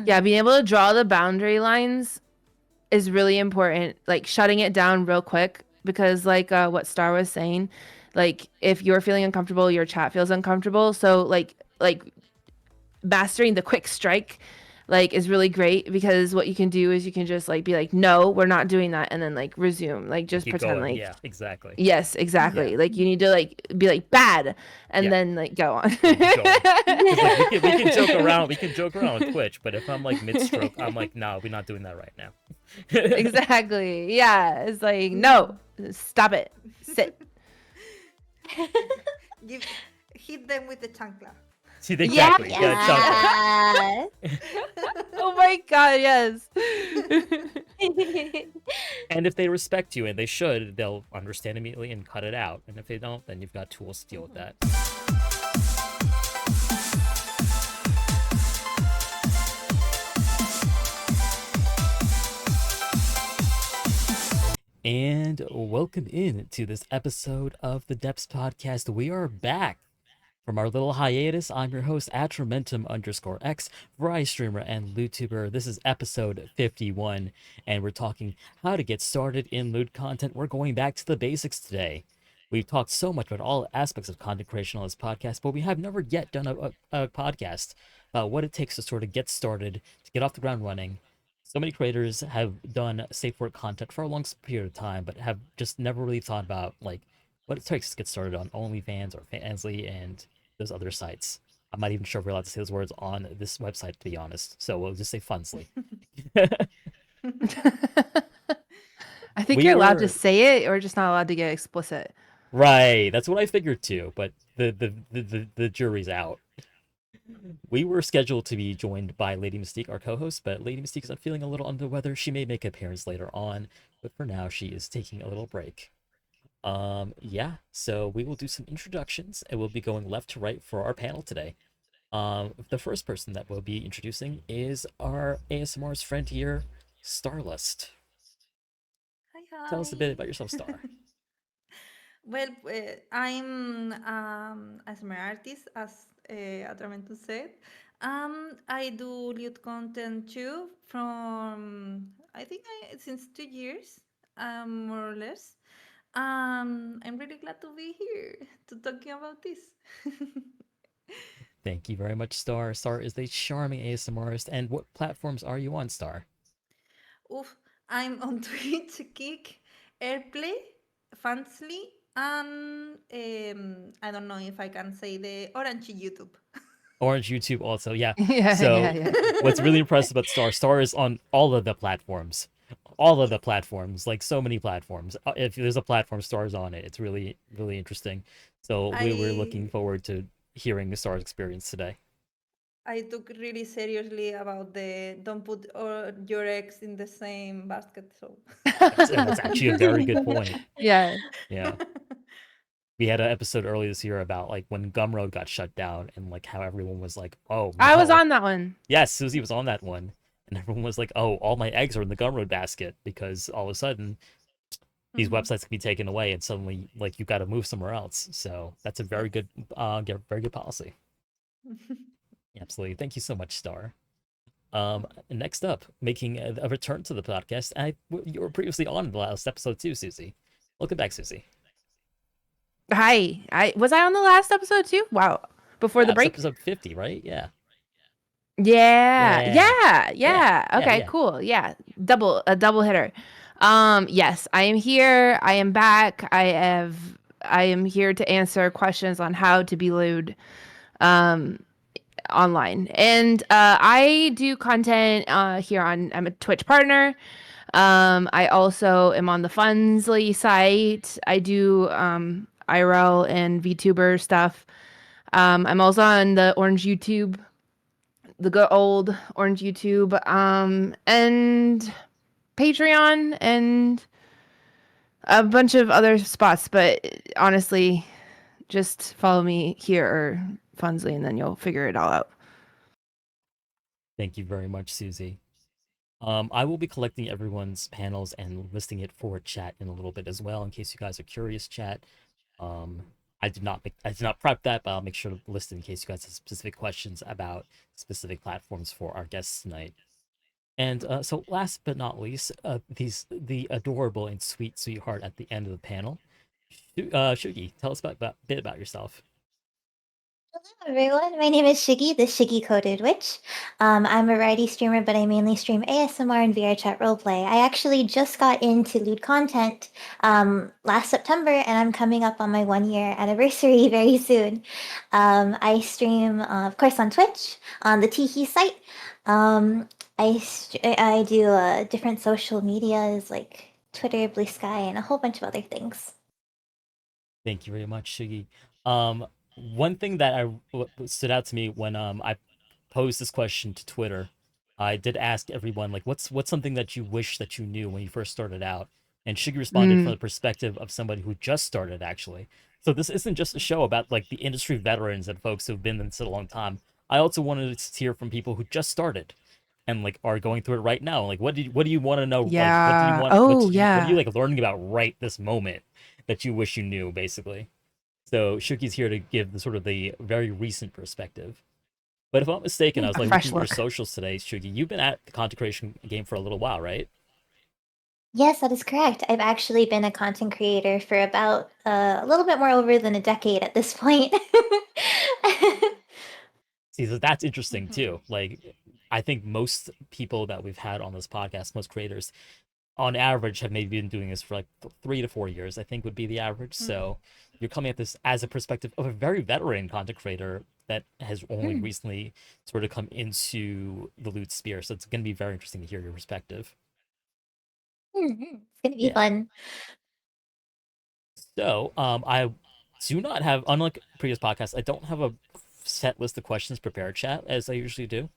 Yeah, being able to draw the boundary lines is really important. Like shutting it down real quick because like what Star was saying, like if you're feeling uncomfortable, your chat feels uncomfortable. So like mastering the quick strike like is really great because what you can do is you can just like be like, no, we're not doing that, and then like resume. Like And just keep pretend going. like Yeah, exactly. yes, Yeah, exactly. Like you need to like be like bad and yeah. then like go on. Then keep going. Because like we can joke around, we can joke around on Twitch, but if I'm like mid stroke, I'm like, no, we're not doing that right now. Exactly. Yeah. It's like, no, stop it. Sit. Give, hit them with the chancla. See, Yeah. exactly. Yeah, chancla. Yeah. Oh my God, yes. And if they respect you, and they should, they'll understand immediately and cut it out. And if they don't, then you've got tools to deal with that. And welcome in to this episode of the Depths Podcast. We are back from our little hiatus. I'm your host, Atramentum_X, variety streamer and YouTuber. This is episode 51, and we're talking how to get started in lewd content. We're going back to the basics today. We've talked so much about all aspects of content creation on this podcast, but we have never yet done a podcast about what it takes to sort of get started, to get off the ground running. So many creators have done safe work content for a long period of time, but have just never really thought about like what it takes to get started on OnlyFans or Fansly and those other sites. I'm not even sure if we're allowed to say those words on this website, to be honest. So we'll just say Funsly. I think We you're allowed to were say it or just not allowed to get explicit. right. That's what I figured too. But the jury's out. We were scheduled to be joined by Lady Mystique, our co-host, but Lady Mystique is feeling a little under the weather. She may make an appearance later on, but for now she is taking a little break. Yeah. So we will do some introductions, and we'll be going left to right for our panel today. The first person that we'll be introducing is our ASMR's friend here, Stahrlust. Hi, Tell us a bit hi. about yourself, Star. Well, I'm as an artist, as Atramentum said. I do lewd content too from I think since 2 years, more or less. I'm really glad to be here to talking about this. Thank you very much, Star. Star is a charming ASMRist. And what platforms are you on, Star? Oof, I'm on Twitch, Kick, Airplay, Fansly, and I don't know if I can say the Orange YouTube. Orange YouTube also, yeah. Yeah, yeah, So yeah. what's really impressive about Star, Star is on all of the platforms. All of the platforms, like so many platforms. If there's a platform, Star's on it. It's really, really interesting. So we're looking I forward to hearing the Star's experience today. I took really seriously about the don't put your eggs in the same basket. So That's actually a very good point. Yeah. Yeah. We had an episode earlier this year about like when Gumroad got shut down and like how everyone was like, "Oh I was no." on that one. Yes, Susie was on that one, and everyone was like, "Oh, all my eggs are in the Gumroad basket," because all of a sudden these Mhm. websites can be taken away, and suddenly like you got to move somewhere else. So that's a very Yes. good, very good policy. Absolutely. Thank you so much, Star. Next up, making a return to the podcast, you were previously on the last episode too, Susie. Welcome back, Susie. Hi. I was I on the last episode too? Wow. Before Yeah, the it's break? episode 50, right? Yeah. Yeah. Yeah. Yeah. Yeah. Yeah. Yeah. Okay, Yeah. cool. Yeah. A double hitter. Yes, I am here. I am back. I am here to answer questions on how to be lewd um online. And I do content here on I'm a Twitch partner. I also am on the Funsly site. I do IRL and VTuber stuff. I'm also on the Orange YouTube, the good old Orange YouTube, and Patreon and a bunch of other spots. But honestly, just follow me here or Funsly, and then you'll figure it all out. Thank you very much, Susie. I will be collecting everyone's panels and listing it for chat in a little bit as well, in case you guys are curious, chat. Um, I did not prep that, but I'll make sure to list it in case you guys have specific questions about specific platforms for our guests tonight. And so, last but not least, the adorable and sweet sweetheart at the end of the panel, Shugi. Tell us about a bit about yourself. Everyone, my name is Shiggy, the Sugiecoated Witch. I'm a variety streamer, but I mainly stream ASMR and VR chat roleplay. I actually just got into Lewd content last September, and I'm coming up on my 1 year anniversary very soon. I stream, of course, on Twitch, on the Tiki site. I do different social medias like Twitter, Blue Sky, and a whole bunch of other things. Thank you very much, Shugi. One thing that stood out to me when I posed this question to Twitter, I did ask everyone like, what's something that you wish that you knew when you first started out? And Shugi responded from the perspective of somebody who just started, actually. So this isn't just a show about like the industry veterans and folks who've been in this a long time. I also wanted to hear from people who just started and like are going through it right now. Like, what do you want to know? Like, what did you Yeah. want? Oh, what are you yeah. like learning about right this moment that you wish you knew, basically? So Shuki's here to give the sort of the very recent perspective. But if I'm not mistaken, I was A like fresh looking at your look. socials today, Shuki. You've been at the content creation game for a little while, right? Yes, that is correct. I've actually been a content creator for about a little bit more over than a decade at this point. See, so that's interesting Mhm. too. Like, I think most people that we've had on this podcast, most creators, on average, have maybe been doing this for like 3 to 4 years. I think would be the average. Mm. So you're coming at this as a perspective of a very veteran content creator that has only Mm. recently sort of come into the loot sphere. So it's going to be very interesting to hear your perspective. Mhm. It's gonna be Yeah. fun. So, I do not have, unlike previous podcasts, I don't have a set list of questions prepared, chat, as I usually do.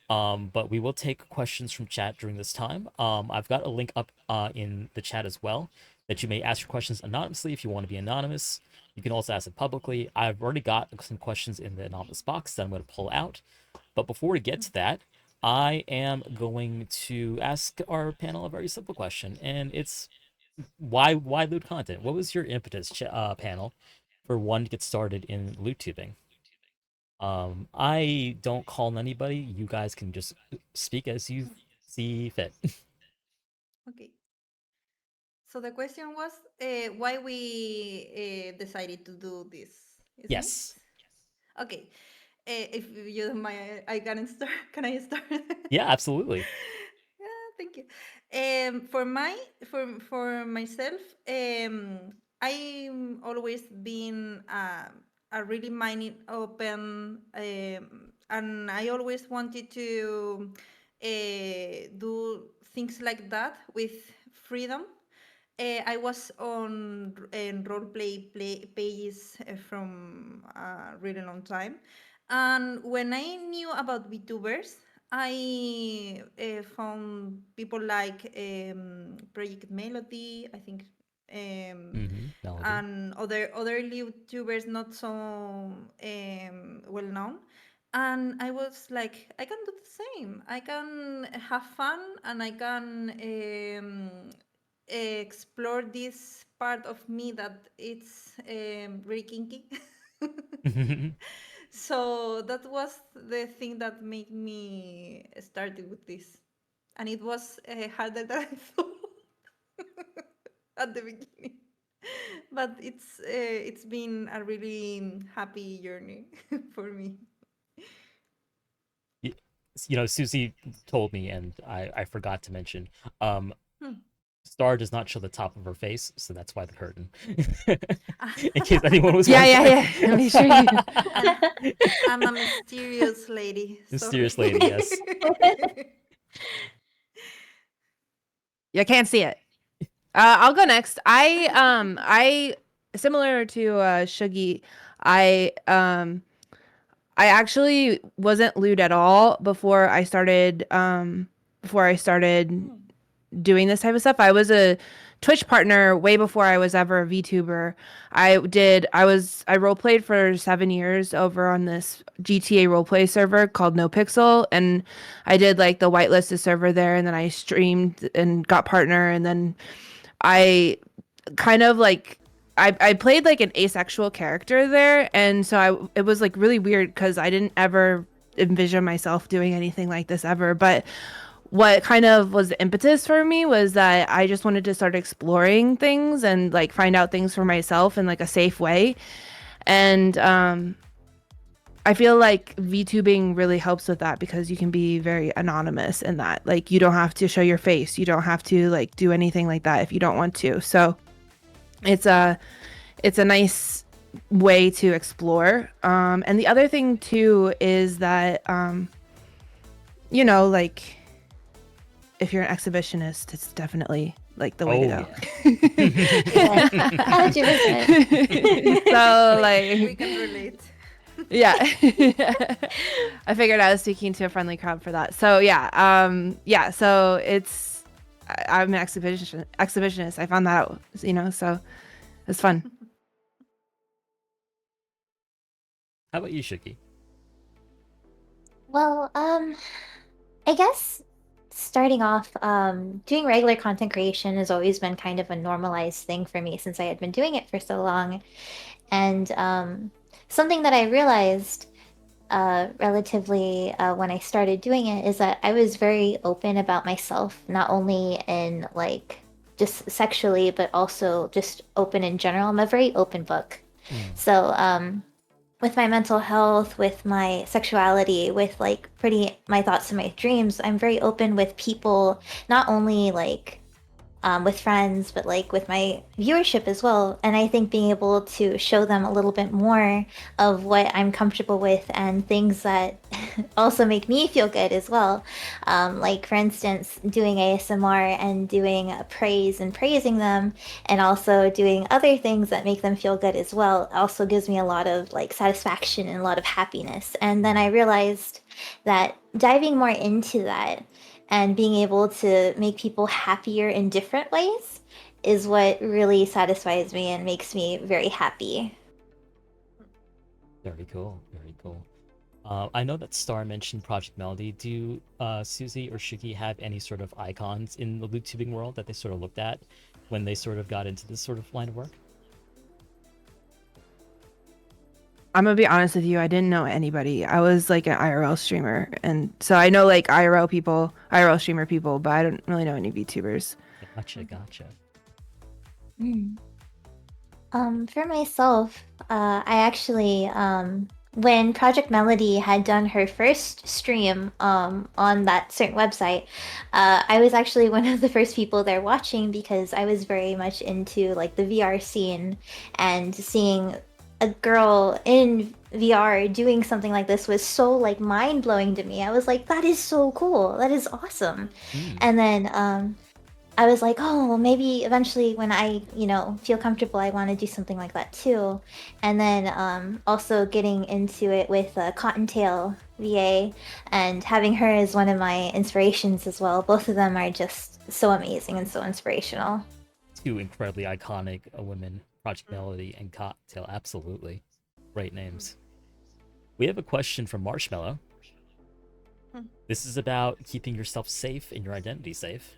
But we will take questions from chat during this time. I've got a link up in the chat as well that you may ask your questions anonymously if you want to be anonymous. You can also ask it publicly. I've already got some questions in the anonymous box that I'm going to pull out. But before we get to that, I am going to ask our panel a very simple question, and it's why loot content? What was your impetus, panel, for one to get started in loot tubing? I don't call on anybody. You guys can just speak as you see fit. Okay. So the question was why we decided to do this, isn't it? Yes. Okay. If you don't mind, I can start. Can I start? Yeah, absolutely. Yeah, thank you. For myself, I'm always been a really minded open, and I always wanted to do things like that with freedom. I was on role play pages from a really long time, and when I knew about VTubers, I found people like Project Melody, I think, Melody. and other YouTubers not so well known. And I was like, I can do the same. I can have fun, and I can explore this part of me that it's really kinky. So that was the thing that made me started with this, and it was harder than I thought at the beginning. But it's been a really happy journey for me. Y- Susie told me, and I forgot to mention, um, Hmm. Star does not show the top of her face, so that's why the curtain. Ah, In case anyone was Yeah, wondering. yeah, yeah. Make sure you. I'm, I'm a mysterious lady. Sorry. Mysterious lady, yes. You can't see it. I'll go next. I similar to Shuggy, I I actually wasn't lewd at all before I started Hmm. doing this type of stuff. I was a Twitch partner way before I was ever a VTuber. I role played for 7 years over on this GTA roleplay server called No Pixel, and I did like the whitelisted server there, and then I streamed and got partner, and then I kind of like I played like an asexual character there, and so it was like really weird because I didn't ever envision myself doing anything like this ever. But what kind of was the impetus for me was that I just wanted to start exploring things and like find out things for myself in like a safe way. And I feel like VTubing really helps with that because you can be very anonymous in that. Like you don't have to show your face. You don't have to like do anything like that if you don't want to. So it's a nice way to explore. And the other thing too is that you know, like if you're an exhibitionist, it's definitely like the way to go. Yeah. 100%. So We like can relate. yeah. I figured I was speaking to a friendly crowd for that. So yeah, so I'm an exhibitionist. I found that out, you know, so it's fun. How about you, Shuki? Well, I guess starting off, doing regular content creation has always been kind of a normalized thing for me since I had been doing it for so long. And something that I realized relatively when I started doing it is that I was very open about myself, not only in like just sexually, but also just open in general. I'm a very open book. So, with my mental health, with my sexuality, with like my thoughts and my dreams, I'm very open with people, not only like with friends, but like with my viewership as well. And I think being able to show them a little bit more of what I'm comfortable with and things that also make me feel good as well. Like, for instance, doing ASMR and doing praise and praising them, and also doing other things that make them feel good as well, also gives me a lot of like satisfaction and a lot of happiness. And then I realized that diving more into that and being able to make people happier in different ways is what really satisfies me and makes me very happy. Very cool. Very cool. I know that Star mentioned Project Melody. Do Susie or Shuki have any sort of icons in the loot tubing world that they sort of looked at when they sort of got into this sort of line of work? I'm gonna be honest with you. I didn't know anybody. I was like an IRL streamer, and so I know like IRL people, IRL streamer people, but I don't really know any VTubers. Gotcha. For myself, I actually, when Project Melody had done her first stream on that certain website, I was actually one of the first people there watching because I was very much into like the VR scene, and seeing a girl in VR doing something like this was so like mind blowing to me. I was like, that is so cool. That is awesome. And then I was like, oh, well, maybe eventually when I, feel comfortable, I want to do something like that too. And then also getting into it with Cottontail VA and having her as one of my inspirations as well. Both of them are just so amazing and so inspirational. Two incredibly iconic women, Project Melody and Cocktail. Absolutely. Great names. We have a question from Marshmallow. This is about keeping yourself safe and your identity safe.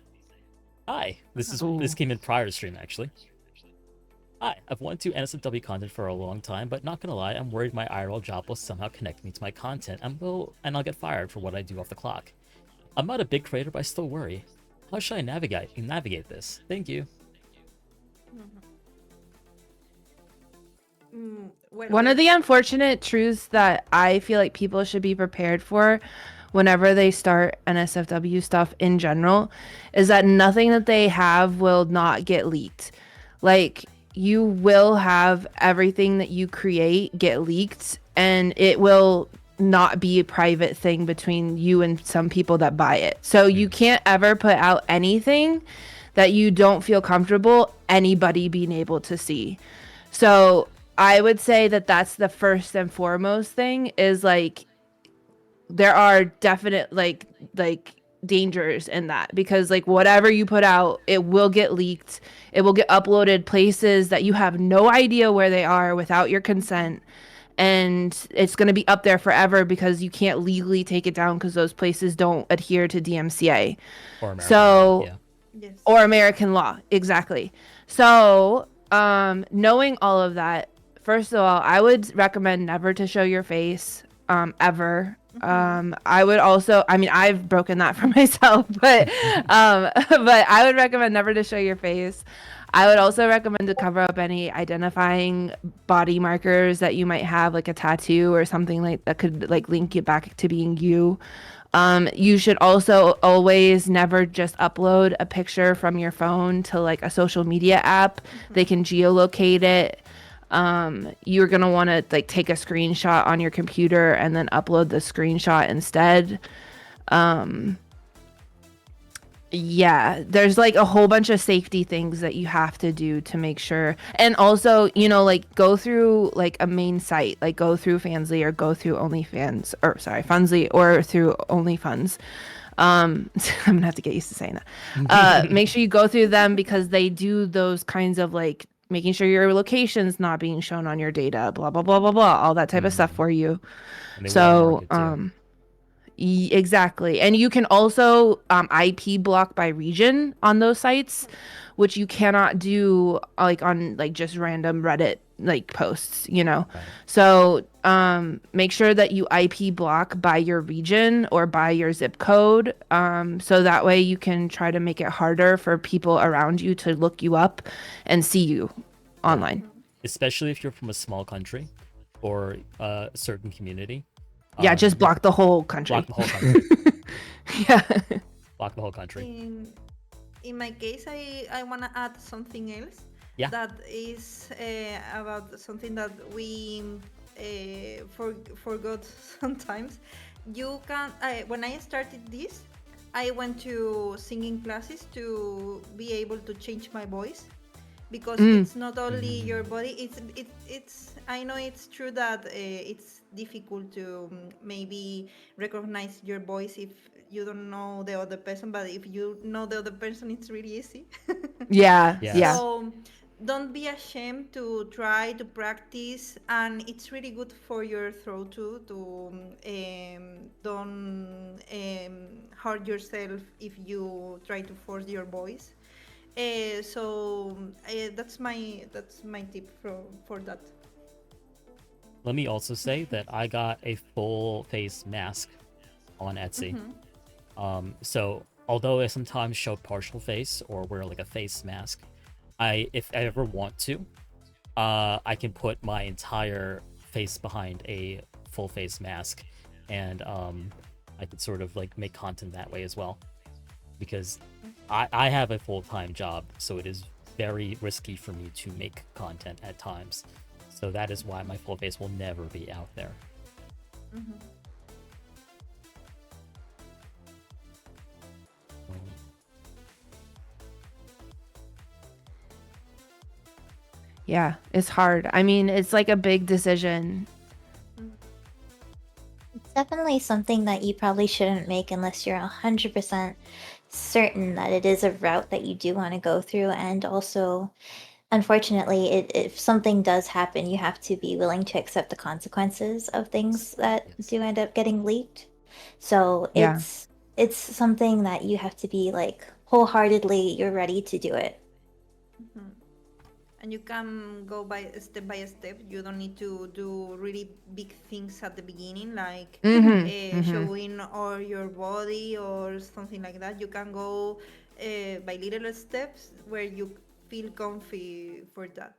Hi, this came in prior to stream actually. Hi, I've wanted to do NSFW content for a long time, but not gonna lie, I'm worried my IRL job will somehow connect me to my content and I'll get fired for what I do off the clock. I'm not a big creator, but I still worry. How should I navigate this? Thank you. One of the unfortunate truths that I feel like people should be prepared for whenever they start NSFW stuff in general is that nothing that they have will not get leaked. Like, you will have everything that you create get leaked, and it will not be a private thing between you and some people that buy it. So you can't ever put out anything that you don't feel comfortable anybody being able to see. So I would say that that's the first and foremost thing is like, there are definite like dangers in that, because like whatever you put out, it will get leaked. It will get uploaded places that you have no idea where they are without your consent. And it's going to be up there forever because you can't legally take it down because those places don't adhere to DMCA. Or American law, yeah. Yes. Or American law, exactly. So knowing all of that, first of all, I would recommend never to show your face, ever. I would also, I mean, I've broken that for myself, but but I would recommend never to show your face. I would also recommend to cover up any identifying body markers that you might have, like a tattoo or something like that could like link you back to being you. You should also always never just upload a picture from your phone to like a social media app. They can geolocate it. You're gonna want to like take a screenshot on your computer and then upload the screenshot instead. Yeah, there's like a whole bunch of safety things that you have to do to make sure. And also, you know, like go through like a main site, like go through Fansly or go through OnlyFans, or sorry, Funsly or through OnlyFans. I'm gonna have to get used to saying that. Make sure you go through them because they do those kinds of like making sure your location's not being shown on your data, blah blah blah blah blah, all that type of stuff for you. And they So, watermark it too. Exactly. And you can also IP block by region on those sites, which you cannot do like on like just random Reddit like posts, you know. Right. So make sure that you IP block by your region or by your zip code. So that way you can try to make it harder for people around you to look you up and see you online. Especially if you're from a small country or a certain community. Yeah, just block the whole country. Block the whole country. Yeah. Block the whole country. In my case, I want to add something else. Yeah. That is about something that we forgot sometimes. You can. When I started this, I went to singing classes to be able to change my voice, because it's not only your body. It's. I know it's true that it's difficult to maybe recognize your voice if you don't know the other person, but if you know the other person, it's really easy. Yes. Yeah. So don't be ashamed to try to practice, and it's really good for your throat too. To don't hurt yourself if you try to force your voice. So that's my tip for that. Let me also say that I got a full face mask on Etsy. So although I sometimes show partial face or wear like a face mask, if I ever want to, I can put my entire face behind a full face mask, and I could sort of like make content that way as well. Because I have a full-time job, so it is very risky for me to make content at times. So that is why my full face will never be out there. Yeah, it's hard. I mean, it's like a big decision. It's definitely something that you probably shouldn't make unless you're 100% certain that it is a route that you do want to go through. And also, unfortunately, if something does happen, you have to be willing to accept the consequences of things that do end up getting leaked. So Yeah. it's something that you have to be like wholeheartedly, you're ready to do it. And you can go by step. You don't need to do really big things at the beginning, like showing all your body or something like that. You can go by little steps where you feel comfy for that.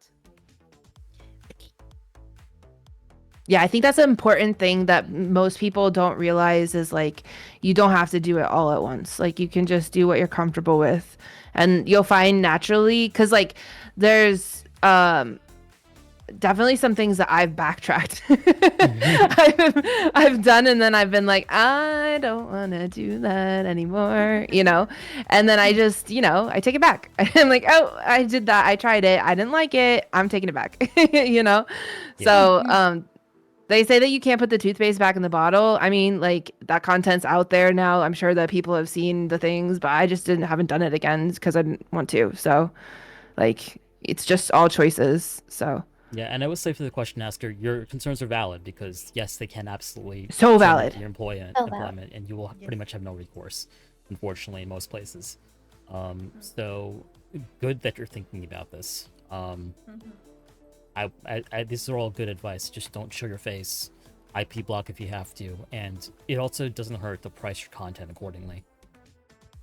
Yeah, I think that's an important thing that most people don't realize is like you don't have to do it all at once. Like you can just do what you're comfortable with, and you'll find naturally, because like there's definitely some things that I've backtracked. I've done, and then I've been like, I don't want to do that anymore, you know? And then I just, you know, I take it back. I'm like, oh, I did that. I tried it. I didn't like it. I'm taking it back, you know? Yeah. So, they say that you can't put the toothpaste back in the bottle. I mean, like that content's out there now. I'm sure that people have seen the things, but I just haven't done it again because I didn't want to. So, like, it's just all choices. So. Yeah, and I would say for the question asker, your concerns are valid because yes, they can absolutely So terminate valid. your employment, and you will pretty much have no recourse, unfortunately, in most places. So good that you're thinking about this. Um, Mhm. these are all good advice. Just don't show your face. IP block if you have to, and it also doesn't hurt to price your content accordingly.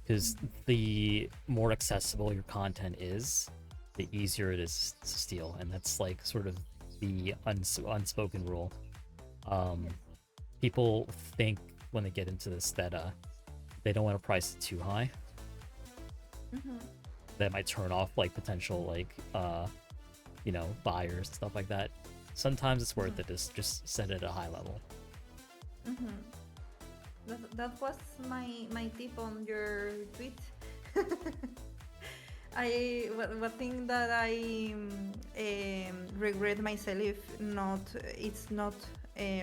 Because the more accessible your content is, the easier it is to steal, and that's like sort of the unspoken rule. Um, Yes. People think when they get into this that they don't want to price it too high. Mhm. That might turn off like potential like buyers, stuff like that. Sometimes it's worth it to just set it at a high level. Mhm. That was my tip on your tweet. One thing that I regret myself if not it's not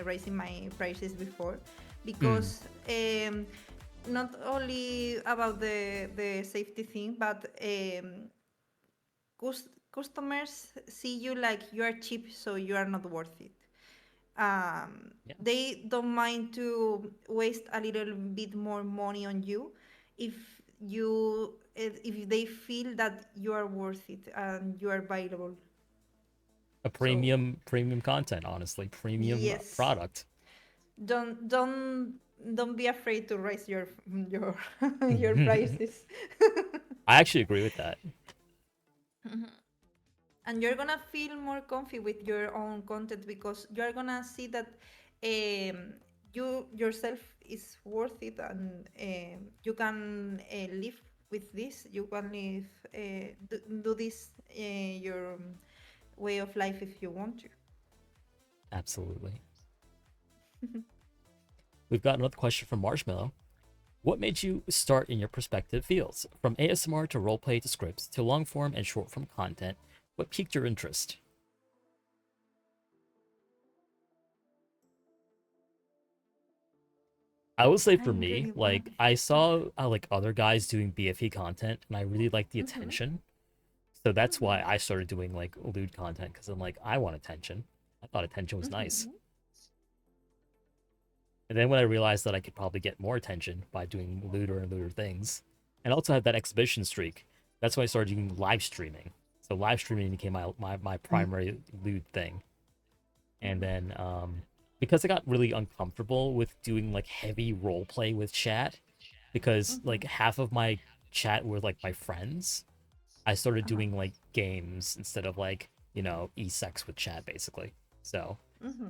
raising my prices before, Mm, because not only about the safety thing, but customers see you like you are cheap, so you are not worth it. yeah, They don't mind to waste a little bit more money on you if if they feel that you are worth it and you are valuable. a So premium content, honestly, premium yes, product. don't don't don't be afraid to raise your your I prices. actually agree with that. And you're gonna feel more comfy with your own content, because you're gonna see that you yourself is worth it, and you can live with this. You can live do this your way of life if you want to. Absolutely. We've got another question from Marshmallow. What made you start in your perspective fields? From ASMR to roleplay to scripts to long form and short form content, what piqued your interest? I would say for I'm me, really like bad. I saw like other guys doing BFE content, and I really liked the Mm-hmm. attention. So that's Mm-hmm. why I started doing like lewd content, because I'm like, I want attention. I thought attention was nice. Mm-hmm. And then when I realized that I could probably get more attention by doing lewder and lewder things, and also had that exhibition streak, that's when I started doing live streaming. So live streaming became my primary lewd thing. And then because I got really uncomfortable with doing like heavy role play with chat, because Mm-hmm. like half of my chat were like my friends, I started Uh-huh. doing like games instead of like, e-sex with chat basically. So Mm-hmm.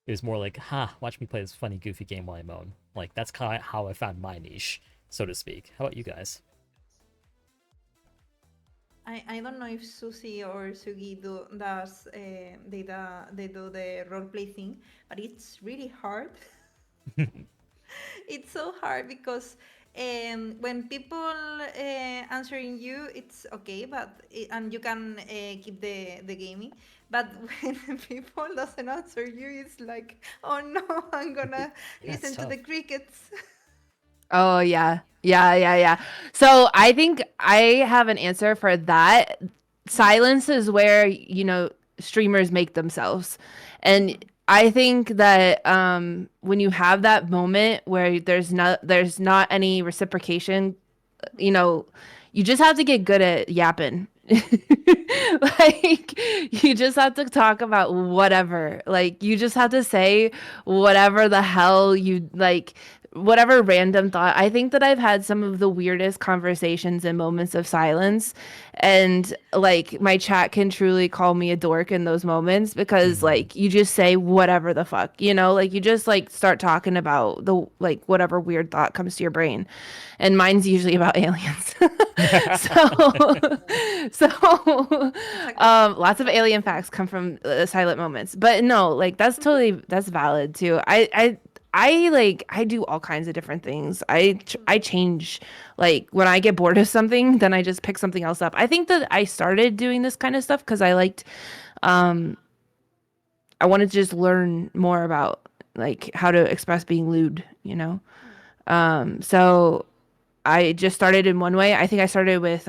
it was more like, watch me play this funny, goofy game while I moan. Like that's kind of how I found my niche, so to speak. How about you guys? I don't know if Susie or Sugi they do the role play thing, but it's really hard. It's so hard because when people answering you, it's okay, and you can keep the gaming. But when people doesn't answer you, it's like, oh no, I'm gonna Yeah, it's listen to the tough. crickets. Oh yeah. Yeah, yeah, yeah. So I think I have an answer for that. Silence is where, streamers make themselves. And Mhm, I think that when you have that moment where there's not any reciprocation, you know, you just have to get good at yapping. Like you just have to talk about whatever. Like you just have to say whatever the hell you like, whatever random thought. I think that I've had some of the weirdest conversations in moments of silence, and like my chat can truly call me a dork in those moments because Mhm. like you just say whatever the fuck, like you just like start talking about the like whatever weird thought comes to your brain, and mine's usually about aliens. so so it's a good lots of alien topic. facts come from silent moments, but no, like that's valid too. I do all kinds of different things. I change, like when I get bored of something, then I just pick something else up. I think that I started doing this kind of stuff because I wanted to just learn more about like how to express being lewd. So I just started in one way. I think I started with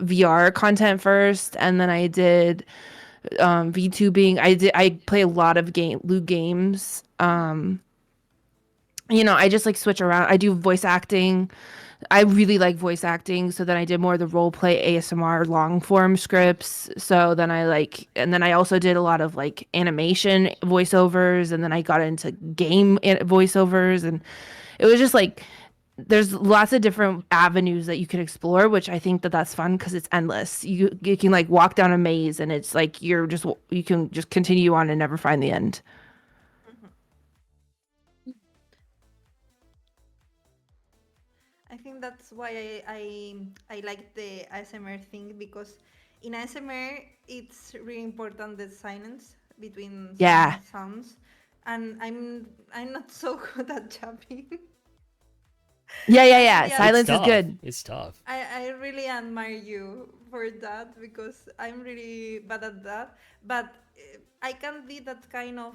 VR content first, and then I did VTubing. I play a lot of lewd games. I just like switch around. I do voice acting. I really like voice acting, so then I did more of the role play ASMR long form scripts. So then and then I also did a lot of like animation voiceovers, and then I got into voiceovers, and it was just like there's lots of different avenues that you can explore, which I think that that's fun because it's endless. You can like walk down a maze, and it's like you can just continue on and never find the end. Mhm. I think that's why I like the ASMR thing, because in ASMR it's really important the silence between Yeah, some sounds, and I'm not so good at jumping. I yeah. really It's Silence is tough. good. It's tough. I really admire you for that, because I'm really bad at that. But I can be that kind of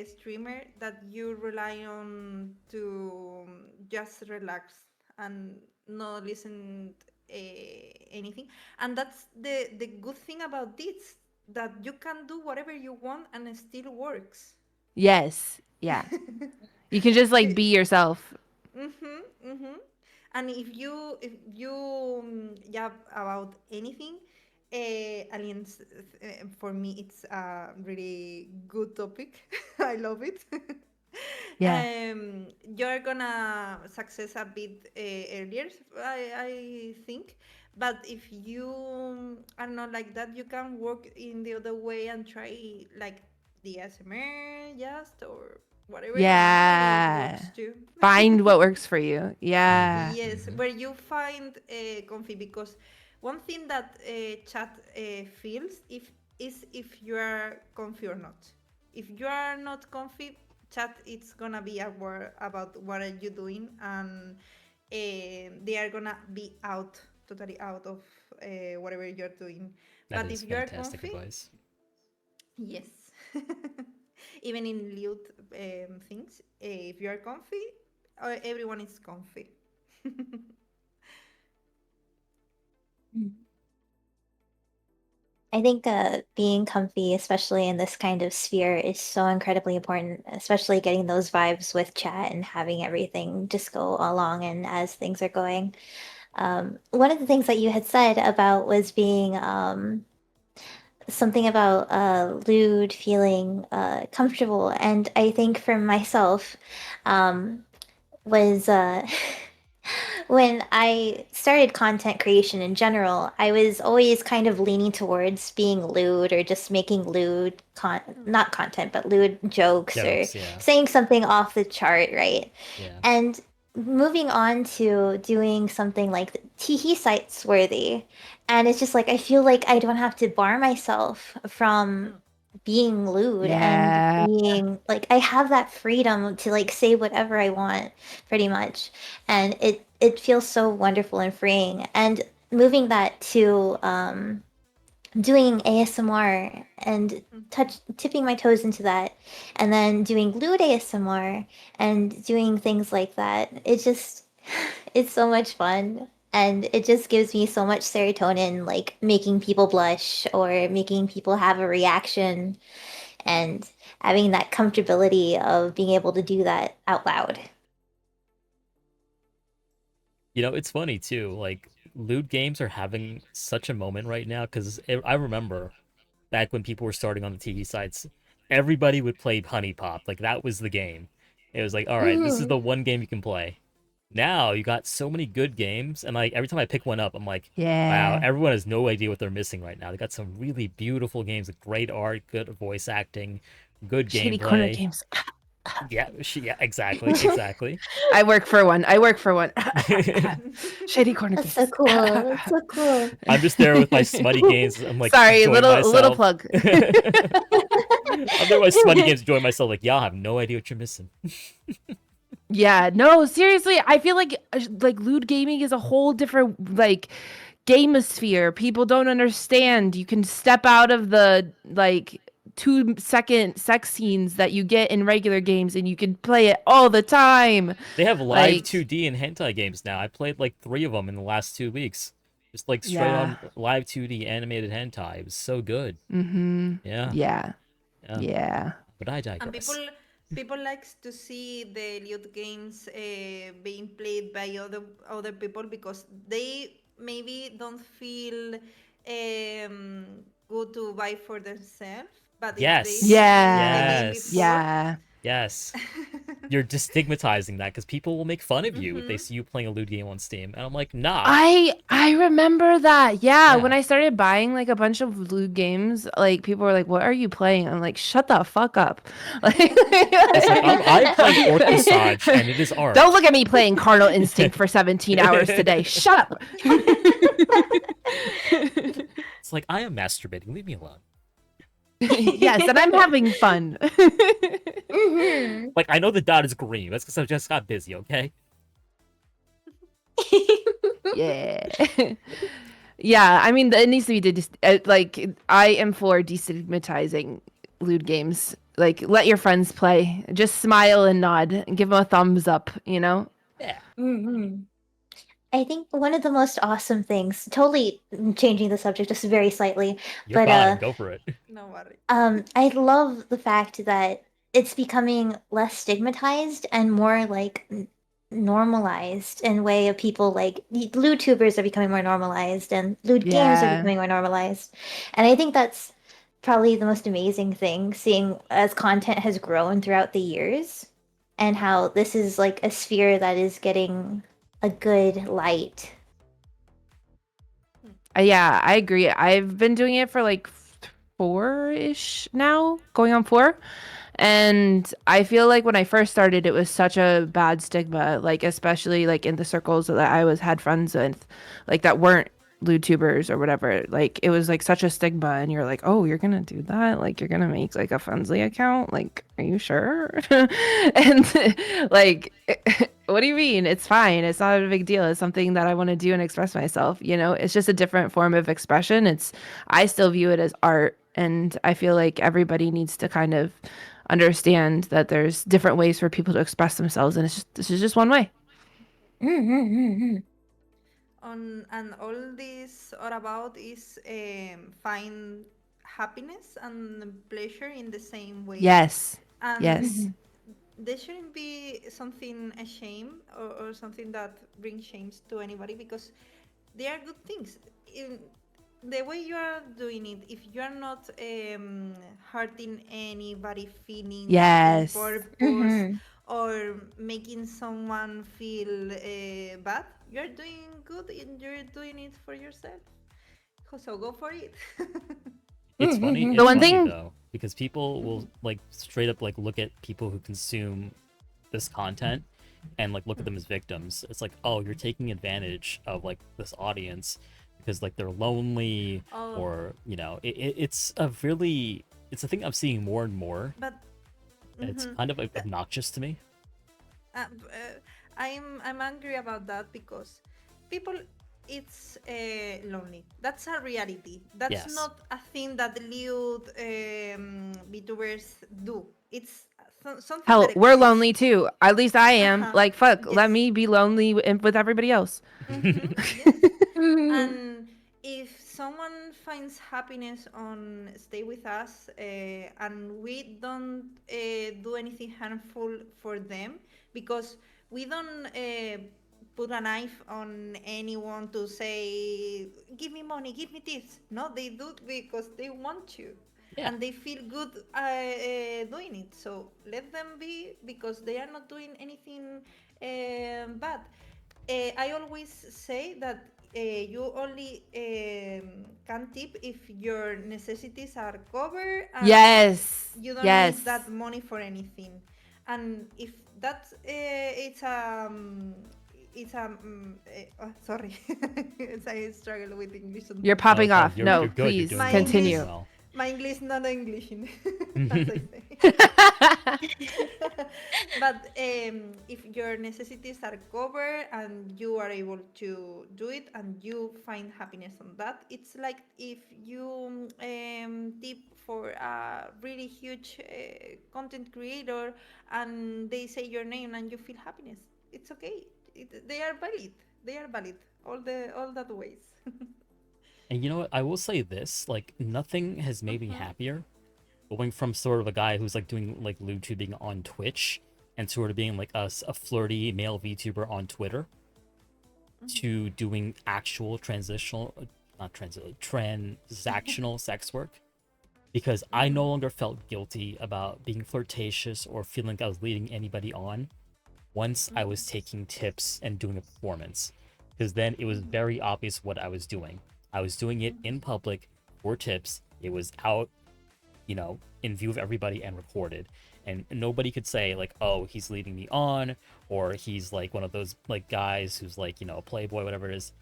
streamer that you rely on to just relax and not listen anything. And that's the good thing about this, that you can do whatever you want and it still works. Yes, yeah. You can just like be yourself. Mm-hmm, mm-hmm. And if you yeah, about anything, aliens, for me it's a really good topic. I love it. Yeah. You're gonna success a bit earlier, I think. But if you are not like that, you can work in the other way and try like the SMR, just, or whatever you want, and it Yeah. works too. Find what works for you. Mm-hmm. Yeah. Yes, Mm-hmm. where you find comfy, because one thing that chat feels if is if you are comfy or not. If you are not comfy, chat it's gonna be a word about what are you doing, and they are gonna be totally out of whatever you're doing. That But if is you are fantastic comfy, advice. yes. Even in Lewd things, if you are comfy, everyone is comfy. I think being comfy, especially in this kind of sphere, is so incredibly important, especially getting those vibes with chat and having everything just go along and as things are going. One of the things that you had said about was being something about lewd feeling comfortable, and I think for myself, um, was when I started content creation in general, I was always kind of leaning towards being lewd or just making lewd not content, but lewd jokes or Jokes, yeah. saying something off the chart, right? Yeah. And moving on to doing something like teehee sites worthy. And it's just like I feel like I don't have to bar myself from being lewd and Yeah. being like I have that freedom to like say whatever I want pretty much, and it feels so wonderful and freeing. And moving that to doing ASMR and tipping my toes into that, and then doing lewd ASMR and doing things like that, it just it's so much fun. And it just gives me so much serotonin, like making people blush or making people have a reaction, and having that comfortability of being able to do that out loud. You know, it's funny too. Like, lewd games are having such a moment right now because I remember back when people were starting on the TV sites, everybody would play Honey Pop. Like, that was the game. It was like, all right, this is Mhm. the one game you can play. Now you got so many good games, and like every time I pick one up, I'm like, wow, Yeah. everyone has no idea what they're missing right now. They got some really beautiful games with great art, good voice acting, good Shady corner gameplay. games. Yeah, yeah, exactly, exactly. I work for one. I work for one. Shady corner That's so games. cool. That's so cool. I'm just there with my smutty games. I'm like Sorry, enjoying little myself. plug. I'm there with my smutty games, enjoying myself. Like, y'all have no idea what you're missing. Yeah, no, seriously, I feel like lewd gaming is a whole different like gamosphere. People don't understand. You can step out of the like 2 second sex scenes that you get in regular games and you can play it all the time. They have live Like, 2D and hentai games now. I played like 3 of them in the last 2 weeks. Just like straight yeah. on live 2D animated hentai. It was so good. Mm-hmm. Yeah, Yeah. yeah. Yeah. But I And people digress. people likes to see the Lewd games being played by other people because they maybe don't feel good to buy for themselves. But if they Yes. see the Yeah. game Yes. before, Yeah. Yes. You're just stigmatizing that because people will make fun of you if they mm-hmm, see you playing a lewd game on Steam. And I'm like, nah. I remember that. Yeah, when Yeah. I started buying like a bunch of loot games, like people were like, "What are you playing?" I'm like, "Shut the fuck up!" Like, It's like I'm playing Orc Visage and it is art. don't look at me playing Carnal Instinct for 17 hours today. Shut up. It's like I am masturbating. Leave me alone. Yes, and I'm having fun. Mhm. Like I know the dot is green. That's because I just got busy. Okay. Yeah. Yeah, I mean, it needs to be like I am for destigmatizing lewd games. Like, let your friends play. Just smile and nod and give them a thumbs up. You know? Yeah. Mhm. I think one of the most awesome things, totally changing the subject just very slightly, You're but fine. Go for it. no worry. I love the fact that it's becoming less stigmatized and more like normalized in way of people like lewd tubers are becoming more normalized and lewd games are Yeah. becoming more normalized. And I think that's probably the most amazing thing, seeing as content has grown throughout the years and how this is like a sphere that is getting a good light. Yeah, I agree. I've been doing it for like 4-ish now, going on 4. And I feel like when I first started, it was such a bad stigma, like especially like in the circles that I was had friends with, like that weren't YouTubers or whatever. Like it was like such a stigma, and you're like, oh, you're gonna do that? Like you're gonna make like a Funzly account? Like, are you sure? And like, what do you mean? It's fine. It's not a big deal. It's something that I want to do and express myself. You know, it's just a different form of expression. I still view it as art, and I feel like everybody needs to kind of understand that there's different ways for people to express themselves, and this is just one way. Mm-hmm. And all this are about is find happiness and pleasure in the same way, Yes. and Yes. Mm-hmm. there shouldn't be something a shame or something that brings shame to anybody because they are good things. In the way you are doing it, if you are not hurting anybody feelings on Yes. purpose Mm-hmm. or making someone feel bad, you're doing good and you're doing it for yourself. So go for it. It's funny. The It's one funny thing, though because people will like straight up like look at people who consume this content and like look at them as victims. It's like, oh, you're taking advantage of like this audience because like they're lonely Oh, or it's a really it's a thing I'm seeing more and more, but and it's mhm. kind of Th- obnoxious to me. I'm angry about that because people it's lonely. That's a reality. That's Yes. not a thing that lewd VTubers do. It's something that hell, we're exists. lonely too. At least I Uh am. huh. Like, fuck, let Yes. me be lonely with everybody else. Mm-hmm. Yes. Mm-hmm. And if someone finds happiness on stay with us and we don't do anything harmful for them because we don't put a knife on anyone to say give me money, give me this. No, they do it because they want to Yeah. and they feel good doing it, so let them be because they are not doing anything bad. I always say that you only can tip if your necessities are covered and Yes. you don't need Yes. that money for anything. And if that's it's sorry, I struggle with English You're sometimes. No, popping no, off. you're No, good. You're please My doing well. You're English, doing continue. well. my English not English, as I say. But if your necessities are covered and you are able to do it and you find happiness on that, it's like if you tip for a really huge content creator and they say your name and you feel happiness. It's okay. They are valid. They are valid. All that ways. And you know what? I will say this: like, nothing has made me Mhm. happier going from sort of a guy who's like doing like lewd tubing on Twitch and sort of being like a flirty male VTuber on Twitter to doing actual transactional sex work, because I no longer felt guilty about being flirtatious or feeling like I was leading anybody on once I was taking tips and doing a performance, because then it was very obvious what I was doing. I was doing it in public for tips. It was out, in view of everybody and recorded. And nobody could say like, oh, he's leading me on, or he's like one of those like guys who's like, a playboy, whatever it is.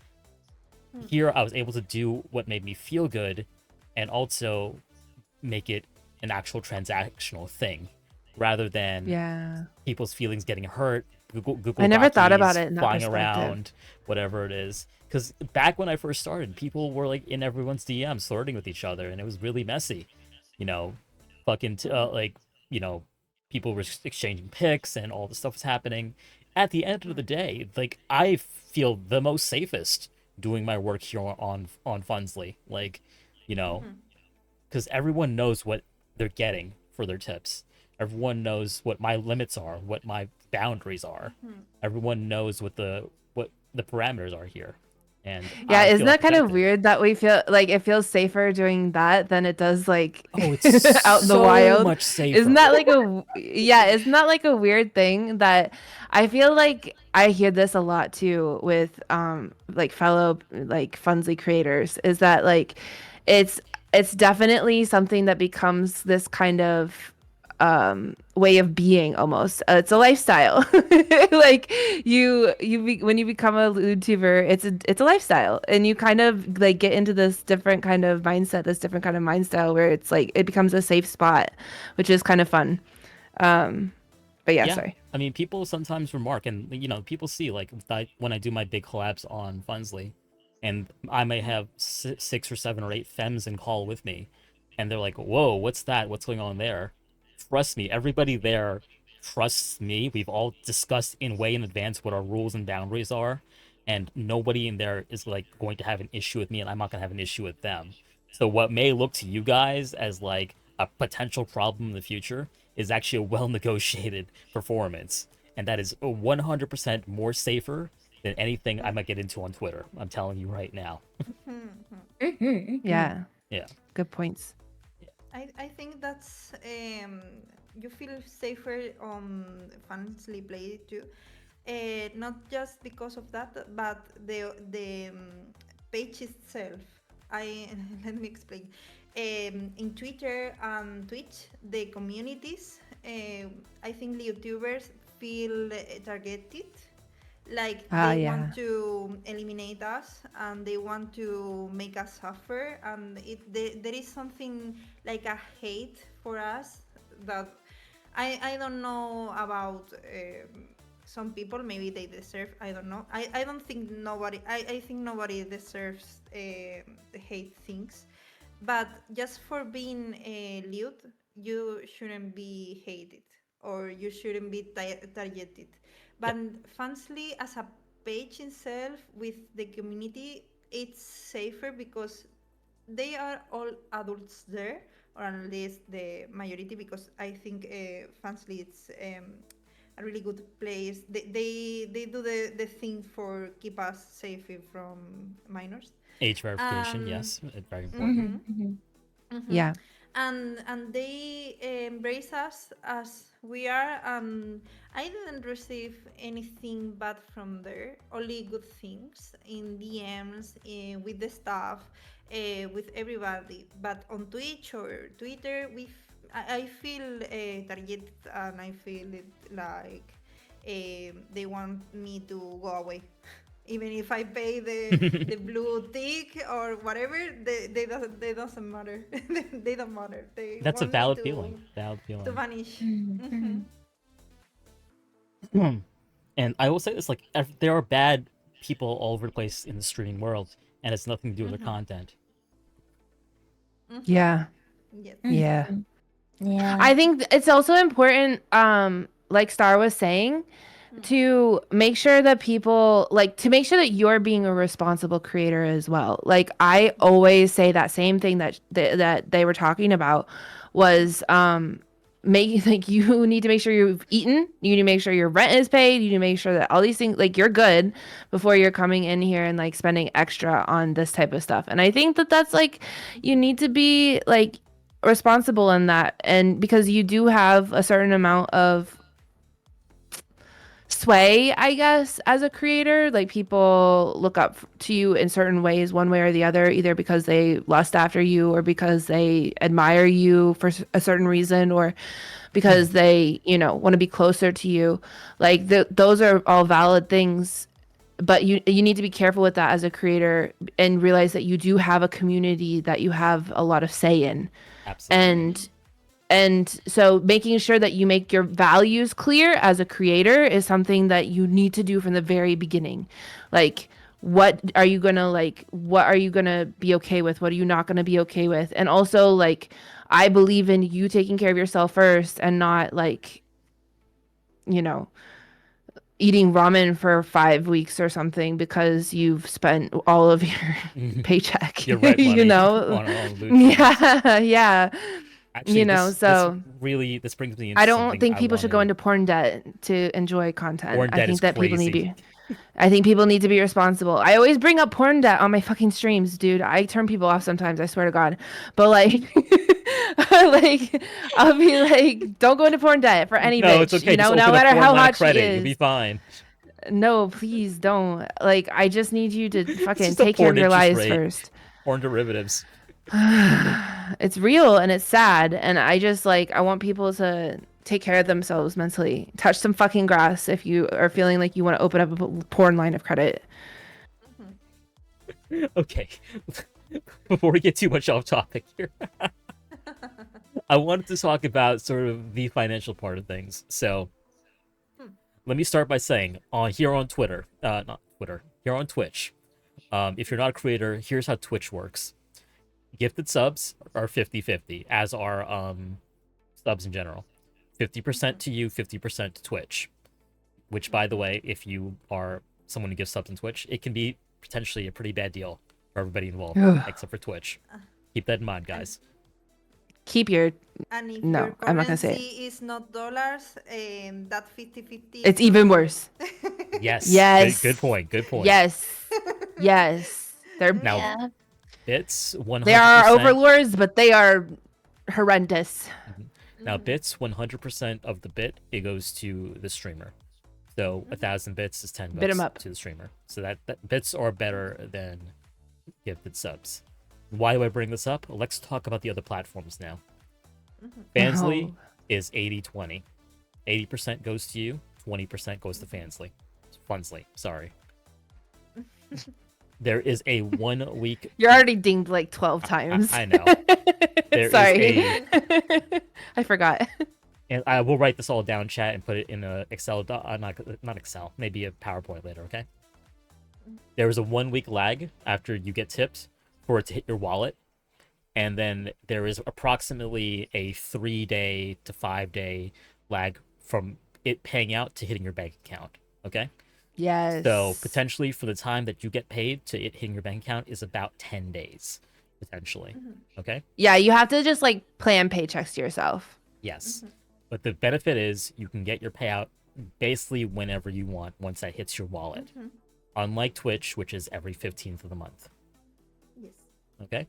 Here I was able to do what made me feel good and also make it an actual transactional thing rather than people's feelings getting hurt. Google I never thought about Dockies, it in that flying perspective. around, whatever it is. Because back when I first started, people were like in everyone's DMs flirting with each other, and it was really messy. People were exchanging pics, and all the stuff was happening. At the end of the day, like I feel the most safest doing my work here on Funsly, because everyone knows what they're getting for their tips. Everyone knows what my limits are, what my boundaries are. Everyone knows what the parameters are here. And Yeah, I isn't feel that kind of protected. weird that we feel like it feels safer doing that than it does like Oh, it's out in the so wild? much safer. Isn't that like isn't that like a weird thing that I feel like I hear this a lot too with like fellow like Funsly creators, is that like it's it's definitely something that becomes this kind of way of being almost. It's a lifestyle. Like when you become a YouTuber, it's a lifestyle, and you kind of like get into this different kind of mindset, this different kind of mind style where it's like it becomes a safe spot, which is kind of fun. But yeah, Yeah, sorry. I mean, people sometimes remark, and people see like when I do my big collabs on Funsly, and I may have 6 or 7 or 8 femmes in call with me, and they're like, "Whoa, what's that? What's going on there?" Trust me, everybody there trusts me. We've all discussed way in advance what our rules and boundaries are, and nobody in there is like going to have an issue with me, and I'm not gonna have an issue with them. So what may look to you guys as like a potential problem in the future is actually a well negotiated performance, and that is 100% more safer than anything I might get into on Twitter. I'm telling you right now. Yeah, Yeah. good points. I think that's you feel safer on Fansly Play too. Not just because of that, but the page itself. I let me explain. In Twitter and Twitch, the communities, I think YouTubers feel targeted, like they Yeah. want to eliminate us and they want to make us suffer, and there is something like a hate for us that I don't know about. Some people maybe they deserve, I don't know. I don't think nobody, I think nobody deserves hate things, but just for being lewd, you shouldn't be hated or you shouldn't be targeted. But Yep. Fansly as a page itself with the community, it's safer because they are all adults there, or at least the majority, because I think Fansly it's a really good place. They do the thing for keep us safe from minors. Age verification, Um, yes, very important. Yeah. and they embrace us as we are. I didn't receive anything bad from there, only good things in DMs, with the staff, with everybody. But on Twitch or Twitter, I feel targeted, and I feel it like they want me to go away. Even if I pay the blue tick or whatever, they doesn't matter. They don't matter. They That's a want me valid feeling. Valid to feeling. vanish. And I will say this: like, there are bad people all over the place in the streaming world, and it's nothing to do with their content. Yeah. Yes. Yeah. Yeah. I think it's also important, like Star was saying, to make sure that people like to make sure that you're being a responsible creator as well. Like I always say that same thing that they were talking about, was making like you need to make sure you've eaten, you need to make sure your rent is paid, you need to make sure that all these things like you're good before you're coming in here and like spending extra on this type of stuff. And I think that that's like you need to be like responsible in that, and because you do have a certain amount of sway, I guess, as a creator. Like people look up to you in certain ways, one way or the other, either because they lust after you or because they admire you for a certain reason, or because they, you know, want to be closer to you. Like those are all valid things, but you need to be careful with that as a creator and realize that you do have a community that you have a lot of say in. Absolutely. And so making sure that you make your values clear as a creator is something that you need to do from the very beginning. Like, what are you gonna like? What are you gonna be okay with? What are you not gonna be okay with? And also, like, I believe in you taking care of yourself first and not like, you know, eating ramen for 5 weeks or something because you've spent all of your paycheck, Your rent you money know? on Lewd funds. Yeah. Actually, You know, so this brings me I into don't something think I people should go wanted. into porn debt to enjoy content. Porn I debt is think that people need to crazy. be I think people need to be responsible. I always bring up porn debt on my fucking streams, dude. I turn people off sometimes, I swear to God. But like like I'll be like, don't go into porn debt for any No, it's bitch, okay. you Just know, no open a matter foreign how line of hot she credit. You'll be is. fine. No, please don't. Like, I just need you to It's fucking just a take care of porn your interest lives rate. first. Porn derivatives. It's real and it's sad, and I just like I want people to take care of themselves mentally. Touch some fucking grass if you are feeling like you want to open up a porn line of credit. Okay. Before we get too much off topic here, I wanted to talk about sort of the financial part of things. So let me start by saying here on Twitter, not Twitter, here on Twitch, if you're not a creator, here's how Twitch works. Gifted subs are 50-50, as are subs in general. 50% to you, 50% to Twitch. Which, by the way, if you are someone who gives subs on Twitch, it can be potentially a pretty bad deal for everybody involved, except for Twitch. Keep that in mind, guys. Keep your And if No, your I'm not gonna say currency is not dollars, that 50-50 it's is not even fair. worse. Yes. Yes. Good point. Good point. Yes. They're Now, Yeah. bits 100%. they are overlords, but they are horrendous. Now, bits 100% of the bit, it goes to the streamer. So 1,000 bits is $10 Bit 'em up. to the streamer. So that bits are better than gifted subs. Why do I bring this up? Let's talk about the other platforms now. Fansly is 80-20. 80% goes to you, 20% goes to Fansly, sorry. There is a 1 week. You're already dinged like 12 times. I know. There Sorry. is I forgot. and I will write this all down, chat, and put it in a Excel, not Excel, maybe a PowerPoint later, okay? There is a 1 week lag after you get tipped for it to hit your wallet. And then there is approximately a 3-day to 5-day lag from it paying out to hitting your bank account, okay? Yes. So potentially for the time that you get paid to it hitting your bank account is about 10 days, potentially, okay? Yeah, you have to just like plan paychecks to yourself. Yes. But the benefit is you can get your payout basically whenever you want once that hits your wallet. Unlike Twitch, which is every 15th of the month. Yes. Okay?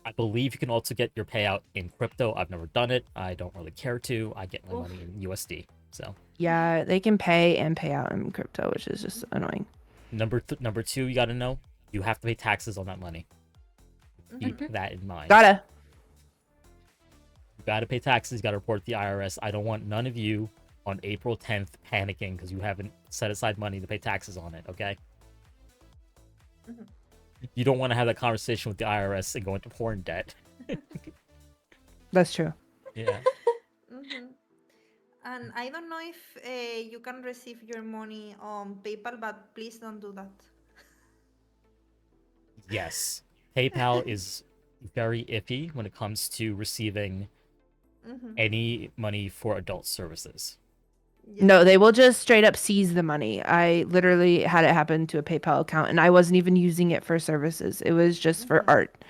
I believe you can also get your payout in crypto. I've never done it. I don't really care to. I get my money in USD. So Yeah, they can pay and pay out in crypto, which is just annoying. number two, you got to know, you have to pay taxes on that money. Keep that in mind. Gotta. You got to pay taxes. You got to report to the IRS. I don't want none of you on April 10th panicking because you haven't set aside money to pay taxes on it, okay? You don't want to have that conversation with the IRS and go into porn debt. That's true. Yeah. And I don't know if you can receive your money on PayPal, but please don't do that. Yes. PayPal is very iffy when it comes to receiving any money for adult services. Yes. No, they will just straight up seize the money. I literally had it happen to a PayPal account, and I wasn't even using it for services. It was just for art.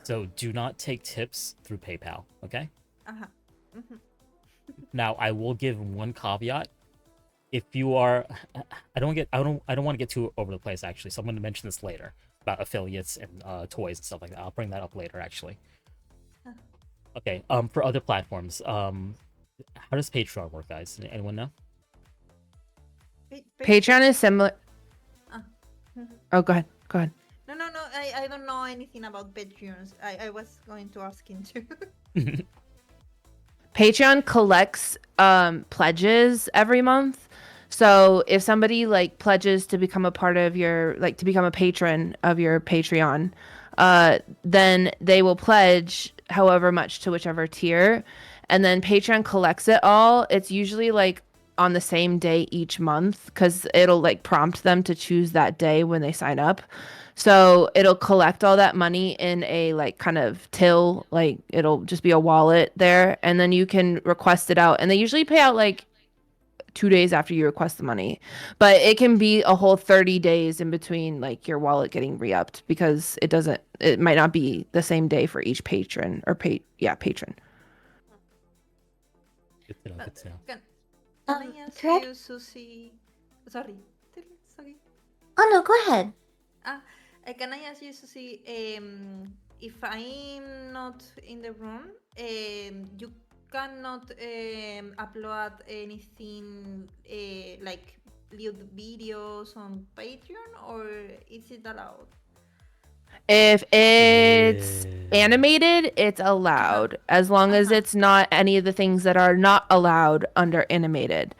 So do not take tips through PayPal, okay? Uh-huh. Mhm. Now, I will give one caveat. If you are, I don't want to get too over the place actually. So I'm going to mention this later about affiliates and toys and stuff like that. I'll bring that up later actually. Okay. For other platforms, how does Patreon work, guys? Anyone know? Patreon is similar. Ah. Oh, go ahead. Go ahead. No. I don't know anything about Patreons. I was going to ask him too. Patreon collects pledges every month. So if somebody like pledges to become a part of your like to become a patron of your Patreon, then they will pledge however much to whichever tier, and then Patreon collects it all. It's usually like on the same day each month because it'll like prompt them to choose that day when they sign up. So it'll collect all that money in a like kind of till, like it'll just be a wallet there, and then you can request it out. And they usually pay out like 2 days after you request the money, but it can be a whole 30 days in between like your wallet getting re-upped because it might not be the same day for each patron or patron. Good to know. Good to know. Can I ask correct? you, Susie? Sorry. Sorry. Oh no, go ahead. Can I ask you, Susie, if I'm not in the room, you cannot upload anything like Lewd videos on Patreon, or is it allowed? If it's Yeah. animated, it's allowed as long as it's not any of the things that are not allowed under animated.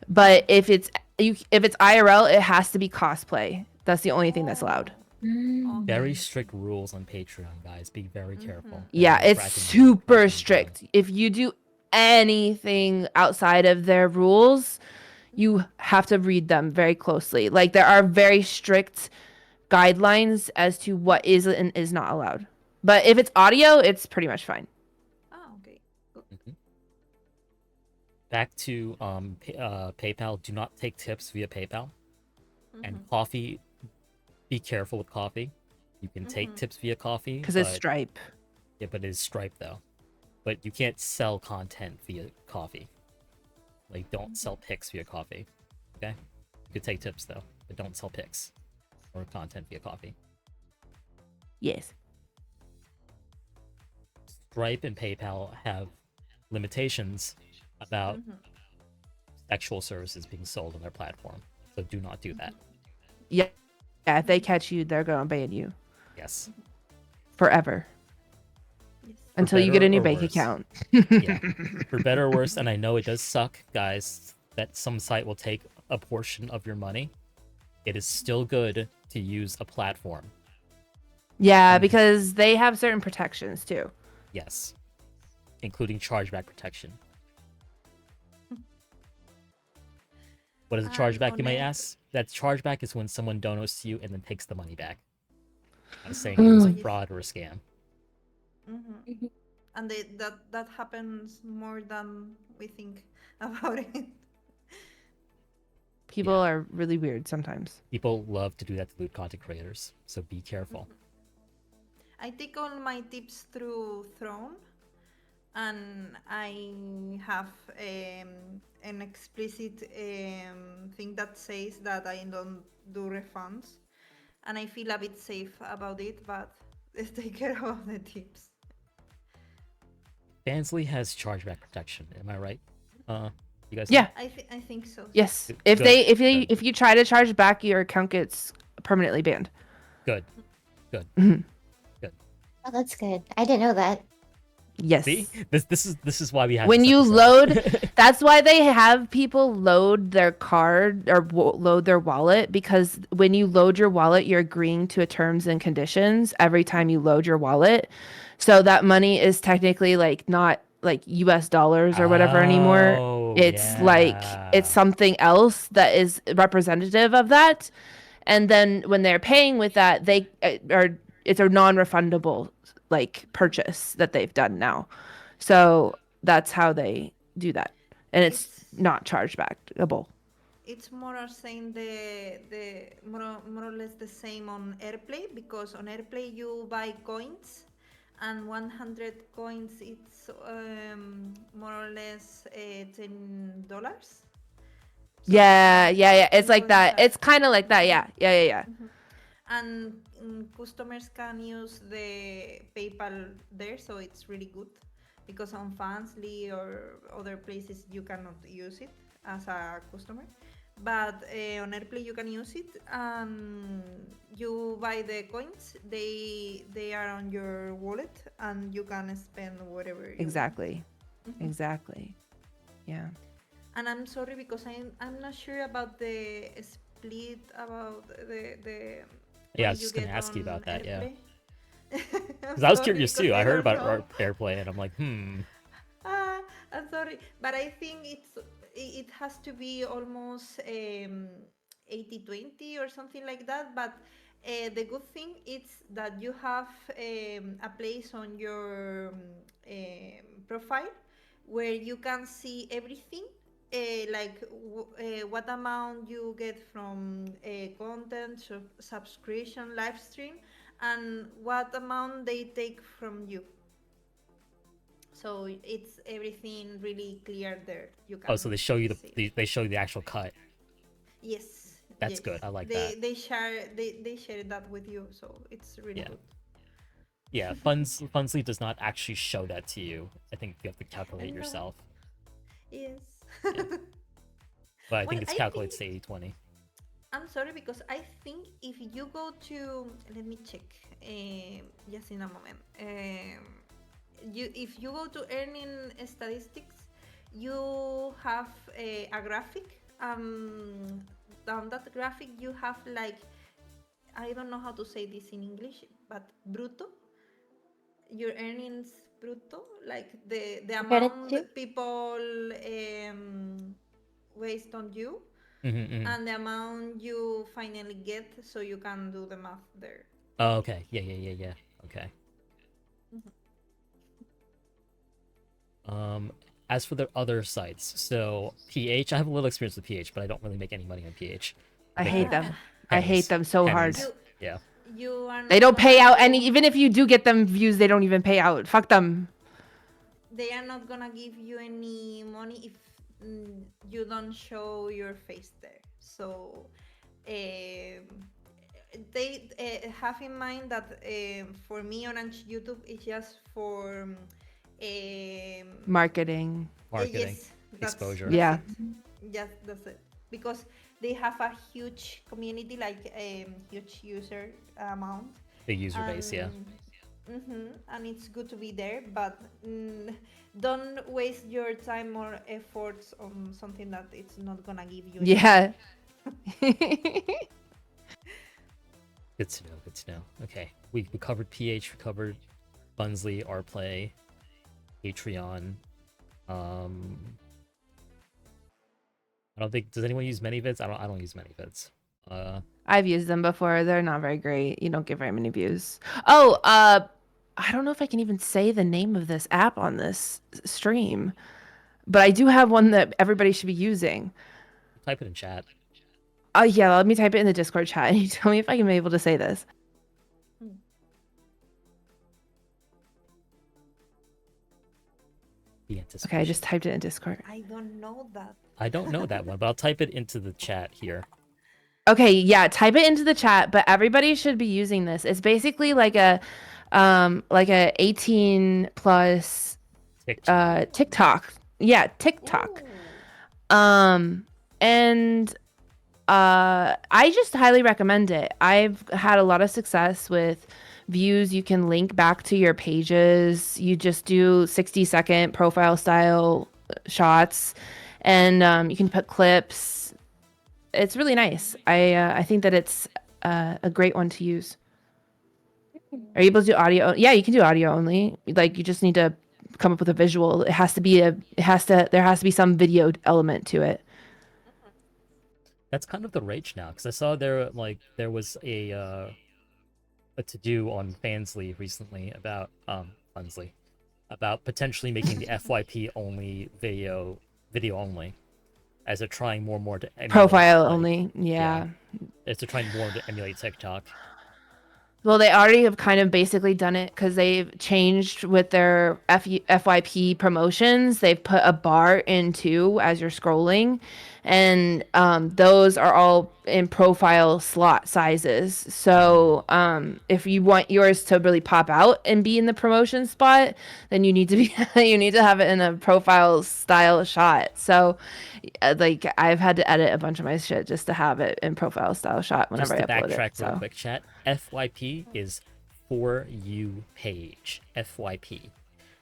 But if it's IRL, it has to be cosplay. That's the only thing that's allowed. Mm. Very strict rules on Patreon, guys. Be very careful. Yeah, They're it's cracking super down. strict. If you do anything outside of their rules, you have to read them very closely. Like there are very strict guidelines as to what is and is not allowed. But if it's audio, it's pretty much fine. Oh, okay. Good. Back to PayPal. Do not take tips via PayPal. And coffee. Be careful with coffee. You can take tips via coffee Because it's Stripe. Yeah, but it is Stripe though. But you can't sell content via coffee. Like, don't sell pics via coffee. Okay? You could take tips though, but don't sell pics or content via coffee. Yes. Stripe and PayPal have limitations about sexual services being sold on their platform. So do not do that. Yeah. Yeah, if they catch you, they're going to ban you Yes. forever. Yes. Until you get better a new or bank worse. account. Yeah. For better or worse, and I know it does suck, guys, that some site will take a portion of your money. It is still good to use a platform. Yeah, because they have certain protections too. Yes. Including chargeback protection. What is a chargeback, you may ask? That chargeback is when someone donates to you and then takes the money back. I'm saying it was a fraud or a scam. And that happens more than we think about it. People are really weird sometimes. People love to do that to Lewd content creators, so be careful. I take all my tips through Throne, and I have an explicit thing that says that I don't do refunds, and I feel a bit safe about it, but let's take care of the tips. Fansly has chargeback protection, am I right? You guys Yeah. I think so. Yes. Good. If you try to charge back, your account gets permanently banned. Good. Oh, that's good. I didn't know that. Yes. See? This is why we have When this you episode. load, that's why they have people load their card or load their wallet, because when you load your wallet, you're agreeing to a terms and conditions every time you load your wallet. So that money is technically like not like US dollars or whatever anymore. Oh, It's like it's something else that is representative of that. And then when they're paying with that, they are it's a non-refundable like purchase that they've done now. So that's how they do that. And it's not chargebackable. it's more or saying the more or less the same on AirPlay, because on AirPlay you buy coins, and 100 coins it's more or less $10. So Yeah. It's 10 like coins that. are. It's kind of like that. Yeah. And customers can use the PayPal there, so it's really good, because on Fansly or other places you cannot use it as a customer, but on AirPlay you can use it. You buy the coins; they are on your wallet, and you can spend whatever you Exactly. want. Exactly. Yeah. And I'm sorry, because I'm not sure about the split about the Yeah, I what was you just gonna get ask you on about that. Yeah, AirPlay. I'm because I was sorry, curious because too. I I heard don't about know. AirPlay, and I'm like, Ah, I'm sorry, but I think it has to be almost 80/20 or something like that. But the good thing is that you have a place on your profile where you can see everything, like what amount you get from content, subscription, live stream, and what amount they take from you. So it's everything really clear there. You oh, can so they show you see. they show you the actual cut. Yes, That's yes. good. I like They that. they share they share that with you, so it's really Yeah, good. yeah. Funsly does not actually show that to you. I think you have to calculate No. yourself. Yes. Yeah, but I Well, think it's I think calculates to 80/20. I'm sorry, because I think if you go to, let me check, just in a moment. If you go to earning statistics, you have a graphic. On that graphic you have, like, I don't know how to say this in English, but bruto, your earnings bruto, like the Credit amount too? people waste on you, Mm-hmm. and the amount you finally get, so you can do the math there. Oh, okay. Yeah. Okay. As for the other sites, so PH, I have a little experience with PH, but I don't really make any money on PH. I make hate like them. I hate pennies. them so hard. Pennies. you Yeah. you are They not don't pay gonna out do any. Even if you do get them views, they don't even pay out. Fuck them. They are not gonna give you any money if you don't show your face there. So um, they have in mind that for me, Orange YouTube is just for Marketing. Marketing. yes, Exposure. that's Yeah. it. Just that's it. Because they have a huge community, like huge user amount, Big user base, yeah. and and it's good to be there. But don't waste your time or efforts on something that it's not gonna give you any money. Yeah. Good to know, good to know. Okay. We covered PH, we covered Bunsley, Rplay, Patreon. I don't think, does anyone use ManyVids? I don't use ManyVids. I've used them before. They're not very great. You don't get very many views. Oh, I don't know if I can even say the name of this app on this stream, but I do have one that everybody should be using. Type it in chat. Oh yeah, let me type it in the Discord chat and you tell me if I can be able to say this. The Okay, I just typed it in Discord. I don't know that. I don't know that one, but I'll type it into the chat here. Okay, yeah, type it into the chat, but everybody should be using this. It's basically like a 18 plus TikTok. TikTok. Yeah, TikTok. Ooh. And I just highly recommend it. I've had a lot of success with views. You can link back to your pages. You just do 60-second profile style shots, and you can put clips. It's really nice. I think that it's a great one to use. Are you able to do audio? Yeah, you can do audio only. Like you just need to come up with a visual. There has to be some video element to it. That's kind of the rage now, because I saw there was a to-do on Fansly recently about Fansly about potentially making the FYP only video only. as they're trying more and more to emulate, Profile like, only. Yeah. as they're trying more to emulate TikTok. Well, they already have kind of basically done it because they've changed with their FYP promotions. They've put a bar in too as you're scrolling, and those are all in profile slot sizes. So if you want yours to really pop out and be in the promotion spot, then you need to be you need to have it in a profile style shot. So like I've had to edit a bunch of my shit just to have it in profile style shot whenever Just to I upload backtrack it. real So. quick, chat. FYP is For You page. FYP.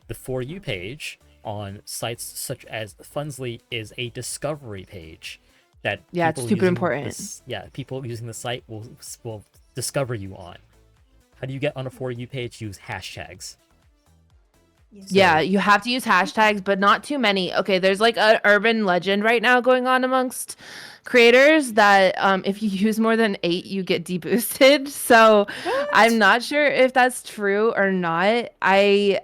The For You page on sites such as Funzly is a discovery page that Yeah, it's people super using important. people using the site will discover you on. How do you get on a For You page? Use hashtags. Yes. Yeah, So- you have to use hashtags, but not too many. Okay, there's like an urban legend right now going on amongst creators that if you use more than 8, you get deboosted. So I'm not sure if that's true or not. I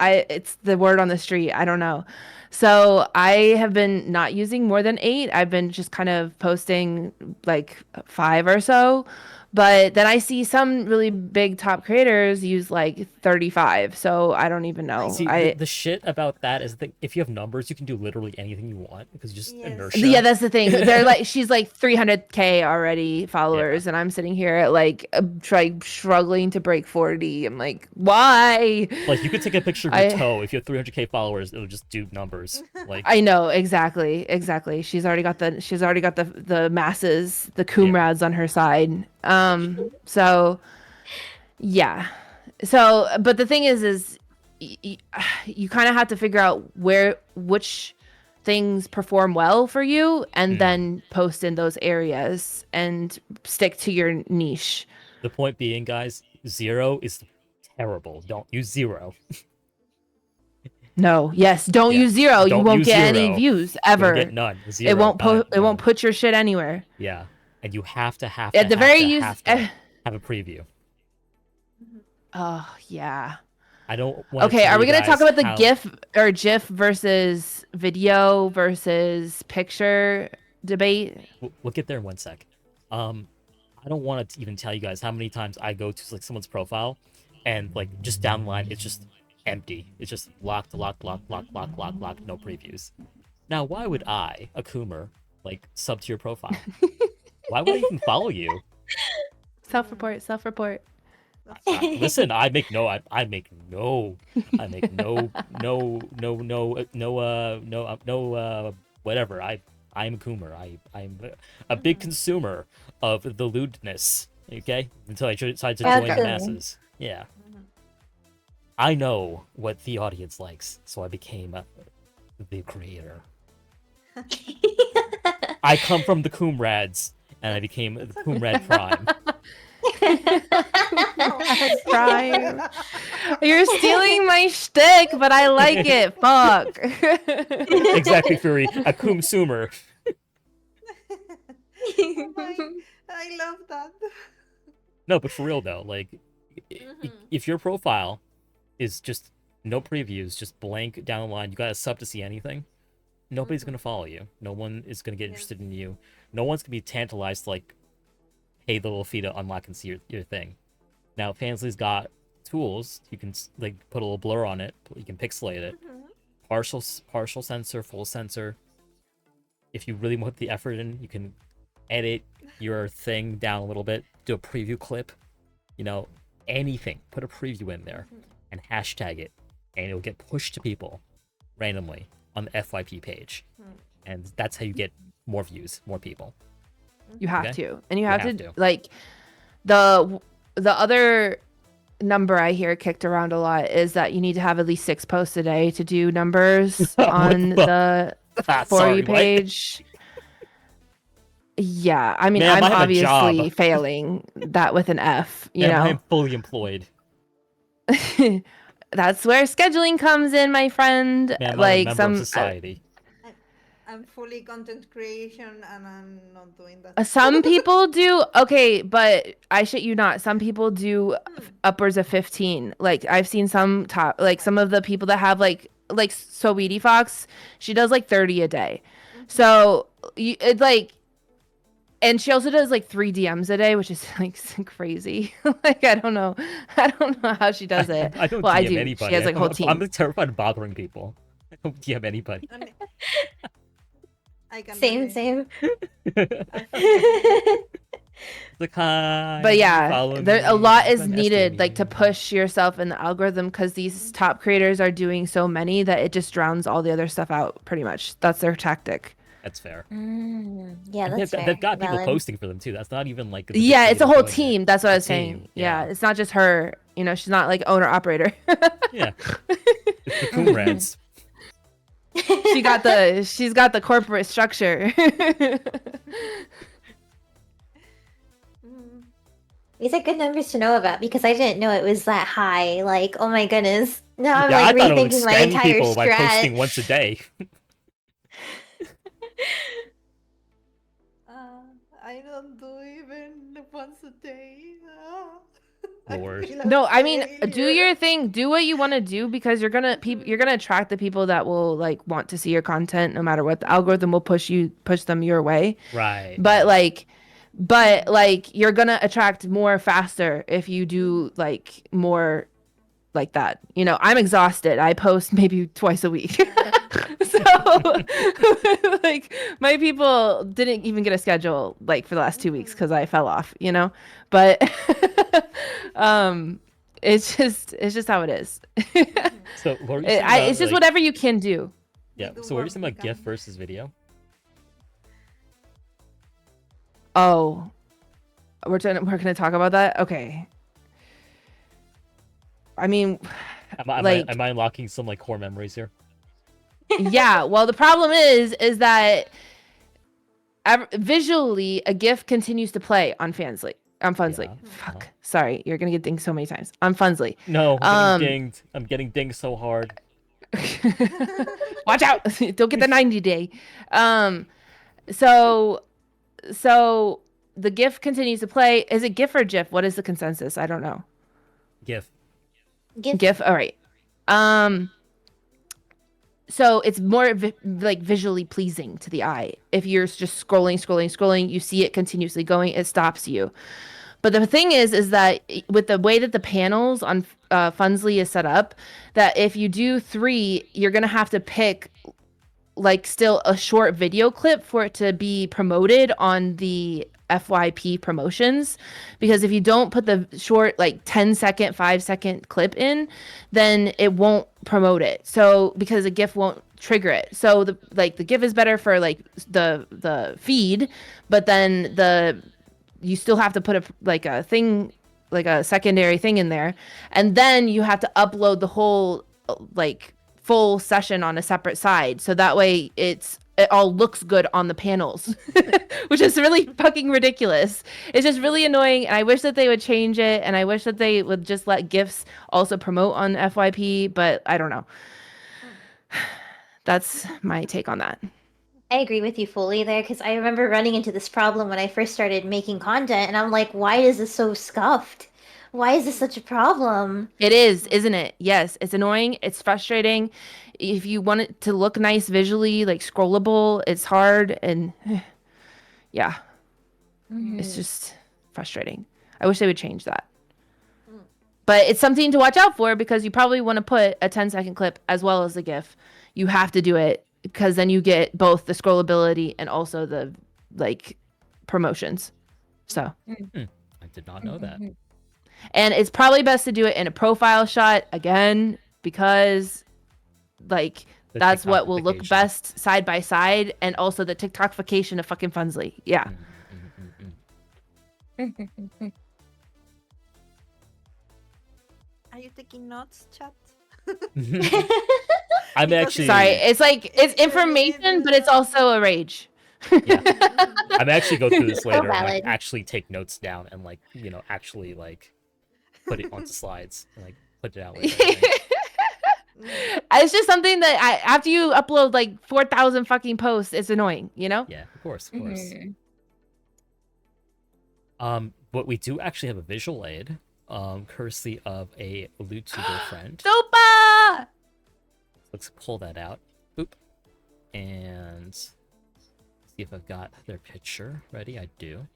it's the word on the street. I don't know. So I have been not using more than 8. I've been just kind of posting like 5 or so. But then I see some really big top creators use like 35. So I don't even know. See, the shit about that is that if you have numbers, you can do literally anything you want because just Yes. inertia. Yeah, that's the thing. They're like, she's like 300K already followers, and I'm sitting here like struggling to break 40. I'm like, why? Like, you could take a picture of your toe. If you have 300K followers, it'll just do numbers. Like, I know exactly. She's already got the masses, the comrades on her side. So yeah. So, but the thing is you kind of have to figure out which things perform well for you, and then post in those areas and stick to your niche. the point being, guys, 0 is terrible. Don't use 0. No, yes, don't Yeah, use 0. You don't won't use get any 0. views You'll ever. get none. 0. It won't none, it won't none. put your shit anywhere. Yeah, and you have to At the have a preview. Oh yeah. I don't want. Okay, are we gonna talk about the how... GIF or GIF versus video versus picture debate? We'll get there in one sec. I don't want to even tell you guys how many times I go to like someone's profile, and like just down the line, it's just empty. It's just locked, no previews. Now, why would I, a Coomer, like sub to your profile? Why would I even follow you? Self-report. Listen, I make no whatever. I'm a Coomer. I'm a big consumer of the lewdness. Okay, until I decide to join the Absolutely. masses. Yeah, I know what the audience likes, so I became the creator. I come from the Coomrads, and I became the Coomrad Prime. Prime. You're stealing my shtick, but I like it. Fuck. Exactly, Fury. A Coomsumer. I love that. No, but for real though, like, if your profile is just no previews, just blank down the line, you got a sub to see anything, nobody's gonna follow you. No one is gonna get interested in you. No one's gonna be tantalized to, like, pay the little fee to unlock and see your thing. Now, Fansly's got tools. You can like put a little blur on it. You can pixelate it. Partial sensor, full sensor. If you really put the effort in, you can edit your thing down a little bit. Do a preview clip. You know, anything. Put a preview in there and hashtag it, and it'll get pushed to people randomly on the FYP page, and that's how you get more views, more people. You have Okay. to, and you You have have to to. like the other number I hear kicked around a lot is that you need to have at least 6 posts a day to do numbers on the For Sorry, You what? page. Yeah, I mean, Ma'am, I'm I have a obviously job. failing that with an F, you Ma'am, know. I am fully employed. That's where scheduling comes in, my friend. Ma'am, I'm a Like member of society. I'm fully content creation and I'm not doing that. some people do okay, but I shit you not. Some people do upwards of 15. Like I've seen some top, like some of the people that have like Sweetie Fox, she does like 30 a day. So it's like, and she also does like 3 DMs a day, which is like crazy. Like I don't know how she does it. I don't Well, I DM do. anybody. She has like a whole team. I'm like, terrified of bothering people. I don't DM anybody. I can Same, relate. same. I feel Like, hi. But yeah, follow there me. a lot is I'm needed, SDM like to you. push yourself in the algorithm, because these top creators are doing so many that it just drowns all the other stuff out. Pretty much, that's their tactic. That's fair. Yeah, And that's fair. they've got people Valid. posting for them too. That's not even like the Yeah, it's a creator whole doing it. team. That's what I was It's a saying. team, Yeah, yeah. it's not just her. You know, she's not like owner operator. Yeah. It's the comrades. She's got the corporate structure. mm, These are good numbers to know about because I didn't know it was that high. Like, oh my goodness. Now I'm Yeah, I like thought it would rethinking my extend entire people by posting strat. once a day. I don't do even once a day. Lord. feel No, a I mean, do failure. your thing, do what you want to do, because you're gonna attract the people that will like want to see your content no matter what. The algorithm will push them your way. Right. But right. like you're gonna attract more faster if you do like more like that. You know, I'm exhausted. I post maybe twice a week. So like my people didn't even get a schedule like for the last 2 weeks because I fell off, you know? But um it's just how it is. So what were you saying about It's just like, whatever you can do. yeah? We do So what were you what saying we about GIF can. versus video? Oh, we're gonna talk about that? Okay. I mean, like, Am I unlocking some like core memories here? yeah, well, the problem is that visually a GIF continues to play on Fansly. On Funsly. Yeah. Fuck. Sorry, you're gonna get dinged so many times. On Funsly. No, I'm getting dinged. I'm getting dinged so hard. Watch out. Don't get the 90 day. So so the GIF continues to play. Is it GIF or GIF? What is the consensus? I don't know. GIF. GIF. All right. So it's more like visually pleasing to the eye. If you're just scrolling, you see it continuously going, it stops you. But the thing is that with the way that the panels on Funsly is set up, that if you do 3, you're gonna have to pick like still a short video clip for it to be promoted on the FYP promotions, because if you don't put the short like 10-second 5-second clip in, then it won't promote it. So because a GIF won't trigger it. So the GIF is better for like the feed, but then you still have to put a thing, like a secondary thing in there, and then you have to upload the whole like full session on a separate side, so that way it all looks good on the panels. Which is really fucking ridiculous. It's just really annoying, and I wish that they would change it, and I wish that they would just let GIFs also promote on FYP, but I don't know. That's my take on that. I agree with you fully there because I remember running into this problem when I first started making content, and I'm like, why is this so scuffed? Why is this such a problem? It is, isn't it? Yes, it's annoying. It's frustrating. If you want it to look nice visually, like scrollable, it's hard, and yeah, it's just frustrating. I wish they would change that. But it's something to watch out for, because you probably want to put a 10-second clip as well as a GIF. You have to do it because then you get both the scrollability and also the like promotions. So I did not know that. and it's probably best to do it in a profile shot again, because like that's what will look TikTokification. best side by side, and also the TikTokification of fucking Funsly. Yeah. Are you taking notes, chat? I'm Because actually Sorry, it's like it's information, but it's also a rage. Yeah. I'm actually go through this So later and like valid. actually take notes down and like, actually like put it onto slides and like put it out later. It's just something that after you upload like 4,000 fucking posts, it's annoying, you know? Yeah, of course. But we do actually have a visual aid, courtesy of a LewdTuber friend. Sopa! Let's pull that out. Boop. And See if I've got their picture ready. I do.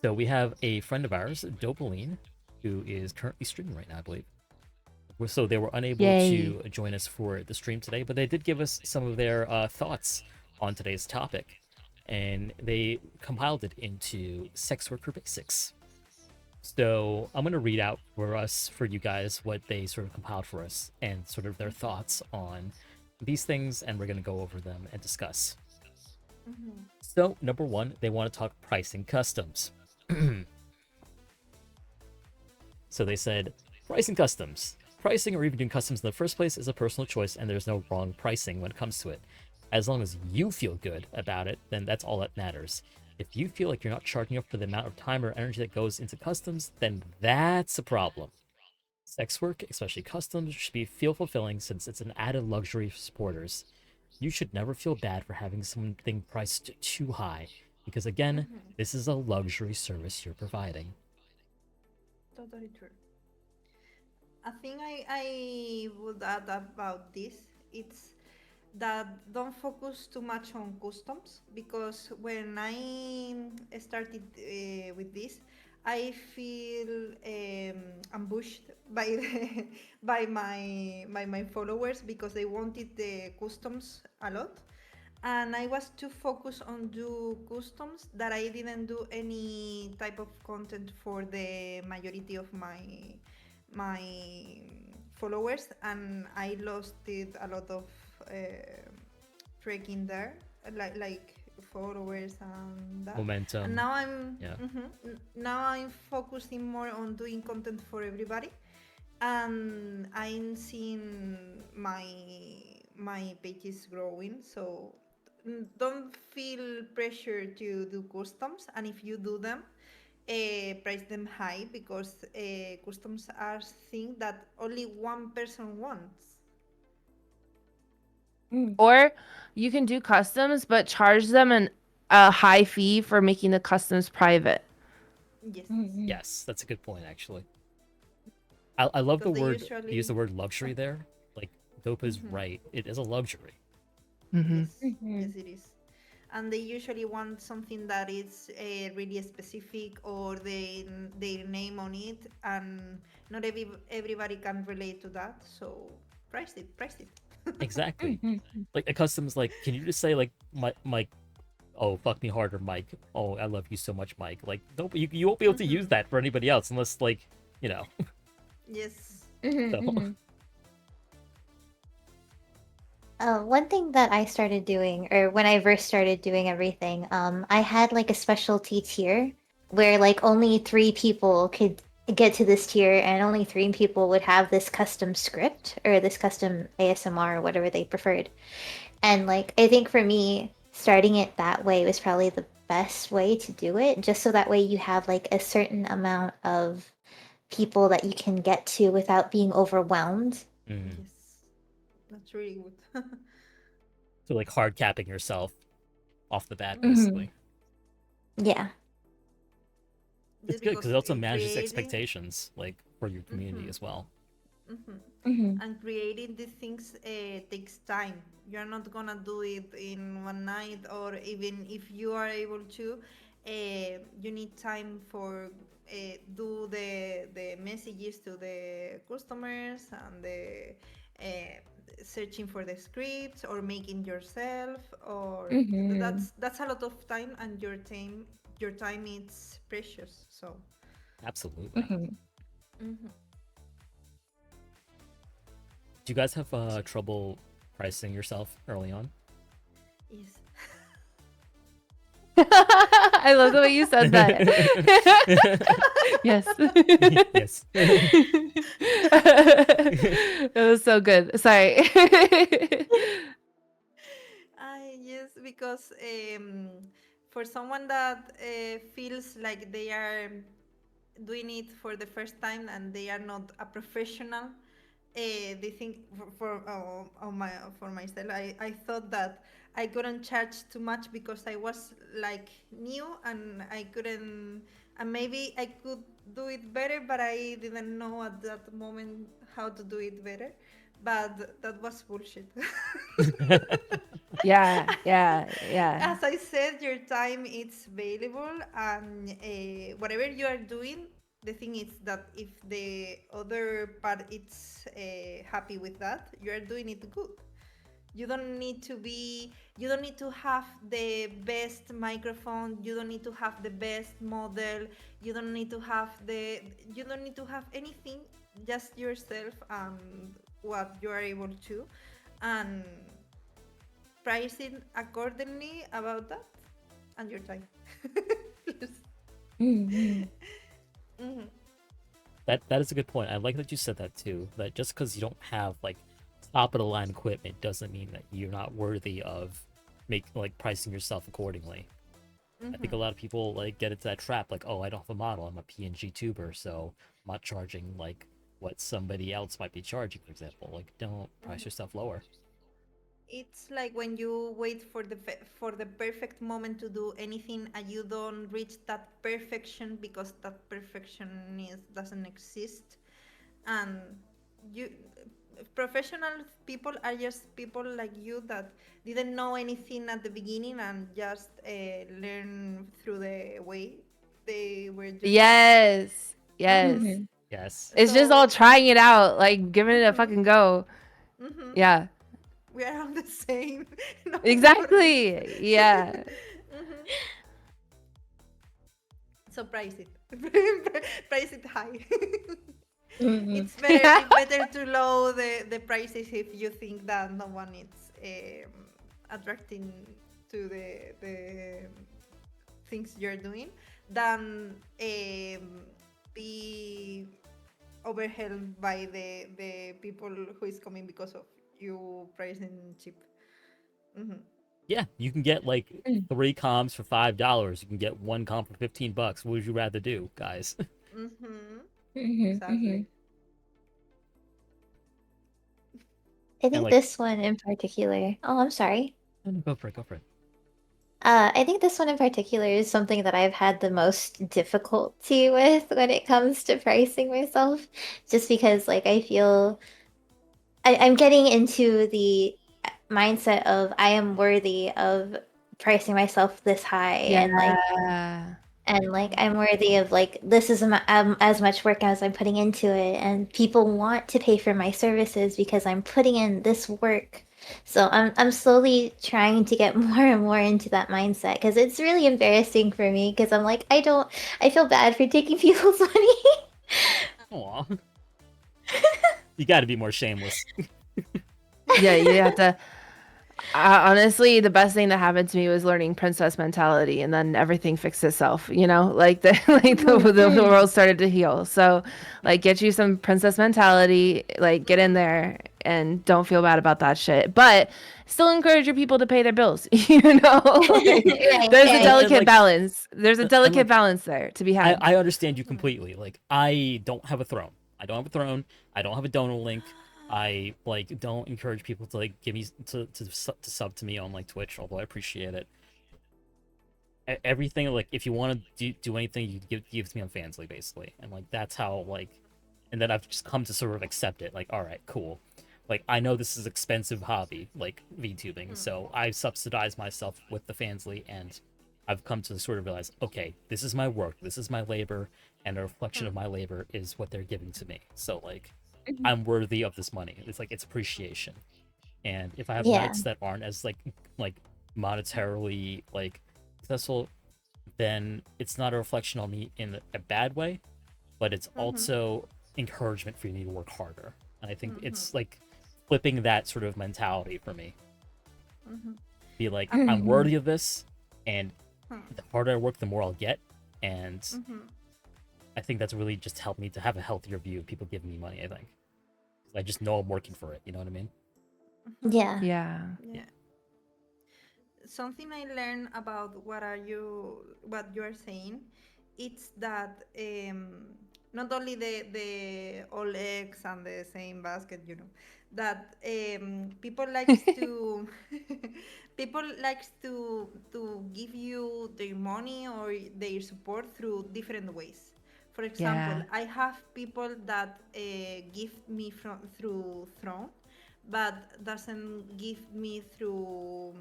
So we have a friend of ours, Dopaline, who is currently streaming right now, I believe. So they were unable Yay. to join us for the stream today, but they did give us some of their thoughts on today's topic, and they compiled it into Sex Worker Basics. So I'm going to read out for you guys, what they sort of compiled for us and sort of their thoughts on these things, and we're going to go over them and discuss. So, number one, they want to talk pricing customs. So they said, pricing customs. Pricing or even doing customs in the first place is a personal choice, and there's no wrong pricing when it comes to it. As long as you feel good about it, then that's all that matters. If you feel like you're not charging up for the amount of time or energy that goes into customs, then that's a problem. Sex work, especially customs, should feel fulfilling since it's an added luxury for supporters. You should never feel bad for having something priced too high, because again, this is a luxury service you're providing. Totally true. A thing I would add about this, it's that don't focus too much on customs, because when I started with this, I feel ambushed by by my followers, because they wanted the customs a lot, and I was too focused on do customs that I didn't do any type of content for the majority of my followers, and I lost it a lot of trekking there, like followers and that. Momentum. And now I'm Yeah. now I'm focusing more on doing content for everybody, and I'm seeing my pages growing. So don't feel pressure to do customs, and if you do them, price them high, because customs are things that only one person wants. Or you can do customs, but charge them a high fee for making the customs private. Yes, Yes, that's a good point, actually. I love the because they word, usually use the word luxury there. Like, Dope is right. It is a luxury. yes, yes it is, and they usually want something that is really specific, or their name on it, and not everybody can relate to that. So price it. Exactly. Like, a custom's like, can you just say, like, Mike, oh, fuck me harder, Mike. Oh, I love you so much, Mike. Like, don't, you won't be able to use that for anybody else unless, like, you know. Yes. So. One thing that I started doing, or when I first started doing everything, I had like a specialty tier where like only 3 people could get to this tier, and only 3 people would have this custom script or this custom ASMR or whatever they preferred. And like I think for me, starting it that way was probably the best way to do it, just so that way you have like a certain amount of people that you can get to without being overwhelmed. Yes, that's really good. So, like, hard capping yourself off the bat, basically. Yeah. It's Just good because it also because manages creating expectations, like, for your community as well. and creating these things takes time. You're not gonna do it in one night, or even if you are able to, you need time for do the messages to the customers, and the uh, searching for the scripts, or making yourself, or that's a lot of time, and your time is precious. So Absolutely. Do you guys have trouble pricing yourself early on? yes. I love the way you said that. Yes. Yes. It was so good. Sorry. Yes, because for someone that feels like they are doing it for the first time, and they are not a professional, they think for myself, I thought that I couldn't charge too much, because I was like new, and I couldn't, and maybe I could do it better, but I didn't know at that moment how to do it better. but that was bullshit. Yeah, yeah, yeah. As I said, your time is valuable, and whatever you are doing, the thing is that if the other part is happy with that, you are doing it good. You don't need to have the best microphone, you don't need to have the best model, you don't need to have you don't need to have anything, just yourself and what you are able to, and pricing accordingly about that and your time. Mhm. Mhm. That is a good point. I like that you said that too. That just because you don't have like top of the line equipment doesn't mean that you're not worthy of pricing yourself accordingly. I think a lot of people like get into that trap, like, oh, I don't have a model, I'm a PNG tuber, so I'm not charging like what somebody else might be charging, for example. Like, don't price yourself lower. It's like when you wait for for the perfect moment to do anything and you don't reach that perfection because that perfection doesn't exist, and you professional people are just people like you that didn't know anything at the beginning and just learn through the way they were just. Yes. Yes. Mhm. Yes. It's just all So trying it out, like giving it a mhm, fucking go. mhm, Yeah. we are all the same. No worries. Exactly. Yeah. Mhm. So price it. Price it high. Mhm. It's better to lower the prices if you think that no one is attracting to the things you're doing than be overwhelmed by the people who is coming because of you pricing cheap. Hmm. Yeah, you can get like 3 comps for $5. You can get 1 comp for $15. What would you rather do, guys? Hmm. Mhm. Exactly. Mhm. I And think like, this one in particular. Oh, I'm sorry. no, no, go for it, go for it. I think this one in particular is something that I've had the most difficulty with when it comes to pricing myself, just because like I feel I'm getting into the mindset of I am worthy of pricing myself this high, Yeah. and like I'm worthy of like this is as much work as I'm putting into it, and people want to pay for my services because I'm putting in this work. So I'm slowly trying to get more and more into that mindset because it's really embarrassing for me because I'm like I feel bad for taking people's money. Aw. You gotta be more shameless. Yeah, you have to. Honestly, the best thing that happened to me was learning princess mentality, and then everything fixed itself. You know, like the world started to heal. So, like, get you some princess mentality, like, get in there, and don't feel bad about that shit. But still encourage your people to pay their bills. You know, like, Right, there's a and, right. and delicate like balance. There's a and delicate like balance there to be I, had. I understand you completely. Like, I don't have a throne. I don't have a throne. I don't have a donor link. I like don't encourage people to like give me to sub to me on like Twitch, although I appreciate it. Everything like if you want to do anything, you give it to me on Fansly basically, and like that's how like, and then I've just come to sort of accept it. Like, all right, cool. Like I know this is expensive hobby, like VTubing, so I subsidize myself with the Fansly, and I've come to sort of realize, okay, this is my work, this is my labor, and a reflection of my labor is what they're giving to me. So like, I'm worthy of this money. It's like it's appreciation. And if I have Yeah. nights that aren't as like monetarily like successful, then it's not a reflection on me in a bad way, but it's also encouragement for me to work harder. And I think it's like flipping that sort of mentality for me. Be like, I'm worthy of this, and the harder I work, the more I'll get. And I think that's really just helped me to have a healthier view of people giving me money, I think. I just know I'm working for it, you know what I mean? Yeah. Yeah. Yeah. Something I learned about what you are saying, it's that not only the all eggs and the same basket, that people likes to people likes to give you their money or their support through different ways. For example, Yeah. I have people that gift me from through Throne, but doesn't give me through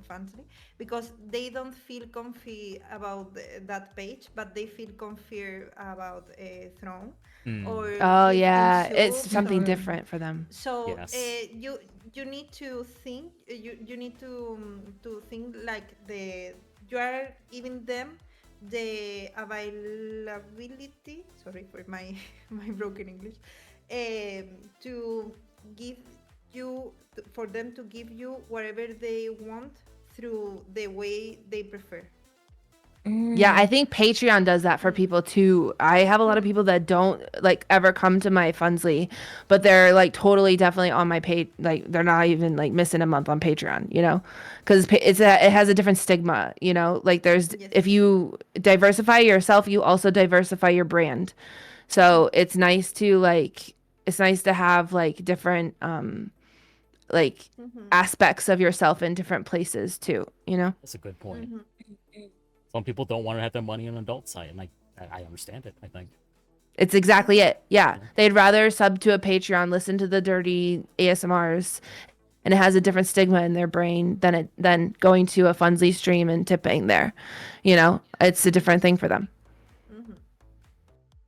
fancy, because they don't feel comfy about that page, but they feel comfy about Throne Mm, or Oh gifting yeah, it's shoes something or different for them. so yes. you need to think you need to think like you are giving them the availability, sorry for my my broken English, to give for them to give you whatever they want through the way they prefer. Yeah, I Mm. think Patreon does that for Mm. people too. I have a lot of people that don't like ever come to my Fundsly, but they're like totally definitely on my page. Like they're not even like missing a month on Patreon, you know, because it has a different stigma, you know. Like there's Yes. if you diversify yourself, you also diversify your brand. So it's nice to have like different like Mm-hmm. aspects of yourself in different places too, you know. That's a good point. Mm-hmm. Some people don't want to have their money on an adult site, and I understand it. I think. It's exactly Mm-hmm. it. Yeah. Yeah. They'd rather sub to a Patreon, listen to the dirty ASMRs, and it has a different stigma in their brain than going to a Fundsly stream and tipping there. You know, it's a different thing for them. Mm-hmm.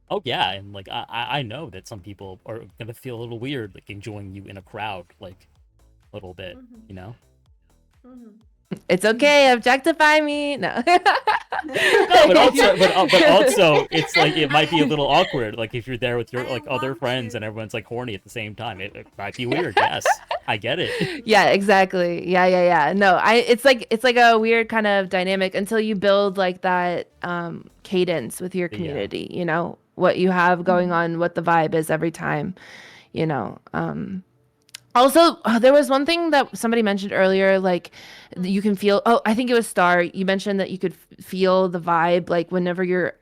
Oh yeah, and like I know that some people are gonna feel a little weird like enjoying you in a crowd, like a little bit, Mm-hmm. you know. Mm-hmm. It's okay, objectify me. No. No, but If you also it's like it might be a little awkward, like if you're there with your I like other want friends to. and everyone's like horny at the same time. It might be weird. Yes, I get it. Yeah, exactly. Yeah. No, it's like a weird kind of dynamic until you build like that cadence with your But yeah. community, you know, what you have going Mm. on, what the vibe is every time, you know. Also, there was one thing that somebody mentioned earlier, like you can feel. Oh, I think it was Star. You mentioned that you could feel the vibe, like whenever you're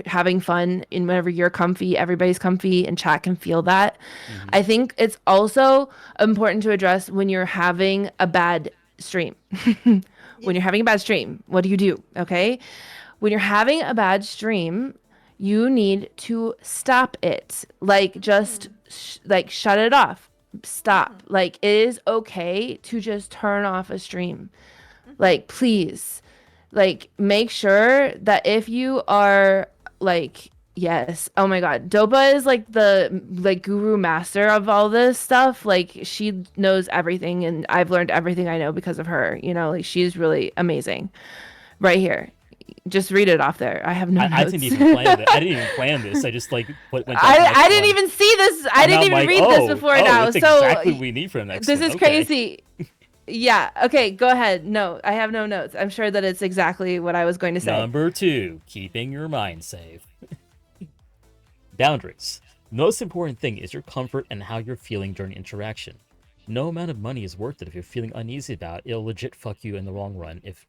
having fun and whenever you're comfy, everybody's comfy, and chat can feel that. Hmm. I think it's also important to address when you're having a bad stream. When Yes. you're having a bad stream, what do you do? Okay, when you're having a bad stream, you need to stop it. Like just Mm-hmm. like shut it off. Mm-hmm. Stop. Like it is okay to just turn off a stream. Mm-hmm. Like please. Like make sure that if you are like yes, oh my god, Dopa is like the like guru master of all this stuff. Like she knows everything and I've learned everything I know because of her. You know, like she's really amazing. Right here. Just read it off there. I have no I didn't notes. even plan that. I didn't even plan this. I just like went down to the I next didn't one, even see this. I and didn't I'm even like, read this before now. that's So exactly what we need for the next this one. is Okay. crazy. Yeah. Okay. Go ahead. No, I have no notes. I'm sure that it's exactly what I was going to say. Number 2, keeping your mind safe. Boundaries. The most important thing is your comfort and how you're feeling during interaction. No amount of money is worth it if you're feeling uneasy about it. It'll legit fuck you in the long run. If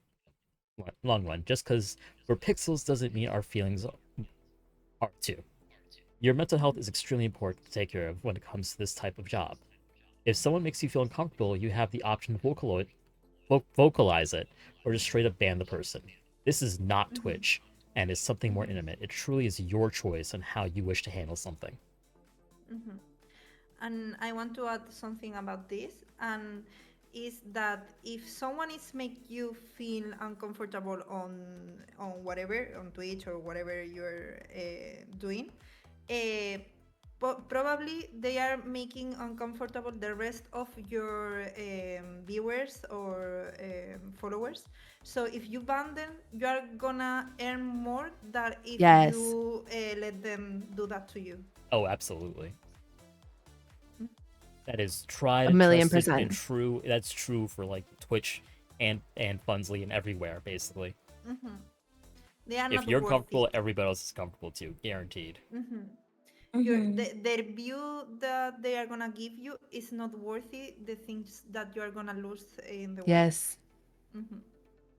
long run, just because we're pixels doesn't mean our feelings are too. Your mental health is extremely important to take care of when it comes to this type of job. If someone makes you feel uncomfortable, you have the option to vocalize it, or just straight up ban the person. This is not Mm-hmm. Twitch, and is something more Mm-hmm. intimate. It truly is your choice on how you wish to handle something. Mm-hmm. And I want to add something about this, and is that if someone is make you feel uncomfortable on whatever, on Twitch or whatever you're doing, uh, probably they are making uncomfortable the rest of your viewers or followers. So if you ban them, you are gonna earn more than if Yes. you let them do that to you. Oh, absolutely. Mm. That is A tried, million trusted, and percent. true. That's true for like Twitch and Funsley and everywhere, basically. Mm-hmm. They are If not you're worthy. comfortable, everybody else is comfortable too, guaranteed. Mm-hmm. Mhm. Their view that they are gonna give you is not worthy the things that you are gonna lose in the world. Yes. Mm-hmm.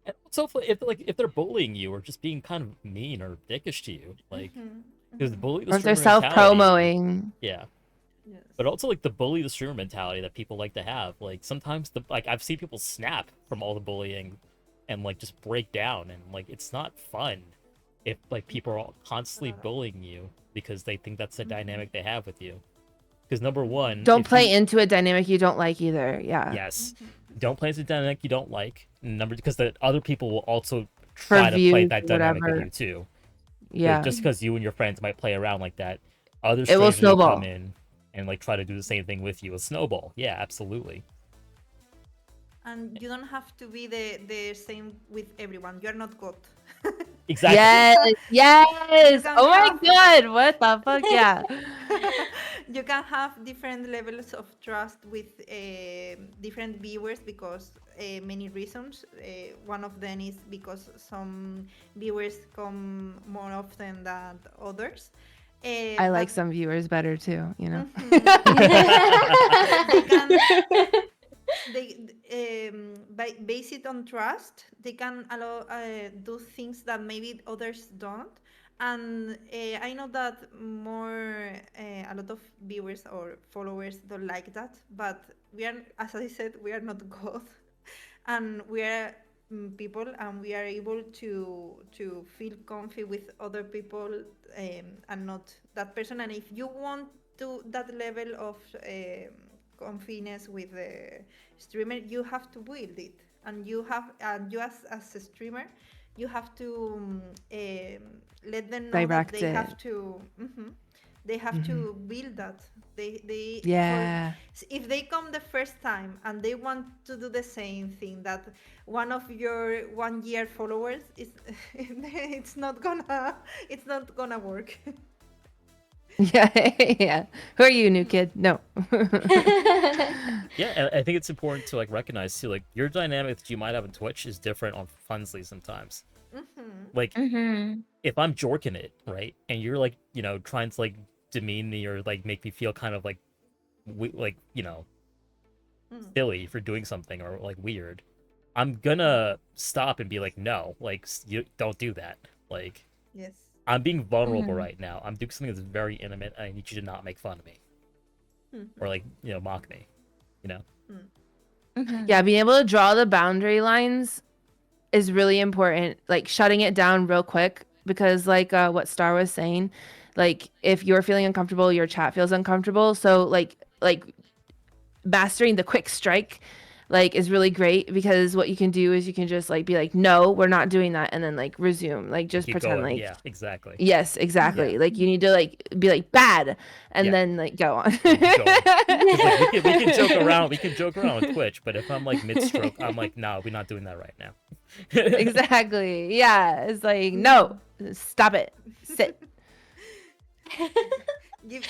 And also, if they're bullying you or just being kind of mean or dickish to you, like Mm-hmm. because Mm-hmm. bully the Or if they're streamer self mentality, like promoting. yeah, Yes. but also like the bully the streamer mentality that people like to have. Like sometimes I've seen people snap from all the bullying, and like just break down, and like it's not fun if like people are all constantly Not at all. bullying you because they think that's the Mm-hmm. dynamic they have with you. Because number one, Don't if play you into a dynamic you don't like either. Yeah. yes, don't play into a dynamic you don't like. Number because the other people will also For try to play views, that dynamic with whatever. you too. Yeah. Just because you and your friends might play around like that, other It will strangers will come snowball. in and like try to do the same thing with you. A snowball, yeah, absolutely. And you don't have to be the same with everyone. You're not God. Exactly. Yes. You Yes. can Oh my have god. What the fuck? Yeah. you can have different levels of trust with different viewers because many reasons. One of them is because some viewers come more often than others. I like But some viewers better too, you know. they can base it on trust. They can allow do things that maybe others don't. And I know that more a lot of viewers or followers don't like that, but we are, as I said, we are not God. And we are people, and we are able to feel comfy with other people, and not that person. And if you want to that level of comfiness with the streamer, you have to build it, and you as a streamer, you have to let them know that Direct they it. have to they have to build that. They for Yeah. if they come the first time and they want to do the same thing that one of your 1 year followers is, it's not gonna work. Yeah. Yeah. Who are you, new kid? No. Yeah, and I think it's important to like recognize too, like your dynamic that you might have on Twitch is different on Funsly sometimes. Like if I'm jorking it, right, and you're like, trying to like demean me or like make me feel kind of like like, silly for doing something or like weird, I'm gonna stop and be like, no, like you don't do that. Like Yes. I'm being vulnerable right now. I'm doing something that's very intimate. I need you to not make fun of me or like, mock me, you know? Yeah, being able to draw the boundary lines is really important. Like shutting it down real quick because like what Star was saying, like if you're feeling uncomfortable, your chat feels uncomfortable. So like mastering the quick strike like is really great because what you can do is you can just like be like, no, we're not doing that, and then like resume, like And just keep pretend going. like Yeah, exactly. yes, exactly. Yeah. Like you need to like be like bad and Yeah. then like go on. Keep going. 'Cause, like we can joke around. We can joke around with Twitch, but if I'm like mid stroke, I'm like, no, we're not doing that right now. Exactly. Yeah. It's like, no, stop it. Sit. Give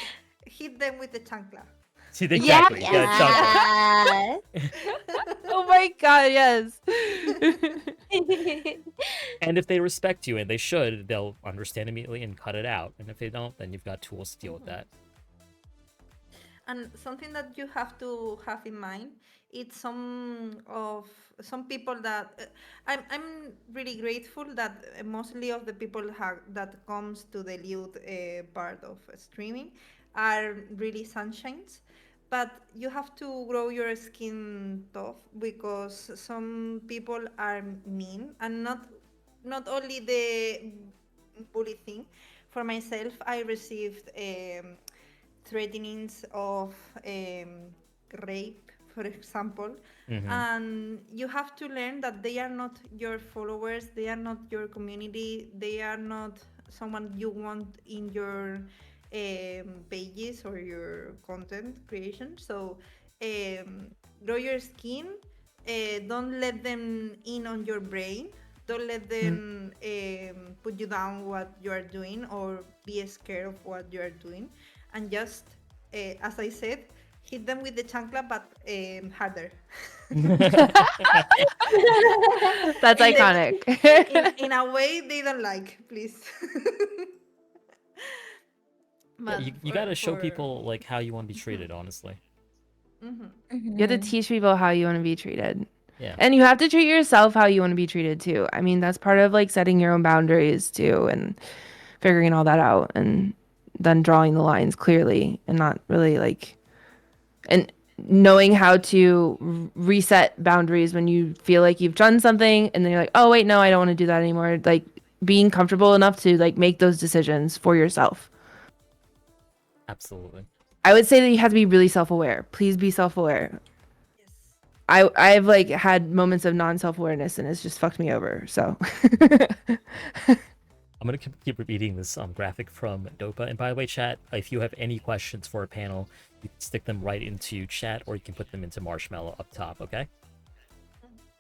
Hit them with the chancla. See, exactly. Yeah. Yeah, chunk it. Yeah. Oh my god, yes. And if they respect you, and they should, they'll understand immediately and cut it out. And if they don't, then you've got tools to deal with that. And something that you have to have in mind, it's some people that I'm really grateful that mostly of the people that comes to the Lewd part of streaming are really sunshines, but you have to grow your skin tough because some people are mean, and not only the bully thing. For myself, I received threatenings of rape, for example. And you have to learn that they are not your followers, they are not your community, they are not someone you want in your pages or your content creation. So grow your skin. Don't let them in on your brain. Don't let them put you down what you are doing or be scared of what you are doing. And just, as I said, hit them with the chancla, but harder. That's In iconic. in a way they don't like, please. Yeah, But you gotta show people like how you want to be treated, honestly. You have to teach people how you want to be treated. Yeah. And you have to treat yourself how you want to be treated too. I mean, that's part of like setting your own boundaries too and figuring all that out and then drawing the lines clearly and not really like and knowing how to reset boundaries when you feel like you've done something and then you're like, "Oh, wait, no, I don't want to do that anymore." Like being comfortable enough to like make those decisions for yourself. Absolutely. I would say that you have to be really self-aware. Please be self-aware. Yes. I've like had moments of non-self-awareness and it's just fucked me over. So I'm gonna keep repeating this graphic from Dopa. And by the way, chat, if you have any questions for a panel, you can stick them right into chat, or you can put them into Marshmallow up top. Okay,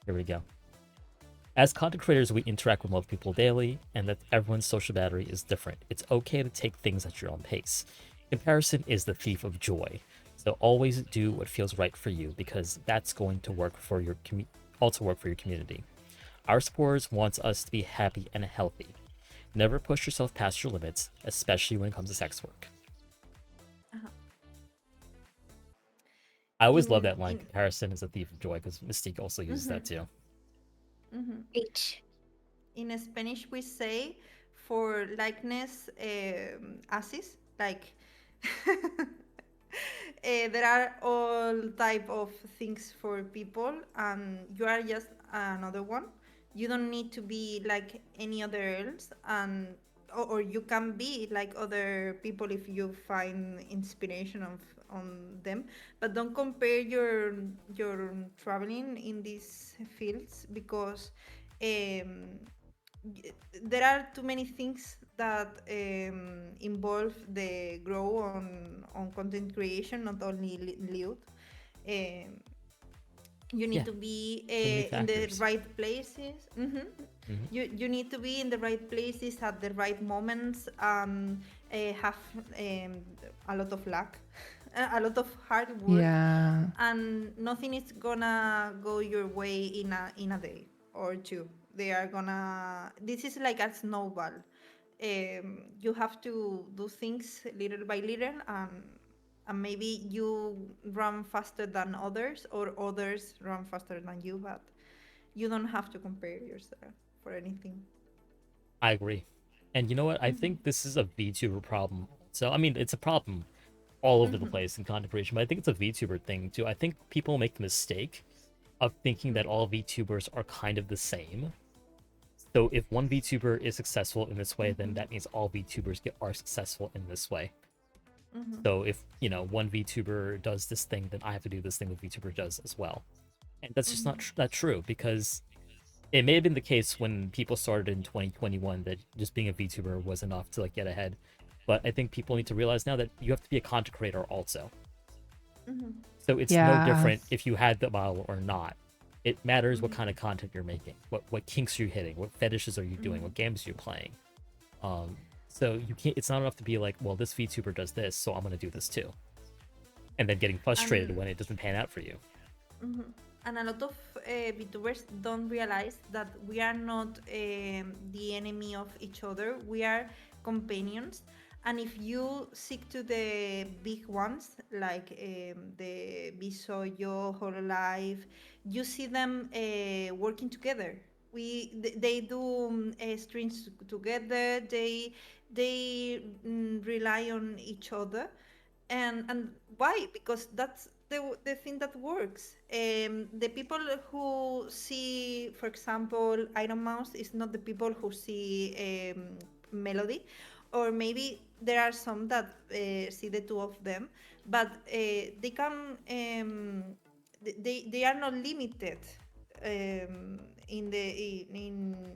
here we go. As content creators, we interact with multiple people daily, and that everyone's social battery is different. It's okay to take things at your own pace. Comparison is the thief of joy. So always do what feels right for you, because that's going to work for your also work for your community. Our supporters wants us to be happy and healthy. Never push yourself past your limits, especially when it comes to sex work. Uh-huh. I always love In that line. in Comparison is a thief of joy, because Mystique also uses that mhm, too. mhm. Reach. In Spanish we say for likeness asis like there are all type of things for people and you are just another one. You don't need to be like any other else, and or you can be like other people if you find inspiration of on them, but don't compare your traveling in these fields because um, there are too many things that involve the grow on content creation, not only Lewd. Um, you need Yeah, to be so many in the factors. right places. Hmm. You need to be in the right places at the right moments and have a lot of luck, a lot of hard work, yeah. and nothing is gonna go your way in a day or two. They are gonna. This is like a snowball. You have to do things little by little, and maybe you run faster than others, or others run faster than you, but you don't have to compare yourself for anything. I agree. And you know what? I think this is a VTuber problem. So, I mean, it's a problem all over the place in content creation, but I think it's a VTuber thing too. I think people make the mistake of thinking that all VTubers are kind of the same. So if one VTuber is successful in this way, then that means all VTubers are successful in this way. So if, one VTuber does this thing, then I have to do this thing the VTuber does as well. And that's just not that true, because it may have been the case when people started in 2021 that just being a VTuber was enough to like get ahead. But I think people need to realize now that you have to be a content creator also. So it's no Yeah. different if you had the model or not. It matters what kind of content you're making, what kinks you're hitting, what fetishes are you doing, what games you're playing. Um, so you can't. It's not enough to be like, well, this VTuber does this, so I'm gonna do this too, and then getting frustrated And when it doesn't pan out for you. and a lot of VTubers don't realize that we are not the enemy of each other. We are companions. And if you seek to the big ones like the Bisoyo, Hololive, you see them working together. They do streams together. They rely on each other, and why? Because that's the thing that works. The people who see, for example, Iron Mouse is not the people who see Melody, or maybe there are some that see the two of them, but they can they are not limited in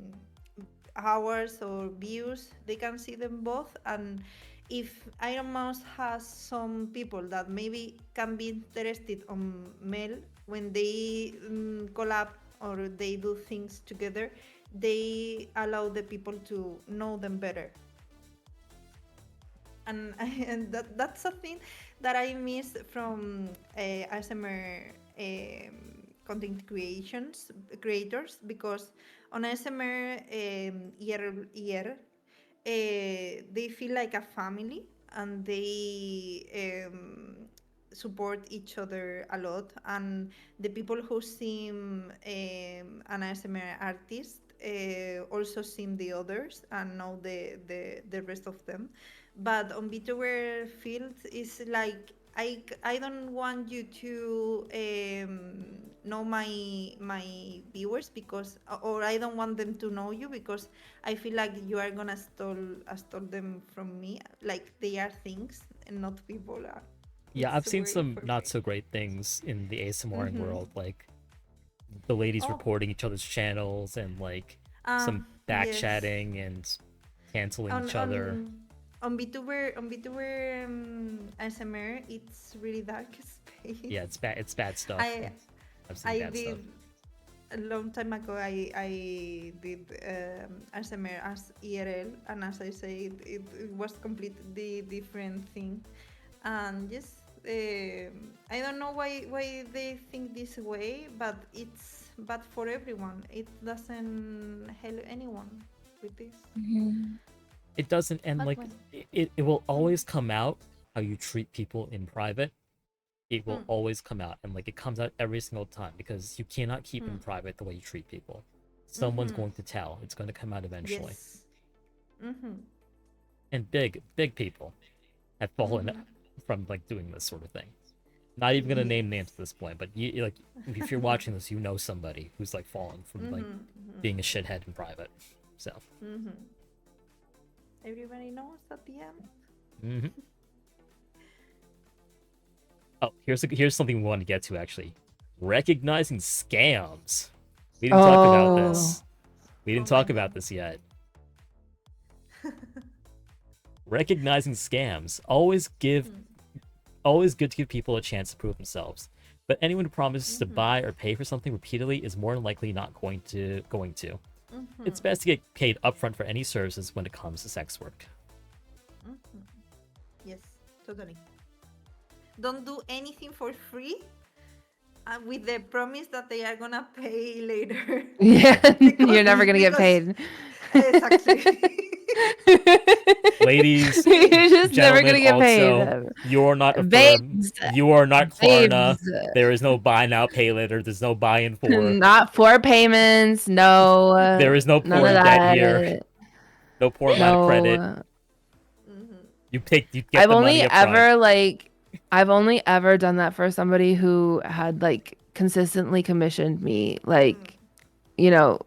hours or views. They can see them both, and if Iron Mouse has some people that maybe can be interested on Mel, when they collab or they do things together, they allow the people to know them better. And, and that's a thing that I miss from ASMR content creators, because on ASMR they feel like a family, and they support each other a lot. And the people who seem an ASMR artist also seem the others and know the rest of them. But on VTuber field is like I don't want you to know my viewers, because, or I don't want them to know you, because I feel like you are gonna stole them from me, like they are things and not people are. Yeah, I've It's seen way some for not free. so great things in the ASMRing Mm-hmm. world, like the ladies Oh, reporting each other's channels and like uh, some back yes. chatting and canceling On each other. on on VTuber ASMR, it's really dark space. Yeah, it's bad stuff. I I've seen I bad stuff. did a long time ago. I did ASMR as ERL, and as I said, it was completely different thing. And yes, I don't know why they think this way, but it's bad for everyone. It doesn't help anyone with this. Mhm. It doesn't, and But like well, it will mm, always come out how you treat people in private. It will mm, always come out, and like it comes out every single time because you cannot keep in mm, private the way you treat people. Someone's mm-hmm. going to tell. It's going to come out eventually. Yes. Mm-hmm. And big people have fallen Mm-hmm. from like doing this sort of thing. Not even gonna name names Yes. at this point, but like if you're watching this, you know somebody who's like fallen from like Mm-hmm. being a shithead in private. So, Mm-hmm. Everybody knows at the end. hmm oh, here's something we want to get to actually. Recognizing scams. We didn't talk about Oh. this. We Oh didn't my talk god. about this yet. Recognizing scams. Always good to give people a chance to prove themselves. But anyone who promises to Mm-hmm. buy or pay for something repeatedly is more than likely not going to. Mm-hmm. It's best to get paid upfront for any services when it comes to sex work. Mm-hmm. Yes, totally. Don't do anything for free with the promise that they are gonna pay later. Yeah, because you're never gonna get because paid. exactly. Ladies, You're just never gentlemen, gonna get paid. also, you are not Affirm. Babes, You are not Klarna. babes, There is no buy now, pay later. There's no buy in for. not for payments. No, There is no none of pouring debt here. that. No pouring line of credit. No. Mm-hmm. You get the money up front. I've only ever done that for somebody who had like consistently commissioned me like,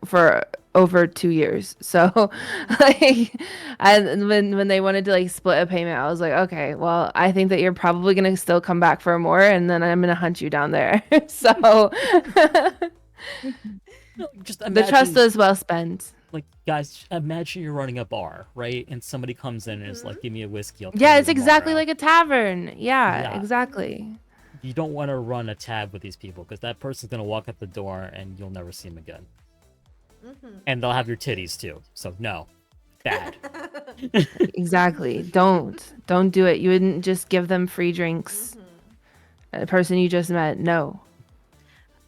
for over 2 years. So like and when they wanted to like split a payment, I was like, okay, well, I think that you're probably gonna still come back for more and then I'm gonna hunt you down there. So Just the trust imagine, is well spent. like, guys, imagine you're running a bar, right? And somebody comes in and is Mm-hmm. like, "Give me a whiskey, I'll pay Yeah, you it's exactly tomorrow." like a tavern. Yeah, Yeah, exactly. you don't want to run a tab with these people because that person's gonna walk out the door and you'll never see him again. Mm-hmm. And they'll have your titties too. So no, bad. Exactly. Don't do it. You wouldn't just give them free drinks. A person you just met. No.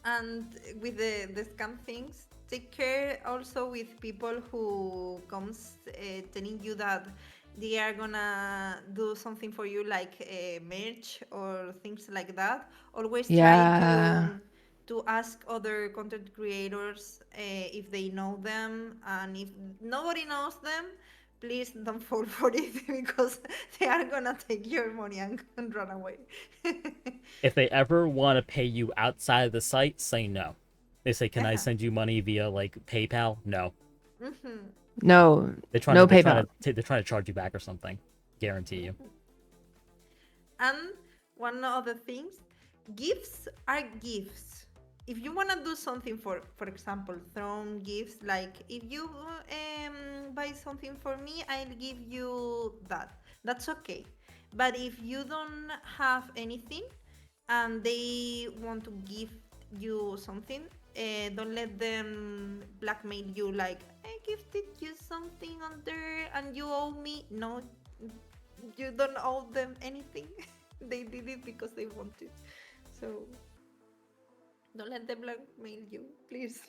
And with the scam things, take care also with people who comes telling you that they are gonna do something for you like merch or things like that. Always try Yeah. to ask other content creators if they know them, and if nobody knows them, please don't fall for it because they are gonna take your money and run away. If they ever want to pay you outside of the site, say no. They say, "Can I send you money via like PayPal?" No. Mhm. No. They're trying No to PayPal. they're trying to charge you back or something. Guarantee you. And one of the things, gifts are gifts. If you want to do something for example, throw gifts like if you buy something for me, I'll give you that. That's okay. But if you don't have anything and they want to give you something, don't let them blackmail you like I gifted you something on there and you owe me. No, you don't owe them anything. They did it because they wanted. So don't let them blackmail you, please.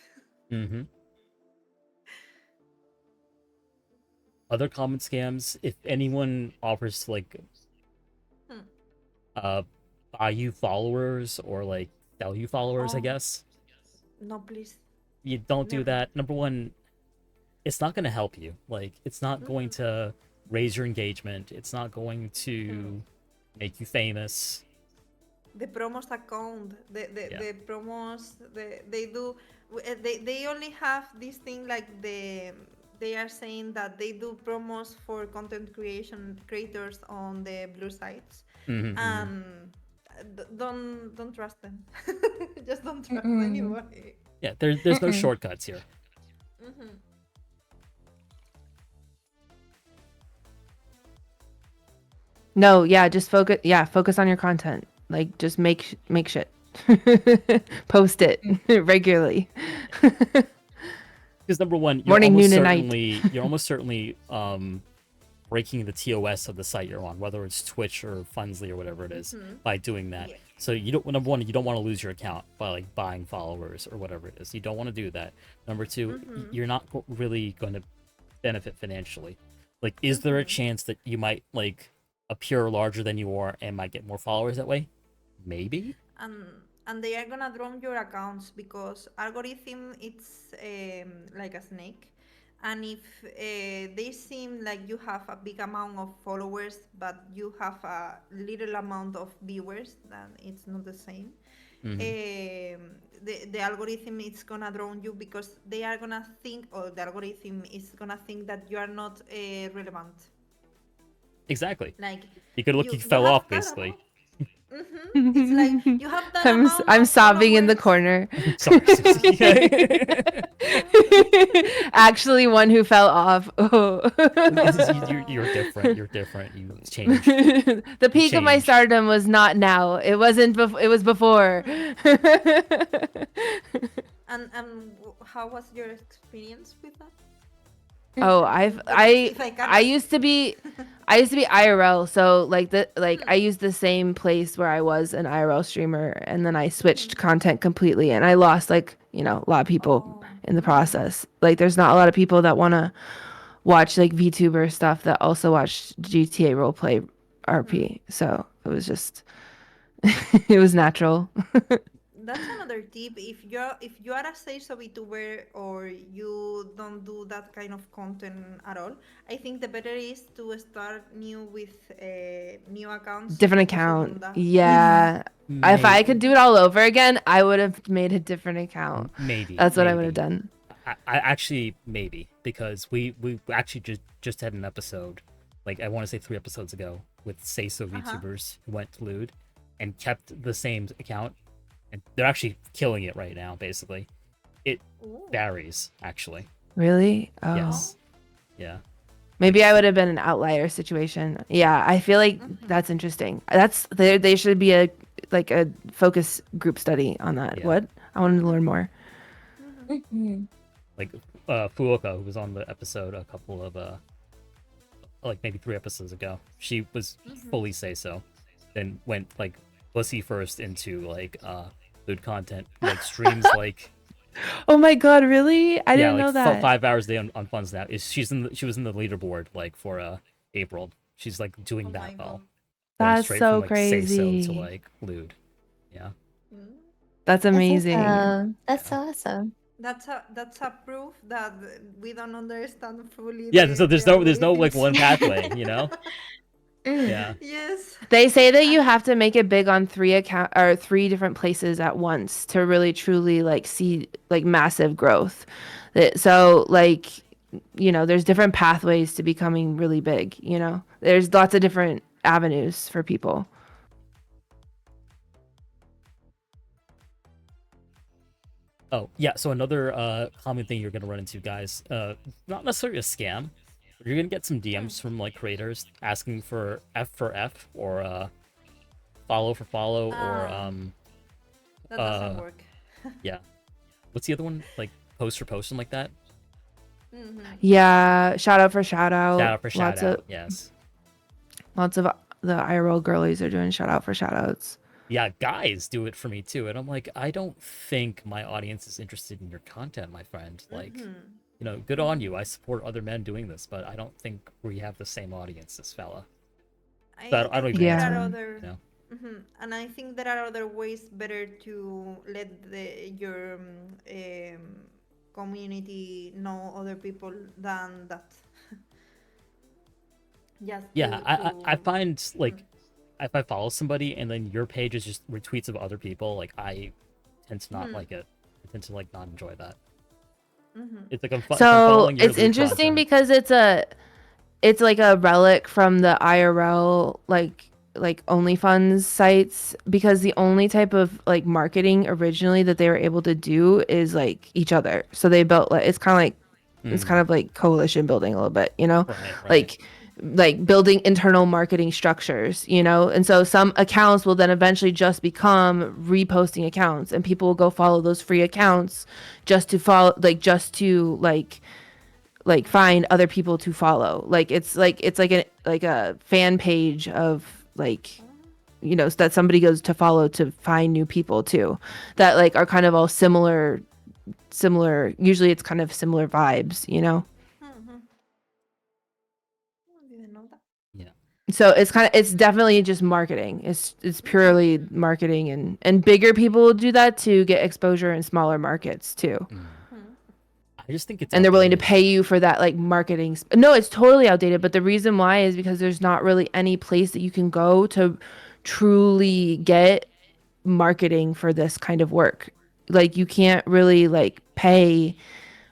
Mm-hmm. Other common scams, if anyone offers to like Hmm. uh buy you followers or like sell you followers, I Oh, guess. no, please. You don't do Never. that. Number one, it's not gonna help you. Like it's not going Mm-hmm. to raise your engagement. It's not going Hmm. to make you famous. The promos account, Yeah. the promos, they do, they only have this thing like they are saying that they do promos for content creation creators on the blue sites, and don't trust them. Just don't trust Mm-mm. anybody. Yeah, there's no Mm-mm. shortcuts here. No, yeah, just focus. Yeah, focus on your content. Like, just make shit. Post it regularly. Because number one, Morning, noon, and night. you're almost certainly breaking the TOS of the site you're on, whether it's Twitch or Funsly or whatever it is, by doing that. Yeah. So you don't, number one, you don't want to lose your account by like buying followers or whatever it is. You don't want to do that. Number two, you're not really going to benefit financially. Like, is there a chance that you might like appear larger than you are and might get more followers that way? Maybe. And they are gonna drone your accounts because algorithm it's like a snake, and if they seem like you have a big amount of followers but you have a little amount of viewers, then it's not the same. The algorithm is gonna drone you because they are gonna think, or the algorithm is gonna think that you are not relevant. Exactly. Like You could look, you you fell have off that basically. amount. It's like you have that amount I'm of sobbing in the followers. corner. Sorry, Susie. Actually, one who fell off. Oh. You're different. You're different. You changed. The peak of my changed. stardom was not now. It wasn't. It was before. And how was your experience with that? Oh, If I can I ask. used to be IRL, so I used the same place where I was an IRL streamer, and then I switched content completely, and I lost a lot of people in the process. Like, there's not a lot of people that want to watch like VTuber stuff that also watch GTA roleplay RP. So it was just it was natural. That's another tip. If you are a sales VTuber or you don't do that kind of content at all, I think the better is to start new with new accounts. Different Focusing on account. that. Yeah. If I could do it all over again, I would have made a different account. Maybe. That's what I would have done. I actually maybe, because we actually just had an episode, like I want to say 3 episodes ago, with say so VTubers who went to Lewd and kept the same account, and they're actually killing it right now. Basically, it varies actually. Really? Oh. Yes. Yeah. Maybe I would have been an outlier situation. Yeah, I feel like that's interesting. They should be a focus group study on that. Yeah. What? I wanted to learn more. Like Fuoka, who was on the episode a couple of like maybe 3 episodes ago, she was fully say so, then went like pussy first into like Lewd content, like streams like Oh my god, really? I didn't like know that. 5 hours a day on Funds now. She was in the leaderboard like for April. She's like doing that well. Going That's straight so from, like, Say crazy. So to like Lewd. Yeah. That's amazing. That's so awesome. That's a proof that we don't understand fully. Yeah, so there's no like algorithms. one pathway, you know? Yeah. Yes. They say that you have to make it big on 3 different places at once to really truly like see like massive growth. So like, there's different pathways to becoming really big, There's lots of different avenues for people. Oh, yeah, so another common thing you're going to run into, guys, not necessarily a scam, but you're going to get some DMs from, like, creators asking for F or follow for follow, or, That doesn't work. yeah. What's the other one? Like, post for post, something like that? Yeah, shout out for shout out. Shout out for shout Lots out, of, yes. Lots of the IRL girlies are doing shout out for shout outs. Yeah, guys do it for me, too, and I'm like, I don't think my audience is interested in your content, my friend. Like, good on you. I support other men doing this, but I don't think we have the same audience, this fella. I don't even Yeah. answer, There are other, you know? and I think there are other ways better to let your community know other people than that. Just Yeah, I to- find, like, if I follow somebody and then your page is just retweets of other people, like, I tend to not like it. I tend to, like, not enjoy that. It's like if I'm So following your it's Lewd interesting content. because it's like a relic from the IRL, like like OnlyFans sites, because the only type of like marketing originally that they were able to do is like each other. So they built like it's kind of like coalition building a little bit, you know, Right. like building internal marketing structures, you know. And so some accounts will then eventually just become reposting accounts, and people will go follow those free accounts just to follow, like find other people to follow. Like it's like a fan page of like, you know, that somebody goes to follow to find new people too, that like are kind of all similar. Usually it's kind of similar vibes, you know. Mm-hmm. I didn't know that. Yeah. So it's definitely just marketing. It's purely marketing, and bigger people will do that to get exposure in smaller markets too. I just think it's And they're willing to outdated. pay you for that like marketing. No, it's totally outdated, but the reason why is because there's not really any place that you can go to truly get marketing for this kind of work. Like you can't really like pay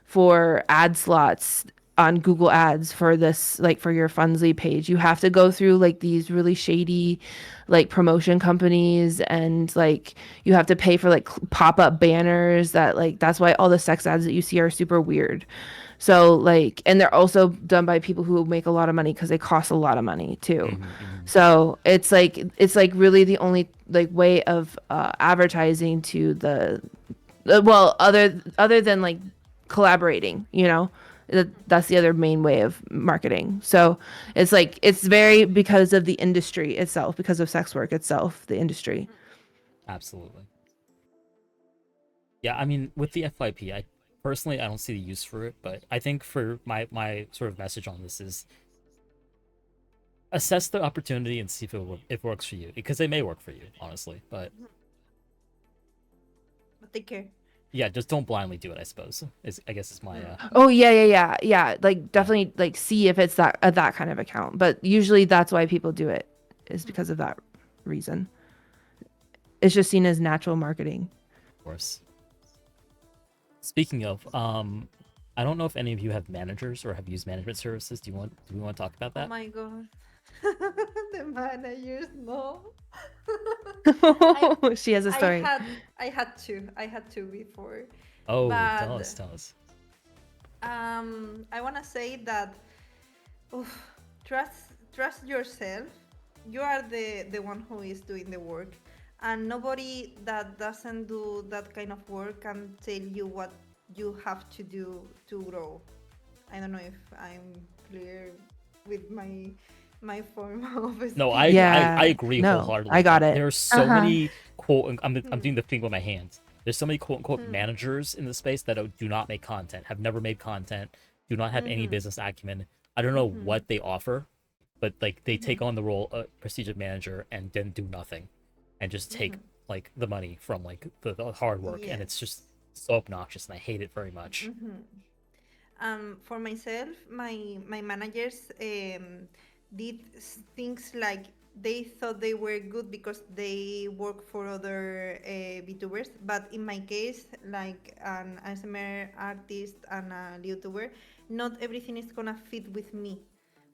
for ad slots on Google Ads for this, like for your Fundsly page. You have to go through like these really shady like promotion companies, and like you have to pay for like pop-up banners that like, that's why all the sex ads that you see are super weird. So like, and they're also done by people who make a lot of money because they cost a lot of money too. So it's like really the only like way of advertising to the well, other than like collaborating, you know, that's the other main way of marketing. So it's like it's very because of the industry itself, because of sex work itself, the industry. Absolutely. Yeah, I mean, with the FYP, I personally I don't see the use for it, but I think for my sort of message on this is assess the opportunity and see if it works for you, because it may work for you, honestly. But But take care. yeah, just don't blindly do it. I suppose I guess is my Oh yeah. Like definitely like see if it's that kind of account. But usually that's why people do it, is because of that reason. It's just seen as natural marketing. of course. Speaking of, I don't know if any of you have managers or have used management services. Do we want to talk about Oh that? my god. The managers, no. She has a I story. had I had two before, Oh, but tell us. I want to say that oof, trust yourself. You are the one who is doing the work, and nobody that doesn't do that kind of work can tell you what you have to do to grow. I don't know if I'm clear with my form of No, speaking. I Yeah. agree No, wholeheartedly. I got But it. there are so Uh-huh. many quote. I'm Hmm. doing the thing with my hands. There's so many quote unquote Hmm. managers in the space that do not make content, have never made content, do not have any Mhm. business acumen. I don't know Mhm. what they offer, but like they take Mhm. on the role of prestige manager and then do nothing, and just take Mhm. like the money from like the hard work, and it's just Yes. so obnoxious, and I hate it very much. Mhm. For myself, my managers did things like they thought they were good because they work for other VTubers, but in my case, like an ASMR artist and a YouTuber, not everything is gonna fit with me.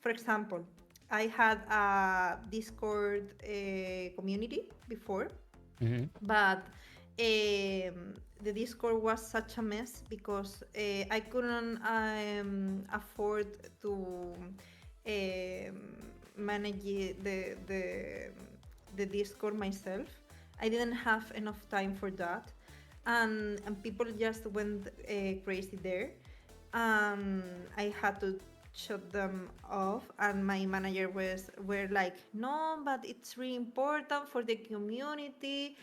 For example, I had a Discord community before, Hmm. but the Discord was such a mess because I couldn't afford to manage the Discord myself. I didn't have enough time for that, and people just went crazy there. I had to shut them off, and my manager were like, no, but it's really important for the community.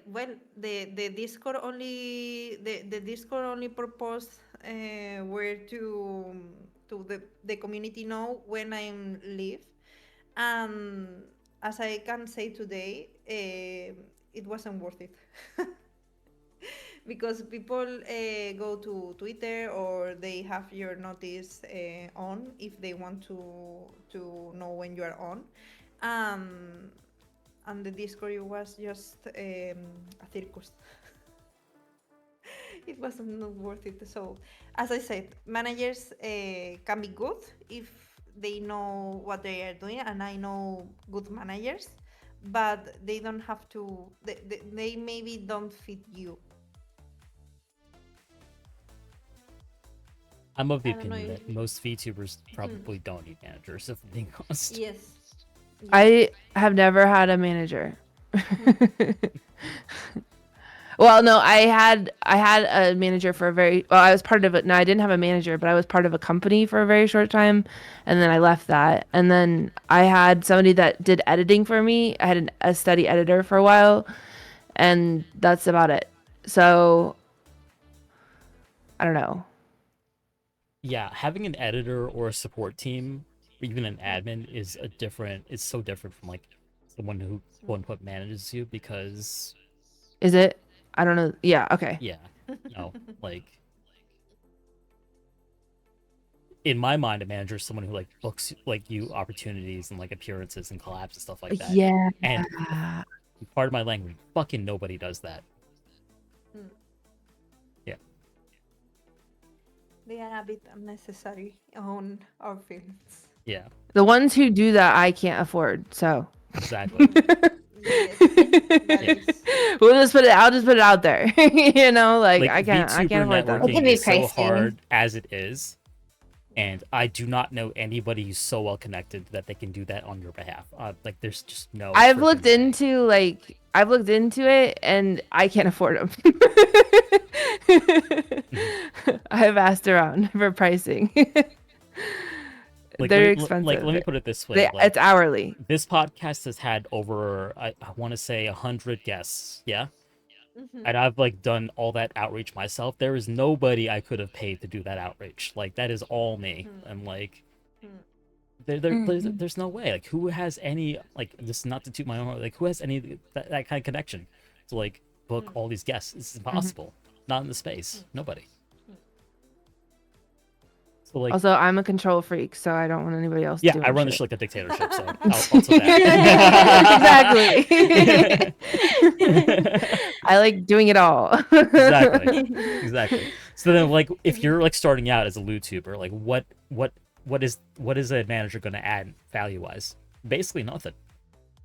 Well, the Discord only the Discord only purpose were to the community know when I'm leave. And as I can say today, it wasn't worth it. Because people go to Twitter, or they have your notice on if they want to know when you are on. Um, and the Discord was just a circus. It was not worth it. So, as I said, managers can be good if they know what they are doing, and I know good managers, but they don't have to. They maybe don't fit you. I'm of the I don't know opinion if. that most VTubers probably don't need managers, if I'm being honest. Yes. Yes. I have never had a manager. Hmm. Well, no, I had a manager for a very well. I was part of it. No, I didn't have a manager, but I was part of a company for a very short time, and then I left that. And then I had somebody that did editing for me. I had a study editor for a while, and that's about it. So I don't know. Yeah, having an editor or a support team, or even an admin, is it's so different from like someone who quote unquote manages you, because Is it? I don't know. Yeah. Okay. yeah, no, like in my mind, a manager is someone who like books like you opportunities and like appearances and collabs and stuff like that. Yeah. And part of my language, fucking nobody does that. Hmm. Yeah. They are a bit unnecessary on our fields. Yeah, The ones who do that, I can't afford. So exactly. Yes, that Yeah. is. I'll just put it out there. You know, like Like I can't VTuber afford that. It can networking be is so pricey. hard as it is, and I do not know anybody who's so well connected that they can do that on your behalf. Like, there's just no. I've freaking looked way. I've looked into it, and I can't afford them. I've asked around for pricing. Like, They're let expensive. me put it this way. Like, It's hourly. this podcast has had over, I want to say, 100 guests. Yeah. Mhm. And I've like done all that outreach myself. There is nobody I could have paid to do that outreach. Like, that is all me. And like, there's no way. Like, who has any, like, just not to toot my own horn, like, who has any that kind of connection to like book all these guests? It's impossible. Not in the space. Nobody. So like, Also, I'm a control freak, so I don't want anybody else yeah, doing I run the shit. shit like a dictatorship, so I'll take that. Exactly. I like doing it all. Exactly. So then, like, if you're like starting out as a YouTuber, like, what is a manager going to add value wise? Basically nothing.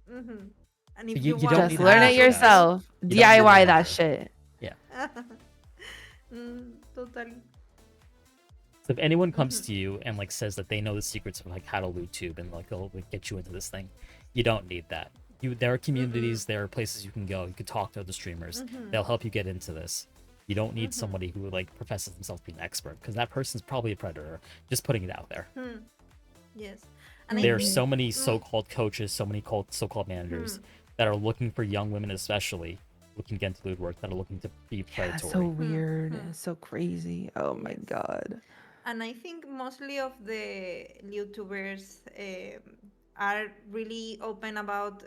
Mhm. And if You you, don't want need Just to learn have it to, guys. yourself. You don't need a DIY that manager. shit. Yeah. Totally. So if anyone comes to you and like says that they know the secrets of like how to YouTube and like they'll like, get you into this thing, you don't need that. There are communities, there are places you can go. You can talk to other streamers. They'll help you get into this. You don't need somebody who like professes themselves to be an expert, because that person's probably a predator. Just putting it out there. Yes. And I There are think, so many so-called coaches, so many so-called managers that are looking for young women, especially looking to get into lewd work, that are looking to be Yeah, predatory. so weird. It's so crazy. Oh my god. and I think mostly of the YouTubers are really open about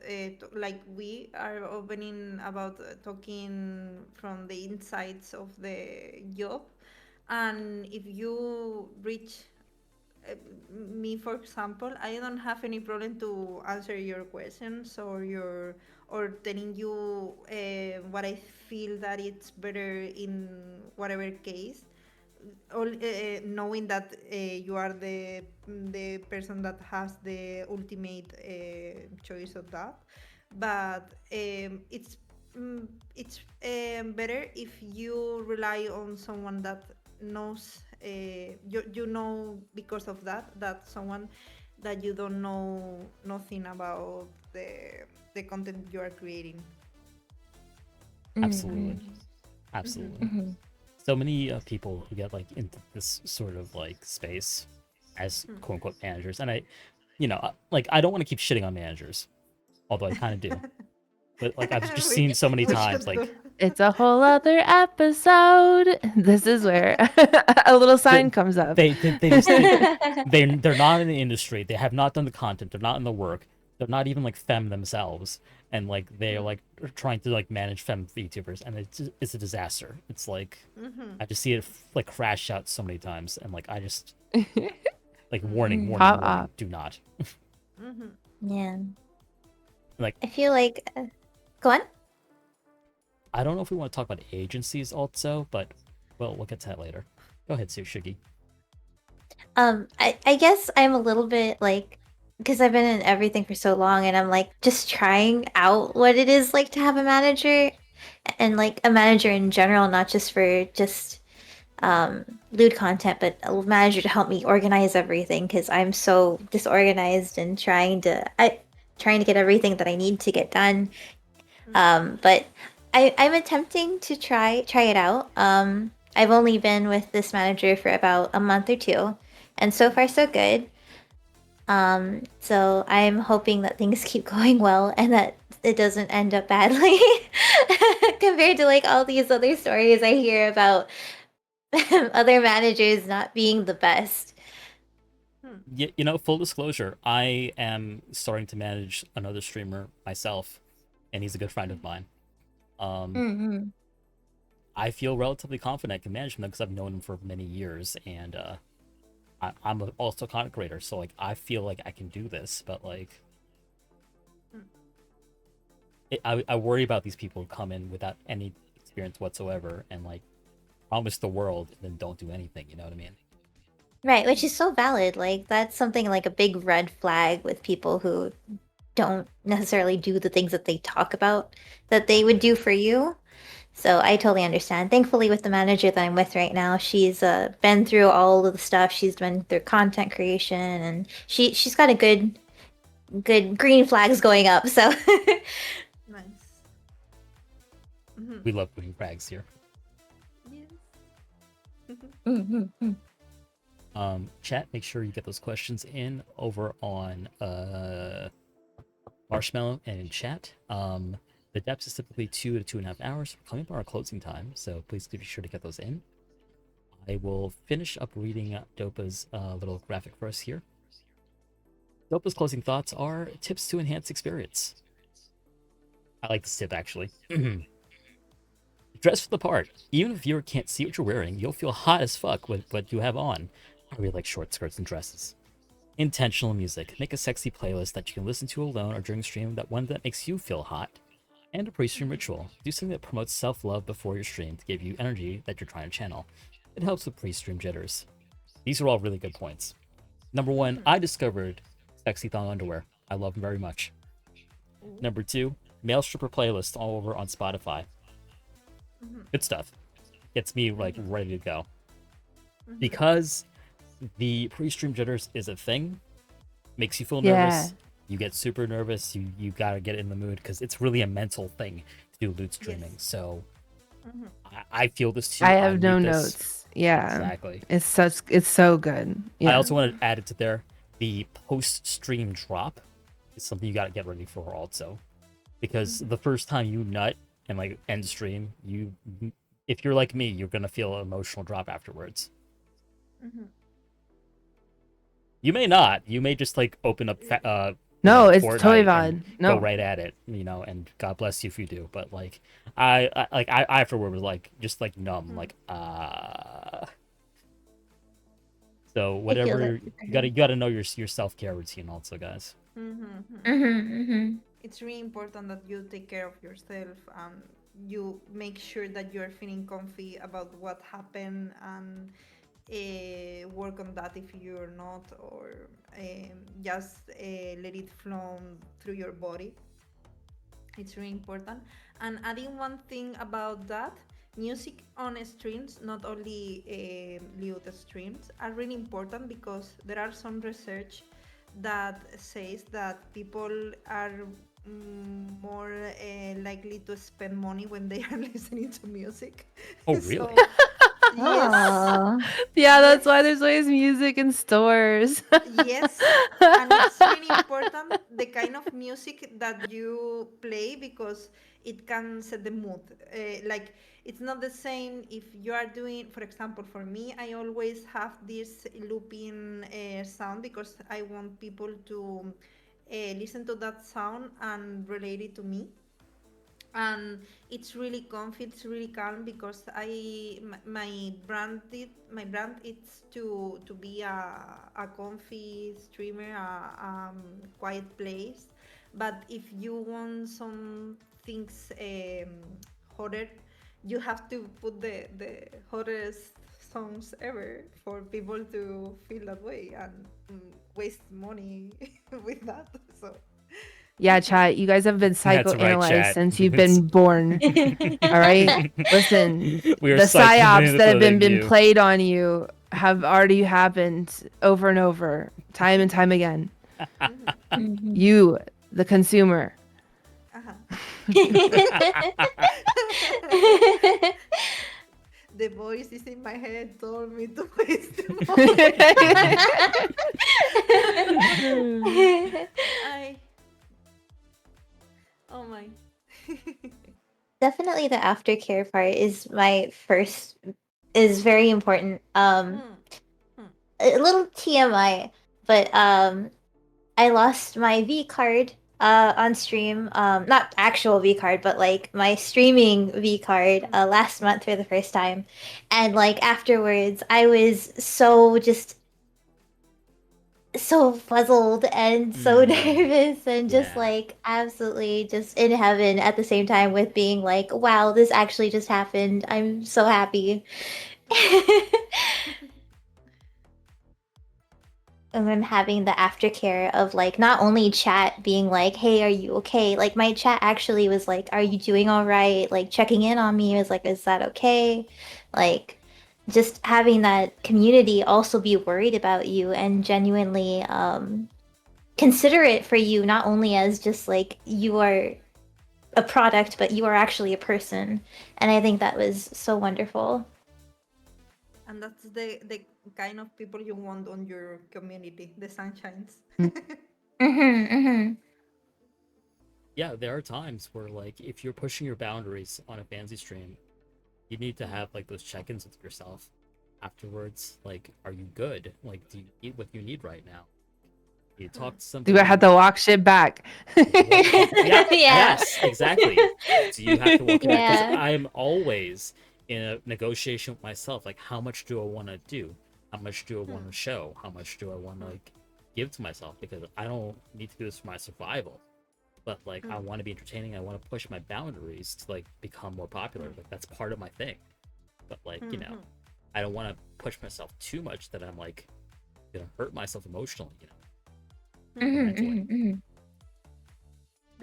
like we are opening about talking from the insides of the job. And if you reach me, for example, I don't have any problem to answer your questions or telling you what I feel that it's better in whatever case. All, knowing that you are the person that has the ultimate choice of that, but it's better if you rely on someone that knows you know, because of that someone that you don't know nothing about the content you are creating. Absolutely. Absolutely. So many people who get like into this sort of like space as quote unquote managers, and I don't want to keep shitting on managers, although I kind of do. But like, I've just seen so many We times, should like, do. It's a whole other episode. This is where a little sign comes up. they just they're not in the industry. They have not done the content. They're not in the work. They're not even like femme themselves, and like they're like trying to like manage femme VTubers, and it's a disaster. It's like I just see it like crash out so many times, and like I just like warning, Pop warning, up. do not. Yeah. Like, I feel like. Go on. I don't know if we want to talk about agencies also, but we'll get to that later. Go ahead, Sushigi. I guess I'm a little bit like, because I've been in everything for so long, and I'm like just trying out what it is like to have a manager, and like a manager in general, not just for just lewd content, but a manager to help me organize everything because I'm so disorganized and trying to get everything that I need to get done. But I'm attempting to try it out. I've only been with this manager for about a month or two, and so far so good. So I'm hoping that things keep going well and that it doesn't end up badly compared to like all these other stories I hear about other managers not being the best. You know, full disclosure, I am starting to manage another streamer myself, and he's a good friend of mine. Um, Mm-hmm. I feel relatively confident I can manage him because I've known him for many years, and I'm also a content creator, so like I feel like I can do this. But like, I worry about these people who come in without any experience whatsoever and like promise the world and then don't do anything. You know what I mean? Right, which is so valid. Like that's something like a big red flag with people who don't necessarily do the things that they talk about that they would Exactly. do for you. So I totally understand. Thankfully, with the manager that I'm with right now, she's been through all of the stuff. She's been through content creation, and she's got a good green flags going up. So Nice. We love green frags here. Yes. mm-hmm. Chat, make sure you get those questions in over on Marshmallow and in chat. The depth is typically 2 to 2.5 hours. We're coming up on our closing time, so please be sure to get those in. I will finish up reading Dopa's little graphic for us here. Dopa's closing thoughts are tips to enhance experience. I like this tip actually. Dress for the part. Even if the viewer can't see what you're wearing, you'll feel hot as fuck with what you have on. I really like short skirts and dresses. Intentional music. Make a sexy playlist that you can listen to alone or during stream, that one that makes you feel hot. And a pre-stream ritual. Do something that promotes self-love before your stream to give you energy that you're trying to channel. It helps with pre-stream jitters. These are all really good points. Number one, I discovered sexy thong underwear. I love them very much. Number two, male stripper playlist all over on Spotify. Good stuff. Gets me like ready to go. Because the pre-stream jitters is a thing, makes you feel nervous. Yeah. You get super nervous. You gotta get in the mood because it's really a mental thing to do loot streaming. Yes. So I feel this too. I I have no read this. notes. Yeah. Exactly. It's so good. I Yeah. also want to add it to there. The post-stream drop is something you gotta get ready for also, because the first time you nut and like end stream, if you're like me, you're gonna feel an emotional drop afterwards. You may not. You may just like open up No, it's Fortnite totally and valid. go No. right at it, and God bless you if you do. But like, I afterward was like just like numb, like So I feel whatever that. you gotta know your self care routine also, guys. It's really important that you take care of yourself and you make sure that you're feeling comfy about what happened and work on that if you're not, or just let it flow through your body. It's really important. And adding one thing about that, music on streams, not only Lewd streams, are really important because there are some research that says that people are more likely to spend money when they are listening to music. Oh, So, really? yes, Oh. Yeah, that's why yes. there's always music in stores. Yes, and it's really important the kind of music that you play because it can set the mood. Like it's not the same if you are doing, for example, for me, I always have this looping sound because I want people to listen to that sound and relate it to me, and it's really comfy, it's really calm because my brand is to be a comfy streamer, a quiet place. But if you want some things hotter, you have to put the hottest songs ever for people to feel that way and waste money with that. So Yeah, chat. You guys have been That's right, psychoanalyzed chat. since you've been born. All right. Listen, We are the psyops that have been manipulating you. played on you have already happened over and over, time and time again. Mhm. You, the consumer. the voices in my head told me to waste the money. I oh my. Definitely the aftercare part is very important. Mm, A little TMI, but I lost my V card on stream. Not actual V card, but like my streaming V card last month for the first time. And like afterwards, I was so puzzled and so nervous and just Yeah. like absolutely just in heaven at the same time with being like, wow, this actually just happened. I'm so happy. And then having the aftercare of like not only chat being like, hey, are you okay? Like my chat actually was like, are you doing all right? Like checking in on me was like, is that okay? Like just having that community also be worried about you and genuinely considerate for you, not only as just like you are a product, but you are actually a person. And I think that was so wonderful. and that's the kind of people you want on your community, the sunshines. Yeah, there are times where like if you're pushing your boundaries on a fantasy stream, you need to have like those check-ins with yourself afterwards. Like, are you good? Like, do you need what you need right now? You talk to somebody. Do I have to walk shit back? Yeah, Yeah. yes, exactly. Do you have to walk it back? Because Yeah. I'm always in a negotiation with myself. Like, how much do I want to do? How much do I want to show? How much do I want to like give to myself? Because I don't need to do this for my survival. But like, I want to be entertaining. I want to push my boundaries to like become more popular. Like, that's part of my thing. But like, you know, I don't want to push myself too much that I'm like gonna hurt myself emotionally. You know. Mentally.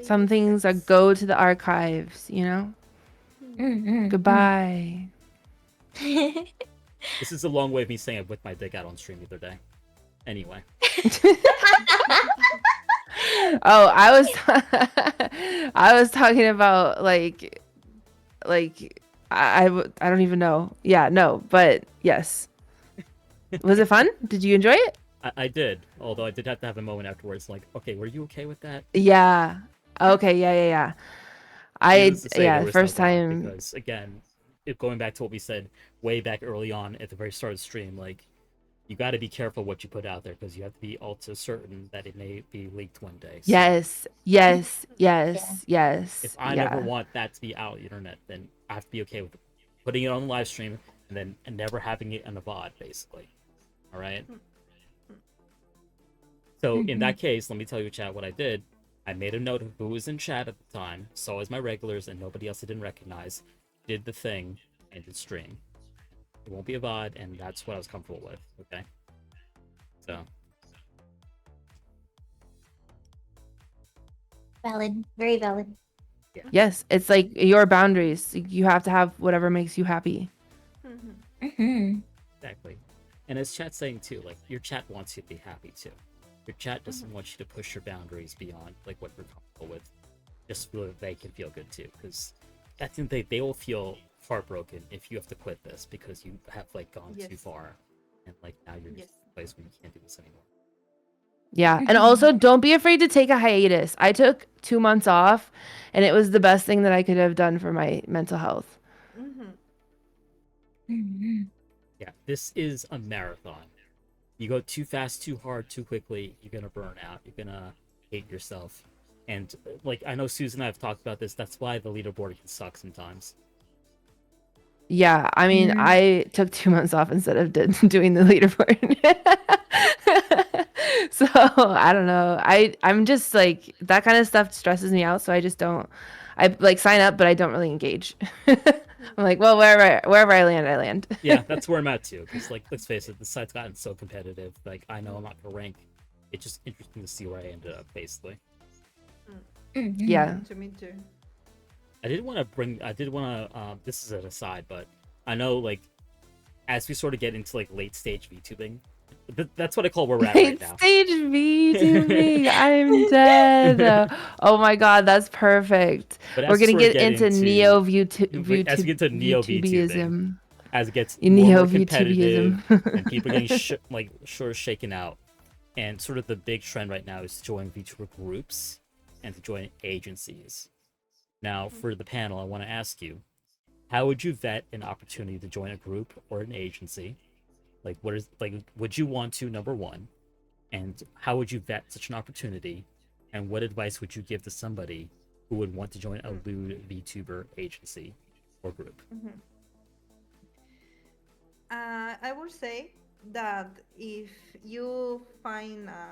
Some things are go to the archives, you know? Goodbye. This is a long way of me saying I whipped my dick out on stream the other day. Anyway. Oh, I was talking about like I don't even know. Yeah, no, but yes. Was it fun? Did you enjoy it? I did, although I did have to have a moment afterwards. Like, okay, were you okay with that? Yeah. Okay. Yeah. Needless to say, there was no First bot time. because again, going back to what we said way back early on at the very start of the stream, like you got to be careful what you put out there because you have to be also certain that it may be leaked one day. So Yes. if I never want that to be out on the internet, then I have to be okay with putting it on the live stream and never having it in a VOD, basically. All right. So in that case, let me tell you, chat, what I did. I made a note of who was in chat at the time, saw as my regulars, and nobody else I didn't recognize, did the thing, and did stream. It won't be a VOD, and that's what I was comfortable with, okay? So. Valid. Very valid. Yeah. Yes, it's like your boundaries. You have to have whatever makes you happy. Exactly. And as chat's saying too, like, your chat wants you to be happy too. Your chat doesn't want you to push your boundaries beyond like what you're comfortable with, just so that they can feel good too. Because I think they will feel heartbroken if you have to quit this because you have like gone too far, and like now you're in a place where you can't do this anymore. Yeah, and also don't be afraid to take a hiatus. I took 2 months off, and it was the best thing that I could have done for my mental health. Yeah, this is a marathon. You go too fast, too hard, too quickly, you're gonna burn out. You're gonna hate yourself. And like I know Susan and I have talked about this. That's why the leaderboard can suck sometimes. Yeah, I mean, I took 2 months off instead of doing the leaderboard. So I don't know. I'm just like that kind of stuff stresses me out. So I just don't. I like sign up, but I don't really engage. I'm like, well, wherever I land, I land. Yeah, that's where I'm at too. Because like, let's face it, the site's gotten so competitive. Like, I know I'm not gonna rank. It's just interesting to see where I ended up, basically. Yeah. Me too. I did want to. This is an aside, but I know like as we sort of get into like late stage VTubing, that's what I call where we're at right Late now. stage VTubing. I'm dead. Oh my god, that's perfect. But We're as we gonna sort of get get into as we get to neo VTubism. As it gets more and more competitive, VTubism. and people are getting sort of shaken out, and sort of the big trend right now is to join VTuber groups and to join agencies. Now, for the panel, I want to ask you, how would you vet an opportunity to join a group or an agency? Like, would you want to, number one, and how would you vet such an opportunity? And what advice would you give to somebody who would want to join a lewd VTuber agency or group? I would say that if you find a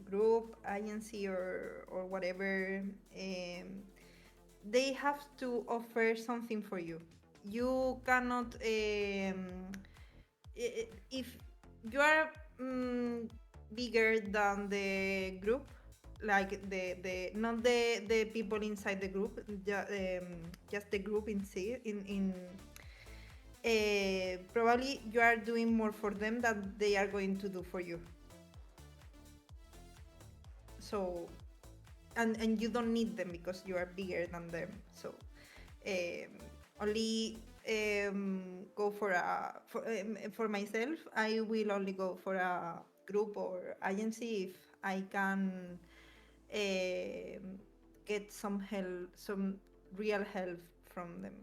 group, agency, or whatever, they have to offer something for you. You cannot, if you are bigger than the group, like the not the people inside the group, just the group in see in probably you are doing more for them than they are going to do for you. So, and you don't need them because you are bigger than them. So, only go for myself. I will only go for a group or agency if I can get some help, some real help from them.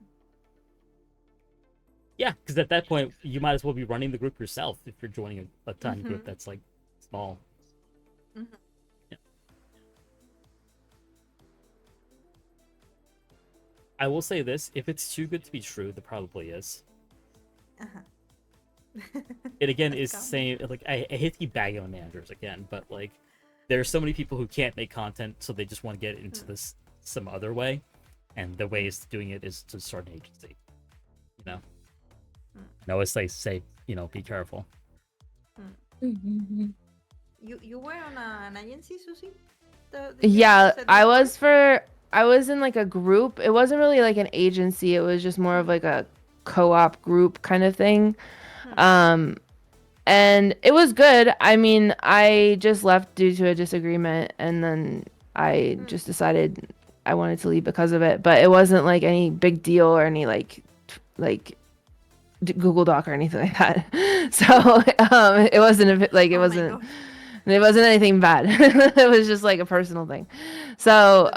Yeah, because at that point, you might as well be running the group yourself if you're joining a tiny group that's like small. Yeah. I will say this: if it's too good to be true, there probably is. It again is saying like I hate to keep bagging on managers again, but like there are so many people who can't make content, so they just want to get into this some other way, and the way is doing it is to start an agency. You know. I always say, be careful. You were on an agency, Susie? Yeah, I was in like a group. It wasn't really like an agency. It was just more of like a co-op group kind of thing. And it was good. I mean, I just left due to a disagreement, and then I just decided I wanted to leave because of it. But it wasn't like any big deal or any like Google Doc or anything like that. So it wasn't like it wasn't anything bad. It was just like a personal thing. So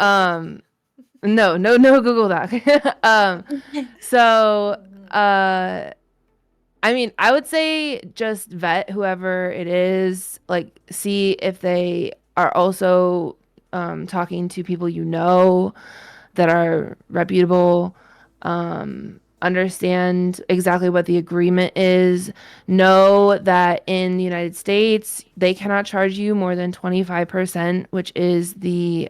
no Google Doc. So I mean, I would say just vet whoever it is, like see if they are also talking to people that are reputable. Understand exactly what the agreement is. Know that in the United States, they cannot charge you more than 25%, which is the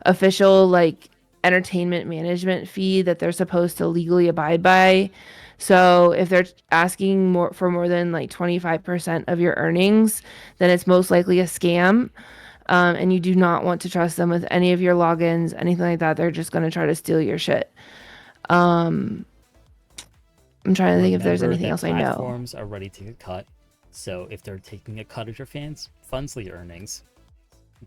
official like entertainment management fee that they're supposed to legally abide by. So if they're asking more than like 25% of your earnings, then it's most likely a scam. And you do not want to trust them with any of your logins, anything like that. They're just going to try to steal your shit. I'm trying to think if there's anything else I know. Platforms are ready to get cut. So if they're taking a cut of your fundsly earnings,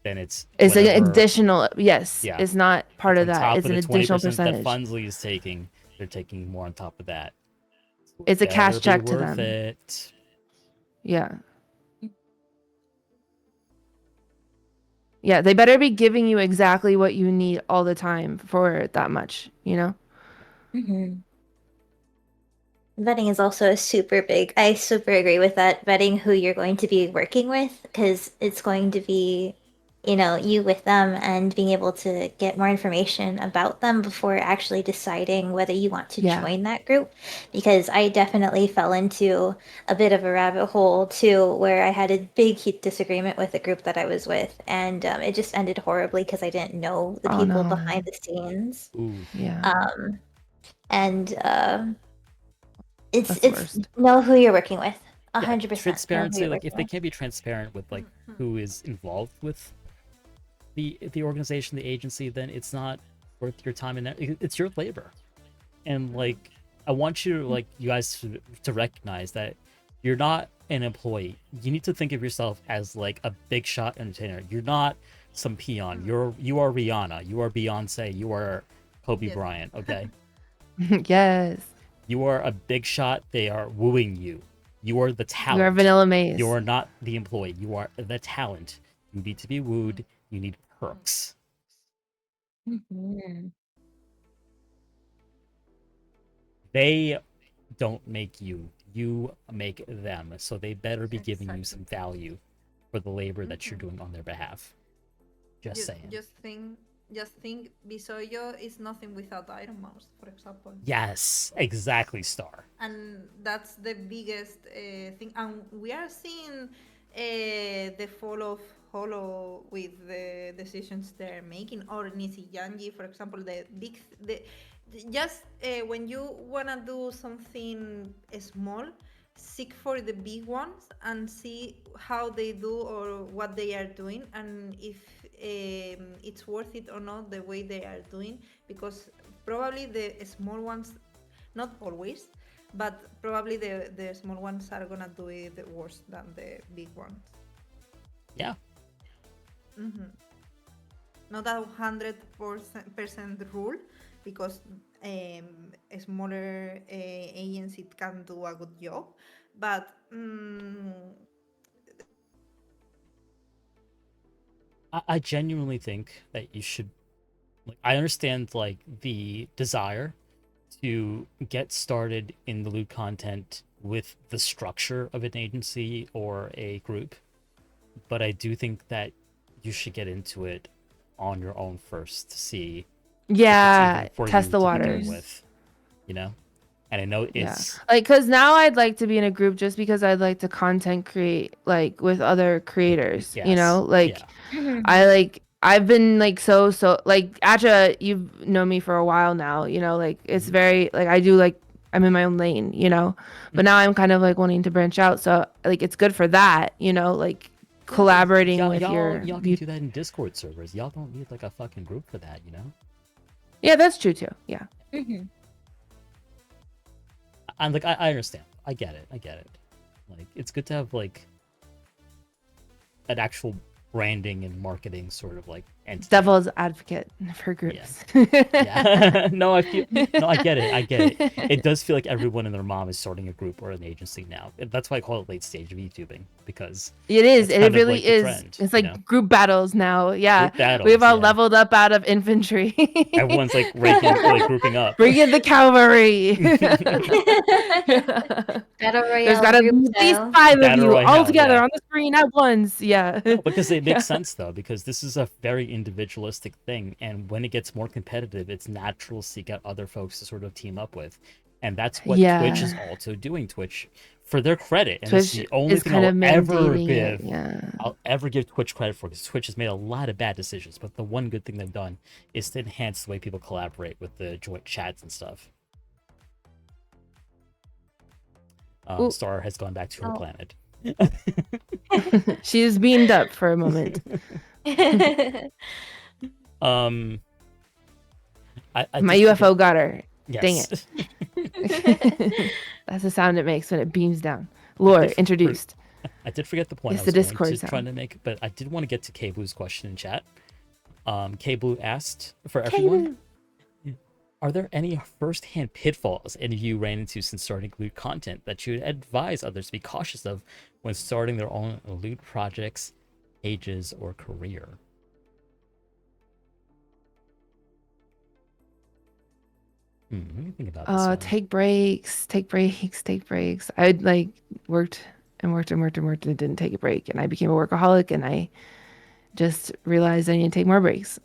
then it's an additional. Yes, yeah, it's not part of that. It's an additional percentage. That Fundsly is taking. They're taking more on top of that. It's a cash check to them. It. Yeah. Yeah, they better be giving you exactly what you need all the time for that much, Vetting is also super big. I super agree with that. Vetting who you're going to be working with, because it's going to be, you with them, and being able to get more information about them before actually deciding whether you want to join that group. Because I definitely fell into a bit of a rabbit hole too, where I had a big disagreement with the group that I was with, and it just ended horribly because I didn't know the people behind the scenes. Ooh. Yeah. and That's the it's worst. know who you're working with. Yeah, 100% know who transparency. you're Like working if they with. can't be transparent with like who is involved with the organization, the agency, then it's not worth your time and it's your labor. And like I want you to like you guys to recognize that you're not an employee. You need to think of yourself as like a big shot entertainer. You're not some peon. You are Rihanna. You are Beyonce. You are Kobe Yes. Bryant. Okay. Yes. You are a big shot. They are wooing you. You are the You are talent. Vanilla Maze. You are not the employee. You are the talent. You need to be wooed. You need perks. Mhm. They don't make you. You make them. So they better be giving you Exactly. some value for the labor that you're doing on their behalf. Just saying. Just think, Bisoyo is nothing without Iron Mouse, for example. Yes, exactly, Star. And that's the biggest thing. And we are seeing the fall of Holo with the decisions they're making, or Nisiyanji, for example, just when you wanna do something small, seek for the big ones and see how they do or what they are doing, and if it's worth it or not the way they are doing, because probably the small ones, not always, but probably the small ones are gonna do it worse than the big ones. Yeah. Not a 100% rule, because a smaller agency can do a good job, but I genuinely think that you should like I understand like the desire to get started in the Lewd content with the structure of an agency or a group, but I do think that you should get into it on your own first to see if it's Yeah. even for Test you the to begin waters. with, you know? And I know Yeah. it's Like, because now I'd like to be in a group just because I'd like to content create, like, with other creators, you know? yes, Like, Mhm. I've been, like, so, like, Atra, you've known me for a while now, you know? Like, it's very, like, I do, like, I'm in my own lane, you know? But now I'm kind of, like, wanting to branch out. So, like, it's good for that, you know? Like, yeah, but collaborating with y'all can do that in Discord servers. Y'all don't need like a fucking group for that, you know? Yeah, that's true, too. Yeah. Mhm. I'm like I understand. I get it. I get it. Like it's good to have like an actual branding and marketing sort of like entity. Devil's advocate for groups. Yeah. No, I get it. I get it. It does feel like everyone and their mom is starting a group or an agency now. That's why I call it late stage of YouTubing, because It is. that's It kind of really like the is. trend, It's you like know? group battles now. Yeah. Group battles, We've all yeah. leveled up out of infantry. Everyone's like ranking, like grouping up. Bring in the cavalry. Battle There's Royale got to group be at least style. 5 of Battle you all Royale, together yeah. on the screen at once. Yeah. No, because it makes Yeah. sense though, because this is a very individualistic thing, and when it gets more competitive, it's natural to seek out other folks to sort of team up with, and that's what Twitch is Yeah. also doing. Twitch, for their credit, and this is Twitch the only is thing kind I'll of ever mandating it. give. Yeah. I'll ever give Twitch credit for, because Twitch has made a lot of bad decisions, but the one good thing they've done is to enhance the way people collaborate with the joint chats and stuff. Ooh. Star has gone back to her Oh. planet. She's beamed up for a moment. My did UFO forget... got her. Dang Yes. it. That's the sound it makes when it beams down. Lore introduced. I did forget the point It's I the was going Discord to sound. trying to make, but I did want to get to K Blue's question in chat. K Blue asked for everyone, are there any first-hand pitfalls any of you ran into since starting Lewd content that you would advise others to be cautious of when starting their own Lewd projects, pages, or career? Let me think about this one. Take breaks. I like worked and didn't take a break, and I became a workaholic, and I just realized I need to take more breaks.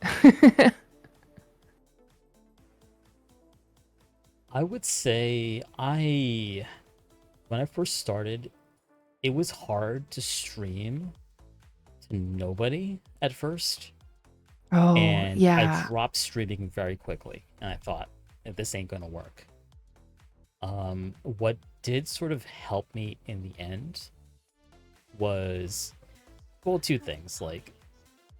I would say when I first started, it was hard to stream to nobody at first. Oh, And yeah. I dropped streaming very quickly, and I thought, this ain't gonna work. What did sort of help me in the end was, well, two things. Like,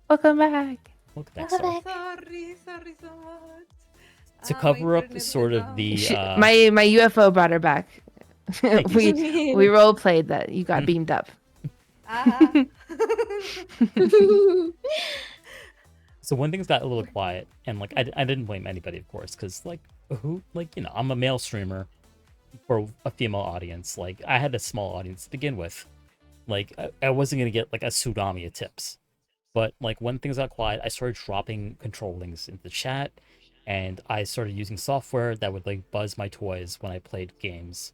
Welcome back. look at that Welcome star. back. Sorry so much. To My cover up internet sort went of down. the My UFO brought her back. Thank you. we role played that you got beamed up. Ah. So when things got a little quiet, and like I didn't blame anybody, of course, because like who, like, you know, I'm a male streamer for a female audience. Like I had a small audience to begin with. Like I wasn't gonna get like a tsunami of tips. But like when things got quiet, I started dropping control links into the chat, and I started using software that would like buzz my toys when I played games.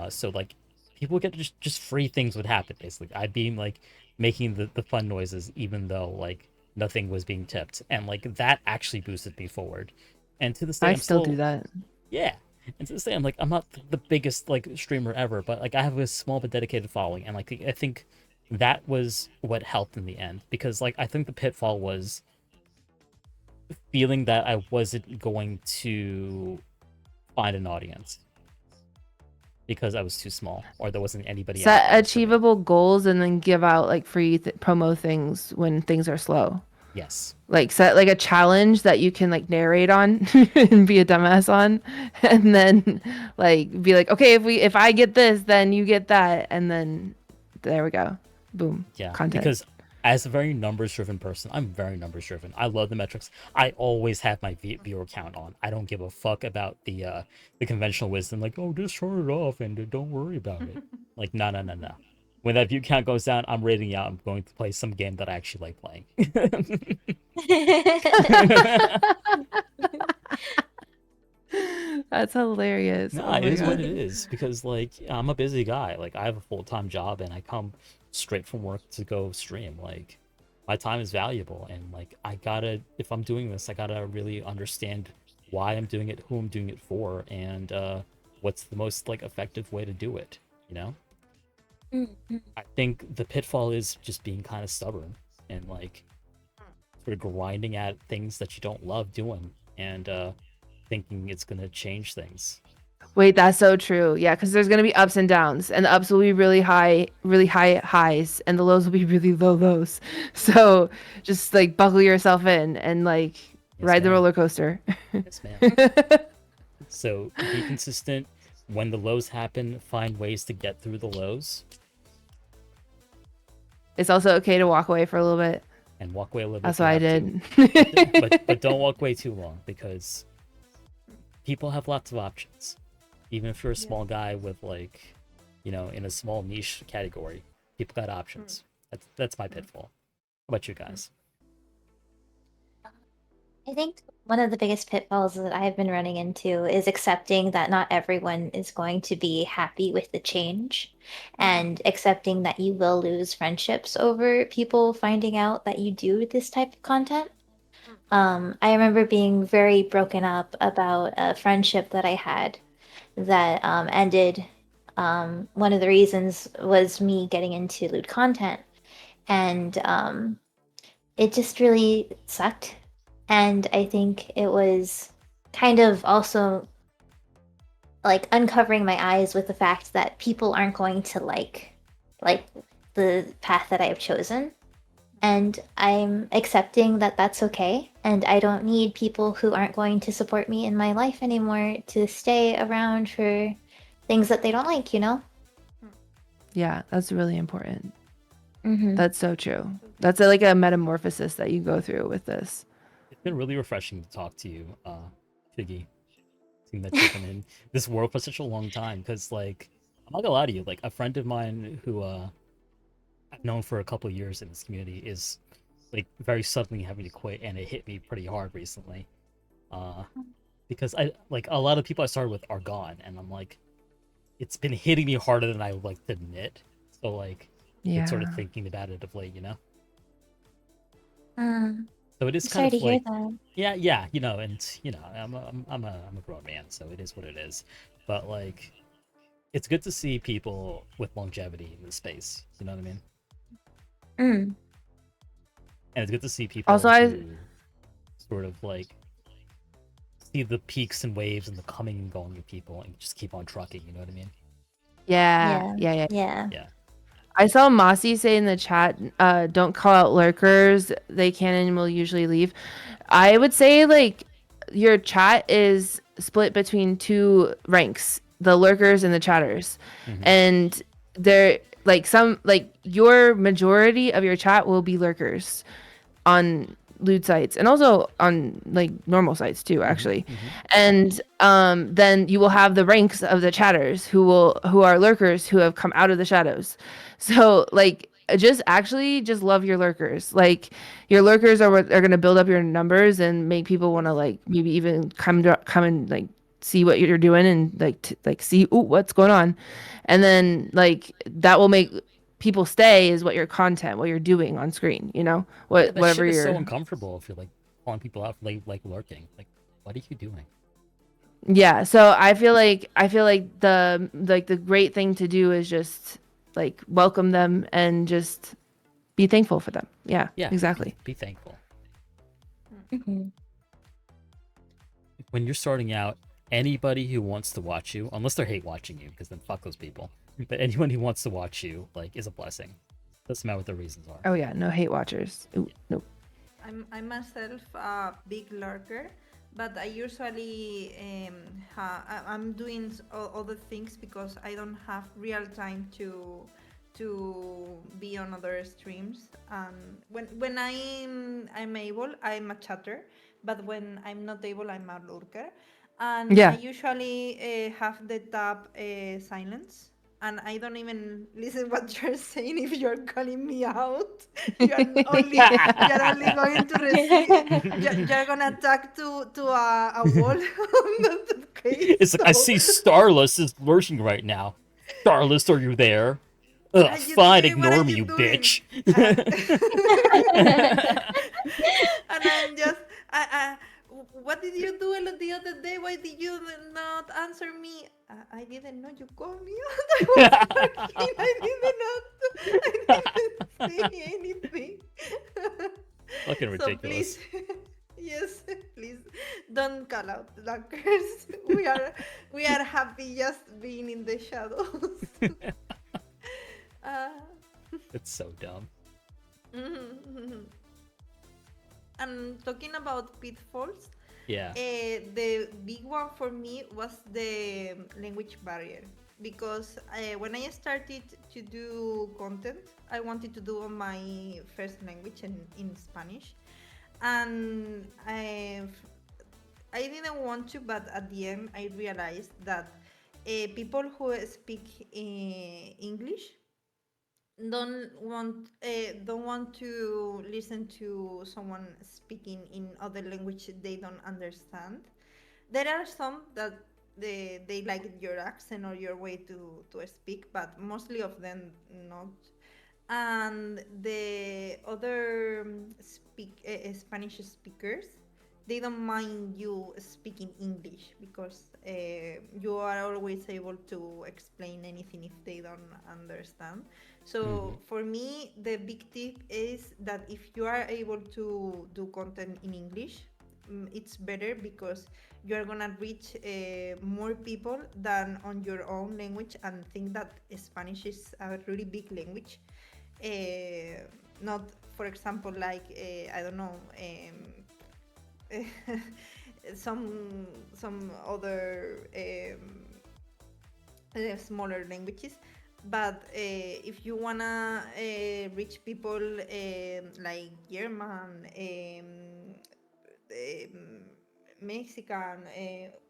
So like people would get just free things would happen basically. I'd be like making the fun noises even though like nothing was being tipped, and like that actually boosted me forward. And to this day, I I'm still still, do that. yeah. And to this day, I'm like, I'm not the biggest like streamer ever, but like I have a small but dedicated following, and like I think that was what helped in the end, because like I think the pitfall was feeling that I wasn't going to find an audience because I was too small or there wasn't anybody out Set there for me. achievable goals and then give out like free promo things when things are slow. Yes. Like set like a challenge that you can like narrate on and be a dumbass on, and then like be like, okay, if I get this, then you get that, and then there we go, boom, Yeah. content. Because as a very numbers driven person, I'm very numbers driven. I love the metrics. I always have my viewer count on. I don't give a fuck about the conventional wisdom, like, oh, just turn it off and don't worry about it. Like, no. When that view count goes down, I'm rating out. I'm going to play some game that I actually like playing. That's hilarious. No, Oh it my is what God. it is, because like I'm a busy guy. Like I have a full-time job and I come straight from work to go stream. Like my time is valuable, and like I gotta, if I'm doing this, I gotta really understand why I'm doing it, who I'm doing it for, and what's the most like effective way to do it, you know? I think the pitfall is just being kind of stubborn and like sort of grinding at things that you don't love doing, and thinking it's gonna change things. Wait, that's so true. Yeah, because there's gonna be ups and downs, and the ups will be really high highs, and the lows will be really low lows. So just like buckle yourself in and like Yes, ride the ma'am. roller coaster. Yes, ma'am. So be consistent. When the lows happen, find ways to get through the lows It's also okay to walk away for a little bit. and walk away a little bit. That's if what you I have to. did. But don't walk away too long, because people have lots of options. Even if you're a small guy with like, you know, in a small niche category, people got options. That's my pitfall. How about you guys? I think one of the biggest pitfalls that I've been running into is accepting that not everyone is going to be happy with the change, and accepting that you will lose friendships over people finding out that you do this type of content. I remember being very broken up about a friendship that I had that ended. One of the reasons was me getting into lewd content, and it just really sucked. And I think it was kind of also like uncovering my eyes with the fact that people aren't going to like the path that I've chosen. And I'm accepting that that's okay. And I don't need people who aren't going to support me in my life anymore to stay around for things that they don't like, you know? Yeah, that's really important. Mm-hmm. That's so true. That's like a metamorphosis that you go through with this. It's been really refreshing to talk to you, Figgy. Seeing that you've been in this world for such a long time, because like I'm not gonna lie to you, like a friend of mine who I've known for a couple of years in this community is like very suddenly having to quit, and it hit me pretty hard recently. Because I like a lot of people I started with are gone, and I'm like, it's been hitting me harder than I would like to admit. So like, Yeah. it's sort of thinking about it of late, you know. Mm, So it is I'm kind sorry to of hear like, that. yeah, you know, and you know, I'm a grown man, so it is what it is. But like, it's good to see people with longevity in the space. You know what I mean? Mm, And it's good to see people Also, who sort of like see the peaks and waves and the coming and going of people, and just keep on trucking. You know what I mean? Yeah, Yeah. yeah, yeah. Yeah. Yeah. I saw Mossy say in the chat, don't call out lurkers. They can and will usually leave. I would say like your chat is split between two ranks, the lurkers and the chatters. Mhm. And they're like your majority of your chat will be lurkers on lewd sites and also on like normal sites too actually. And then you will have the ranks of the chatters who are lurkers who have come out of the shadows. So like just love your lurkers. Like your lurkers are what are going to build up your numbers and make people want to like maybe even come and like see what you're doing and like see ooh what's going on. And then like that will make people stay is what your content, what you're doing on screen, you know, Yeah, that whatever shit is so you're. uncomfortable if you're like calling people out for like lurking. Like, what are you doing? Yeah, so I feel like the great thing to do is just like welcome them and just be thankful for them. Yeah, Yeah, exactly. be thankful. Mhm. When you're starting out, anybody who wants to watch you, unless they're hate watching you, because then fuck those people. But anyone who wants to watch you, like, is a blessing. Doesn't matter what the reasons are. Oh yeah, no hate watchers. Ooh, nope. I'm myself a big lurker, but I usually I'm doing other things because I don't have real time to be on other streams. And when I'm able, I'm a chatter, but when I'm not able, I'm a lurker. And I Yeah. usually have the tab silence, and I don't even listen what you're saying if you're calling me out. You're only going to receive. You're gonna talk to a wall on that case. It's like, I see Stahrlust is lurking right now. Stahrlust, are you there? Ugh, fine, What are ignore me, you you doing? bitch. And, and I'm just, what did you do the other day? Why did you not answer me? I didn't know you called me. I was working. I didn't say anything. Fucking So ridiculous. please, yes, please don't call out lackers. We are happy just being in the shadows. uh, It's so dumb. And talking about pitfalls, Yeah. the big one for me was the language barrier, because when I started to do content, I wanted to do my first language in Spanish, and I didn't want to, but at the end I realized that people who speak English don't want to listen to someone speaking in other language they don't understand. There are some that they like your accent or your way to speak, but mostly of them not. And the other Spanish speakers, they don't mind you speaking English because you are always able to explain anything if they don't understand. So for me, the big tip is that if you are able to do content in English, it's better because you are gonna reach more people than on your own language and think that Spanish is a really big language. Not, for example, like I don't know, some other smaller languages. But if you wanna reach people like German, Mexican,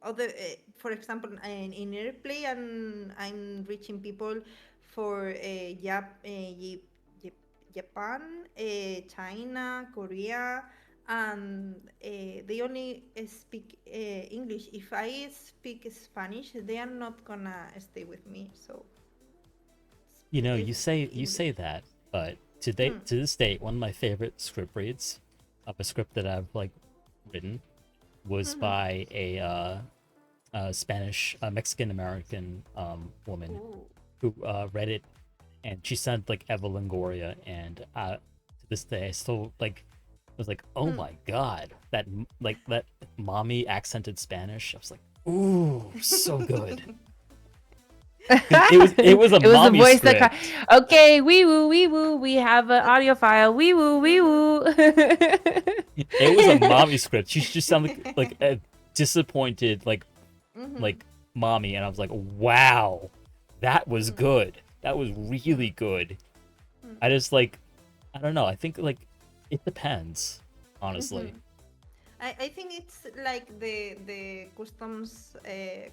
other, for example, in airplay, and I'm reaching people for Japan, China, Korea, and they only speak English. If I speak Spanish, they are not gonna stay with me. So You know, you speak say English. that, but to this date, one of my favorite script reads of a script that I've like written was by a Spanish, Mexican American woman Ooh. who read it, and she sounded like Eva Longoria, and to this day, I still like was like, oh Hmm. my god, that that mommy accented Spanish. I was like, ooh, so good. 'Cause it was a It was the mommy voice that script. okay, wee woo, we have an audio file. Wee woo. It was a mommy script. She just sounded like a disappointed Mhm. mommy, and I was like, wow, that was good. That was really good. Mm. I just like, I don't know. I think like it depends, honestly. Mhm. I think it's like the customs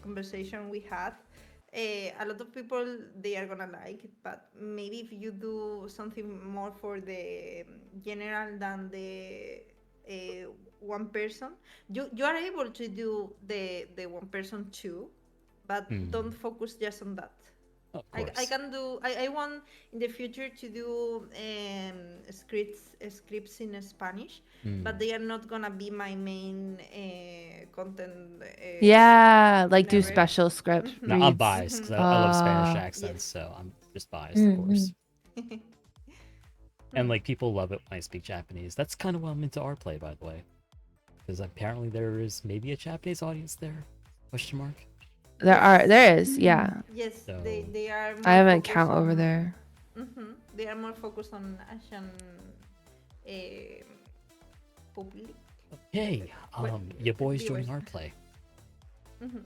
conversation we had. A lot of people they are gonna like it, but maybe if you do something more for the general than the uh, one person, you are able to do the one person too, but don't Hmm. focus just on that. Of I course. can do I want in the future to do scripts in Spanish, but Hmm. they are not gonna be my main content Yeah, like do never. special script Now I'm reads. biased Mhm. because I love Spanish Yes. accents, so I'm just biased, of Mm-hmm. course. And like people love it when I speak Japanese. That's kind of why I'm into our play, by the way, because apparently there is maybe a Japanese audience there? Question mark. Yes. There is, yeah. Yes. So They are I more have an focused account over on. there. They are more focused on Asian uh, public. okay, Well, your boy's viewers. joining our play. Mhm.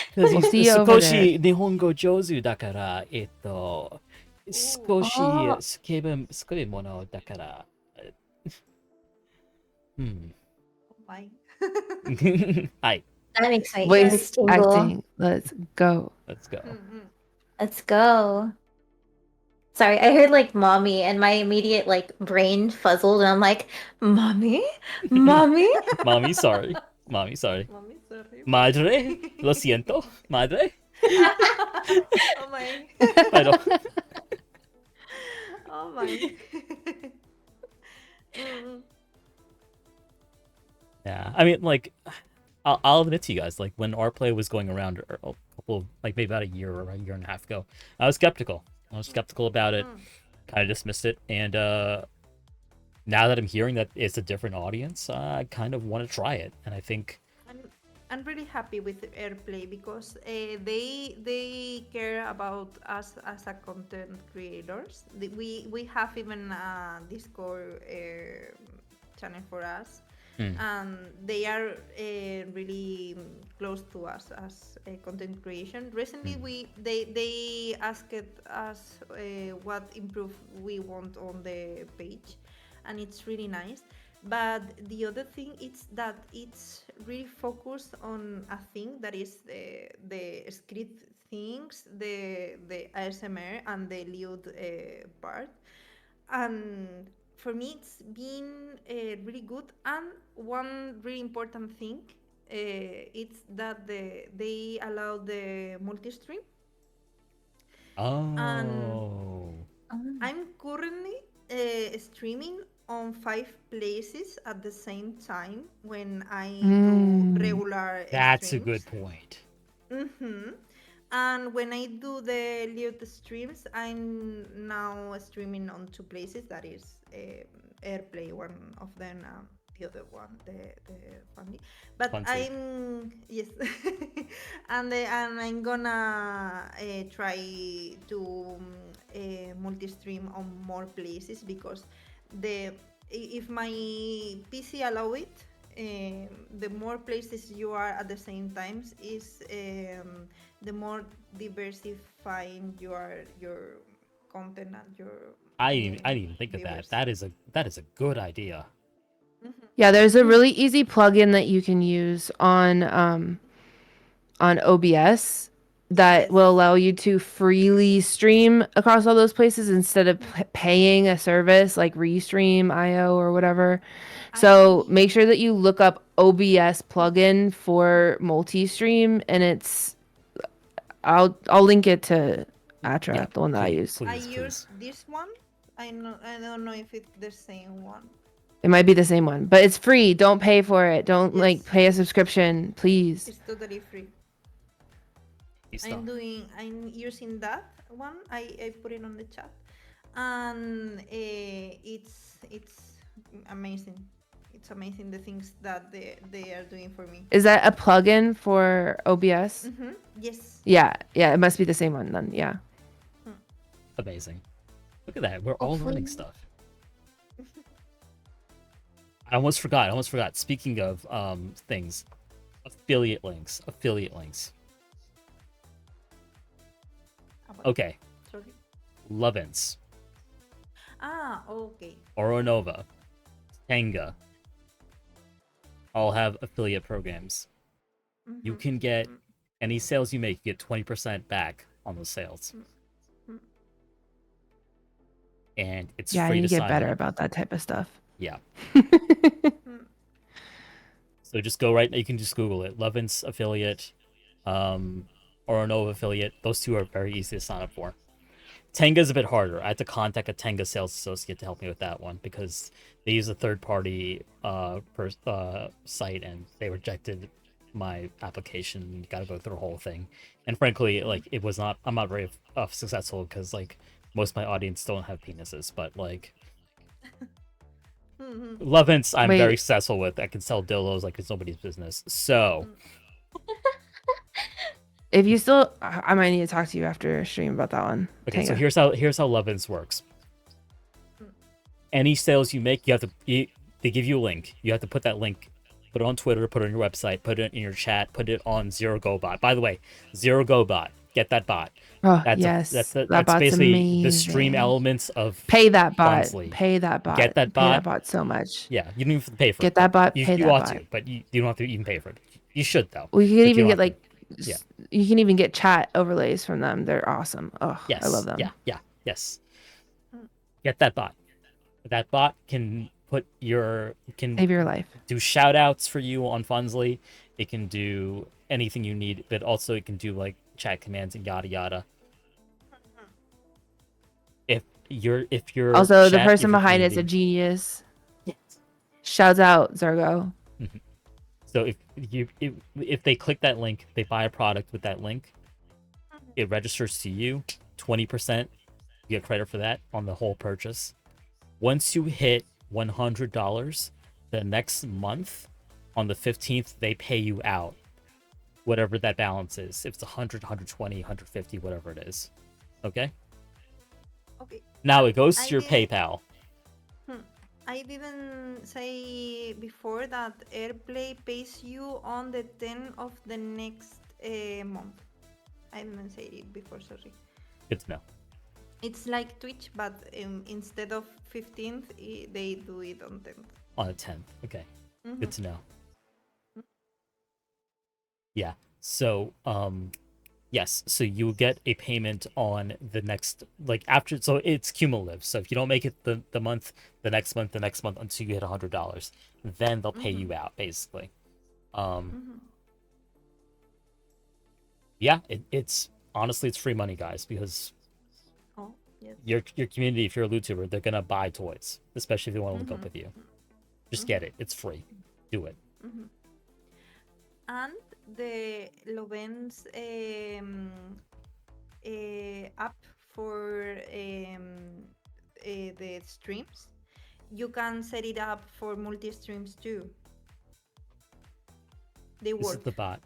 Because We'll he's see you over there. 少し日本語上手だから、Ooh. 少し Oh, スケベものだから、うん。Oh my. はい、That makes my But ears voice tingle. acting. Let's go. let's go. mm-mm. Let's go. Sorry, I heard like mommy and my immediate like brain fuzzled and I'm like, mommy? Mommy? Mommy, sorry. Mommy, sorry. Mommy, sorry, Madre, mommy. lo siento. Madre. Oh my. Pero, Oh my. Mm, yeah, I mean, like, I'll admit to you guys, like, when our play was going around a couple, like, maybe about a year or a year and a half ago, I was skeptical. I was skeptical about it, mm. kind of dismissed it, and now that I'm hearing that it's a different audience, I kind of want to try it, and I think, I'm I'm really happy with AirPlay because they care about us as a content creators. We have even a Discord channel for us, hmm, and they are really close to us as content creation. Recently, hmm. they asked us what improve we want on the page, and it's really nice. But the other thing is that it's really focused on a thing that is the script things, the ASMR and the Lewd part, and for me it's been really good. And one really important thing it's that they allow the multi-stream, and Oh, I'm currently streaming on 5 places at the same time when I do Mm. regular that's a good streams. point. Mm-hmm. And when I do the Lewd streams, I'm now streaming on 2 places. That is AirPlay, one of them, the other one, the family. But Fancy. I'm yes, and I'm gonna try to multi-stream on more places because the if my PC allow it, the more places you are at the same times is the more diversifying your content and your I didn't even think of that. viewers. That is a good idea. Yeah, there's a really easy plugin that you can use on OBS that will Yes. allow you to freely stream across all those places instead of paying a service like Restream IO or whatever. So I make sure that you look up OBS plugin for multi-stream, and it's I'll link it to Yeah, Atra, the one that I please, use. I please, use please. this one. I don't know if it's the same one. It might be the same one, but it's free. Don't pay for it. Don't like Yes, pay a subscription, please. it's totally free. Stuff. I'm using that one. I put it on the chat. and it's amazing. It's amazing the things that they are doing for me. Is that a plugin for OBS? Yes. Yeah, it must be the same one then. Yeah. Amazing. Look at that. We're all Hopefully. learning stuff. I almost forgot. Speaking of things, affiliate links. Okay, Sorry. Lovin's, Okay. Oronova, Tenga, all have affiliate programs. You can get any sales you make, you get 20% back on those sales. And it's Yeah, I free need to to get sign better up. about that type of stuff. Yeah. So just go right. You can just Google it. Lovin's affiliate, Oronova affiliate. Those two are very easy to sign up for. Tenga's a bit harder. I had to contact a Tenga sales associate to help me with that one because they use a third-party site and they rejected my application. You got to go through the whole thing. And frankly, like it was not. I'm not very successful because like most of my audience don't have penises, but like. Lovin's, I'm Wait. very successful with. I can sell dildos like it's nobody's business. So, If you still, I might need to talk to you after stream about that one. okay, so Tenga. here's how Lovin's works. Any sales you make, they give you a link. You have to put that link, put it on Twitter, put it on your website, put it in your chat, put it on ZeroGoBot. By the way, ZeroGoBot, get that bot. Oh, That's yes. that's That bot's basically the stream amazing. elements of Pay that bot. Funzly. Pay that bot. Get that Pay bot. that bot so much. Yeah, you don't even have to pay for it. Get that bot. You Pay that ought bot. to, but you don't have to even pay for it. You should though. We could but you even don't get have to. like, Yeah. you can even get chat overlays from them. They're awesome. Oh, Yes. I love them. Yes. Get that bot. That bot can Save your life. do shout outs for you on Funzly. It can do anything you need, but also it can do like chat commands and yada yada. If you're Also, the person behind it's a genius. Yes. Shouts out, Zergo. So if they click that link, they buy a product with that link, it registers to you, 20%, you get credit for that on the whole purchase. Once you hit $100, the next month, on the 15th, they pay you out whatever that balance is. If it's 100, 120, 150, whatever it is. Okay? Okay. Now it goes to I your did- PayPal. I didn't say before that AirPlay pays you on the 10th of the next month. I didn't say it before, sorry. Good to know. It's like Twitch, but instead of 15th, they do it on 10th. On the 10th. Okay. Good to know. Yeah. So, yes. So you get a payment on the next, like after. So it's cumulative. So if you don't make it the month, the next month until you hit $100, then they'll pay you out basically. Yeah. It's honestly it's free money, guys, because Oh, yes. your community, if you're a YouTuber, they're gonna buy toys, especially if they want to link up with you. Just get it. It's free. Do it. And the Loven's app for the streams, you can set it up for multi-streams too. They This is work. the bot.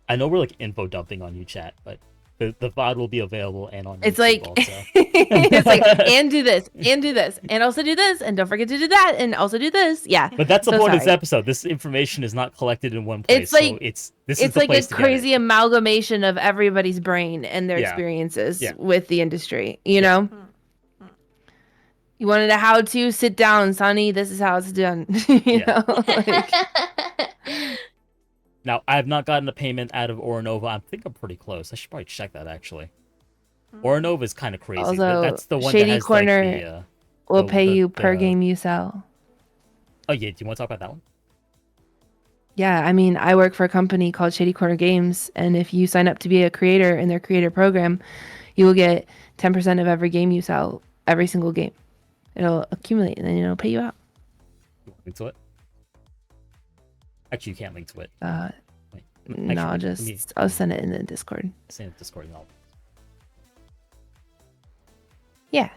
I know we're like info dumping on you, chat, but the VOD will be available and on It's YouTube like, also. it's like, and do this, and also do this, and don't forget to do that, and also do this. Yeah. But that's the So point of this sorry. episode. This information is not collected in one place. It's like- so this is It's the like a place to get it. crazy amalgamation of everybody's brain and their Yeah. experiences Yeah. with the industry. You know, you wanted a how-to, sit down, Sonny. This is how it's done. you Yeah. know, like, Now, I have not gotten a payment out of Oronova. I think I'm pretty close. I should probably check that actually. Oronova is kind of crazy. Also, That's the one Shady that has Corner like the. we'll the- pay the- you per the- game you sell. Oh yeah, do you want to talk about that one? Yeah, I mean, I work for a company called Shady Corner Games, and if you sign up to be a creator in their creator program, you will get 10% of every game you sell, every single game. It'll accumulate, and then it'll pay you out. You want to link to it? Actually, you can't link to it. No, I'll send it in the Discord. Send it Discord and all. Yeah.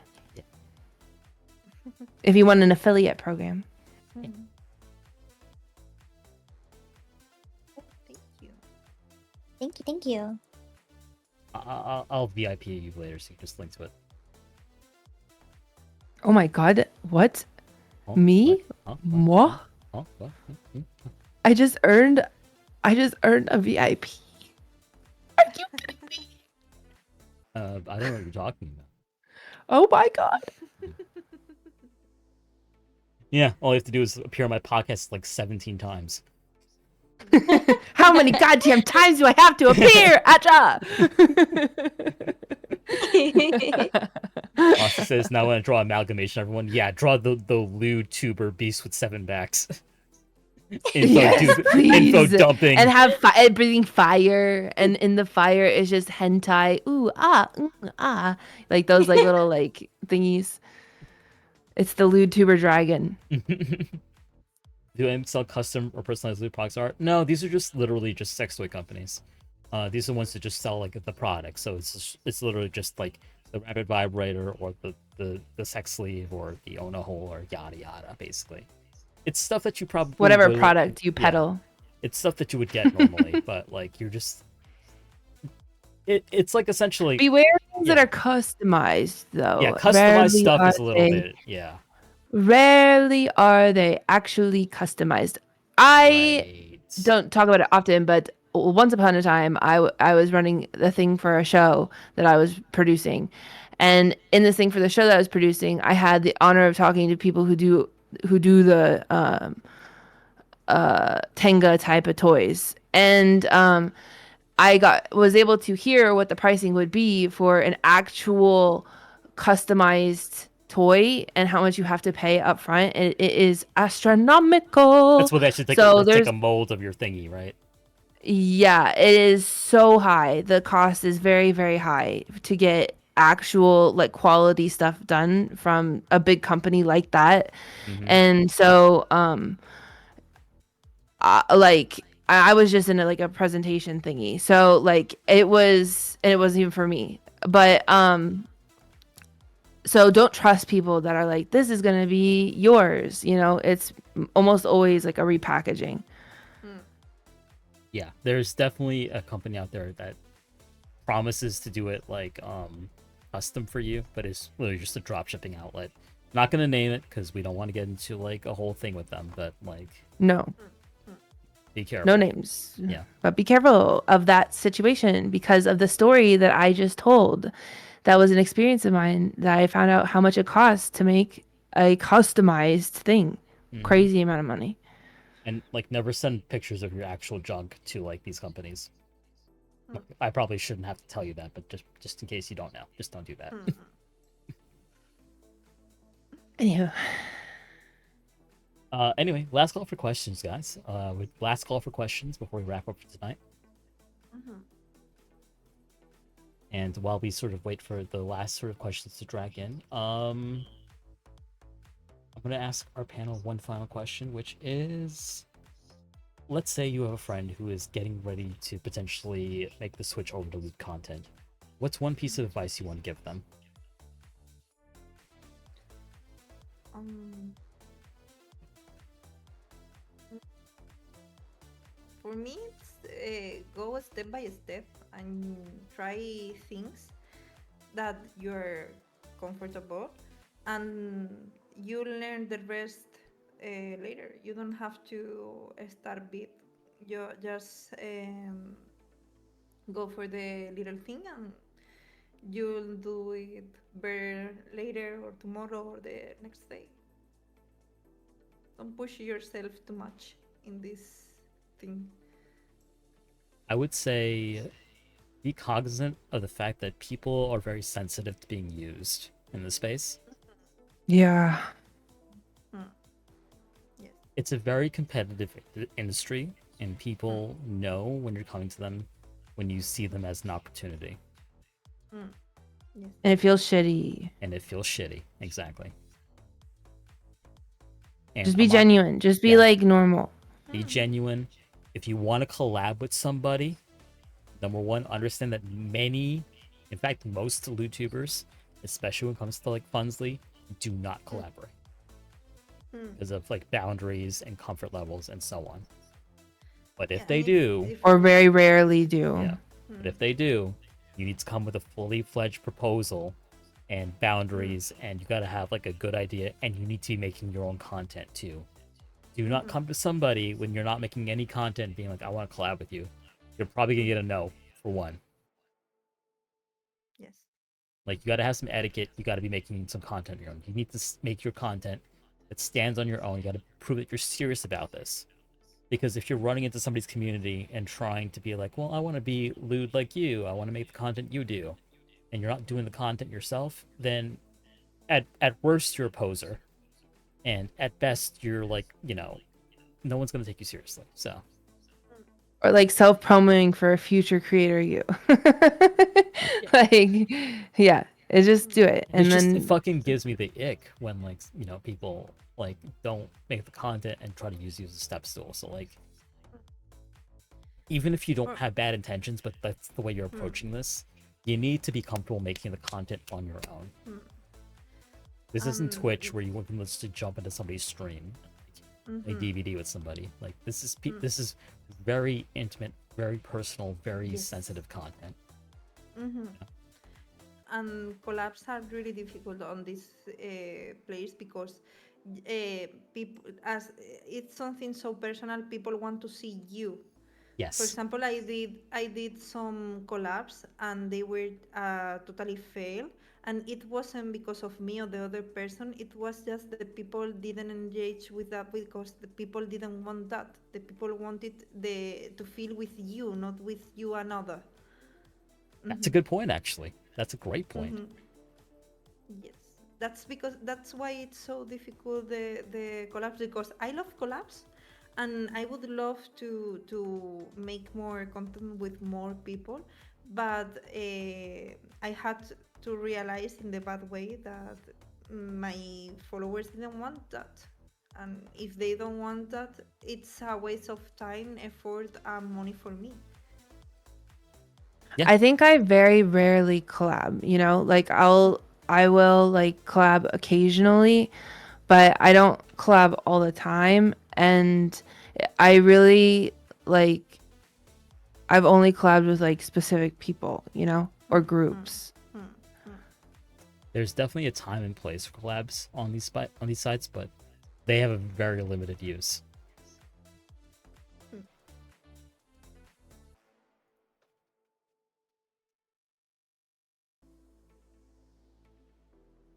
If you want an affiliate program. Thank you. Thank you. I'll VIP you later, so you can just link to it. Oh my god, what? Oh, Me? what? Moi? Oh, what? I just earned a VIP. Are you kidding me? I don't know what you're talking about. Oh my god. Yeah, all you have to do is appear on my podcast like 17 times. How many goddamn times do I have to appear? Acha! Austin says, now I want to draw amalgamation, everyone. Yeah, draw the lewd tuber beast with 7 backs. Info dumping. And have breathing fire. And in the fire is just hentai. Ooh, ah. Like those like little like thingies. It's the lewd tuber dragon. Do they sell custom or personalized lewd products art? No, these are just literally just sex toy companies. These are the ones that just sell like the product. So it's literally just like the rapid vibrator or the sex sleeve or the Ona hole or yada yada. Basically, it's stuff that you probably whatever product you peddle. Yeah, it's stuff that you would get normally, but like you're just it's like essentially beware things that are customized though. Yeah, customized stuff is a little bit Rarely are they actually customized. I don't talk about it often, but once upon a time, I was running the thing for a show that I was producing. And in this thing for the show that I was producing, I had the honor of talking to people who do the Tenga type of toys. And I was able to hear what the pricing would be for an actual customized toy and how much you have to pay up front. And it is astronomical. That's what they actually take a mold of your thingy, right? Yeah, it is so high. The cost is very, very high to get actual like quality stuff done from a big company like that. Mm-hmm. And so I was just in a presentation thingy. So like it wasn't even for me. But so don't trust people that are like, this is going to be yours. You know, it's almost always like a repackaging. Yeah, there's definitely a company out there that promises to do it like custom for you, but it's literally just a drop shipping outlet. Not going to name it because we don't want to get into like a whole thing with them, but like... No. Be careful. No names. Yeah. But be careful of that situation because of the story that I just told. That was an experience of mine that I found out how much it costs to make a customized thing. Mm-hmm. Crazy amount of money. And like never send pictures of your actual junk to like these companies. I probably shouldn't have to tell you that, but just in case you don't know, just don't do that. Anywho. Anyway, last call for questions, guys. Last call for questions before we wrap up for tonight. Mm-hmm. And while we sort of wait for the last sort of questions to drag in, I'm going to ask our panel one final question, which is, let's say you have a friend who is getting ready to potentially make the switch over to Lewd content. What's one piece of advice you want to give them? For me, it's go step by step and try things that you're comfortable, and you learn the rest later. You don't have to start big. You just go for the little thing, and you'll do it better later or tomorrow or the next day. Don't push yourself too much in this thing. I would say be cognizant of the fact that people are very sensitive to being used in this space. Yeah. It's a very competitive industry, and people know when you're coming to them, when you see them as an opportunity. Yes. And it feels shitty. Exactly. And just be genuine. Just be like normal. Be genuine. if you want to collab with somebody, number one, understand that many, in fact, most YouTubers, especially when it comes to like Funsley, do not collaborate because of like boundaries and comfort levels and so on. But if Yeah, they and do, Or very rarely do. yeah, but if they do, you need to come with a fully fledged proposal and boundaries, and you got to have like a good idea, and you need to be making your own content too. Do not come to somebody when you're not making any content being like, I want to collab with you. You're probably gonna get a no, for one. yes. Like, you got to have some etiquette. You got to be making some content on your own. You need to make your content that stands on your own. You got to prove that you're serious about this. Because if you're running into somebody's community and trying to be like, well, I want to be lewd like you, I want to make the content you do, and you're not doing the content yourself, then at worst, you're a poser. And at best, you're like, no one's going to take you seriously. So, Or like self-promoting for a future creator you. Like, yeah, just do it. And it then fucking gives me the ick when, like, people, like, don't make the content and try to use you as a step stool. So, like, even if you don't have bad intentions, but that's the way you're approaching this, you need to be comfortable making the content on your own. This isn't Twitch where you want them to jump into somebody's stream, a DVD with somebody. Like, this is very intimate, very personal, very sensitive content. And collabs are really difficult on this place because people, as it's something so personal, people want to see you. Yes. For example, I did some collabs and they were totally fail, and it wasn't because of me or the other person. It was just the people didn't engage with that because the people didn't want that. The people wanted to feel with you, not with you another. That's a good point, actually. That's a great point. Yes, that's why it's so difficult, the collabs, because I love collabs, and I would love to make more content with more people, but I had to realize in the bad way that my followers didn't want that, and if they don't want that, it's a waste of time, effort, and money for me. Yeah. I think I very rarely collab, like I will like collab occasionally, but I don't collab all the time. And I really like, I've only collabed with like specific people, or groups. There's definitely a time and place for collabs on these sites, but they have a very limited use.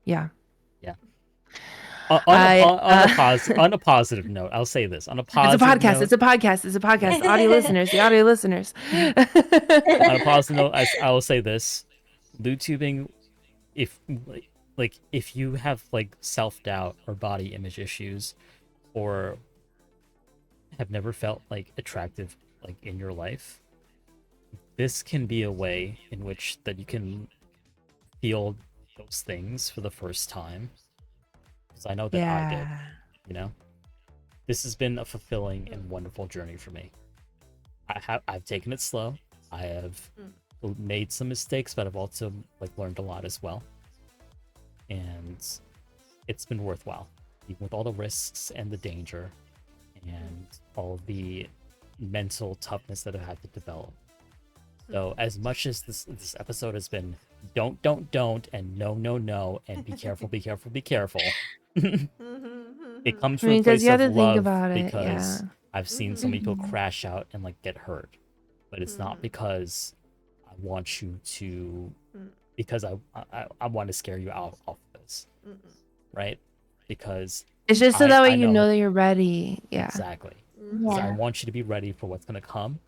Yeah. Yeah. On a positive note, I'll say this. On a positive note, It's a podcast. The audio listeners. On a positive note, I will say this: LewTubing, if you have like self-doubt or body image issues, or have never felt like attractive like in your life, this can be a way in which that you can feel those things for the first time. Because I know that I did. This has been a fulfilling and wonderful journey for me. I've taken it slow. I have made some mistakes, but I've also like learned a lot as well. And it's been worthwhile, even with all the risks and the danger and all the mental toughness that I've had to develop. So as much as this episode has been don't and no and be careful, be careful, be careful. It comes from a place of love because I've seen so many people crash out and like get hurt. But it's not because I want you to, because I want to scare you out of this, right? Because it's just so that way you know that you're ready. Yeah, exactly. Yeah. So I want you to be ready for what's gonna come.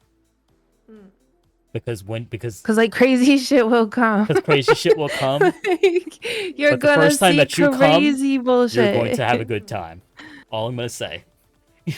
Because like crazy shit will come. Because crazy shit will come. You're but the first time that you crazy bullshit. You're going to have a good time. All I'm gonna say.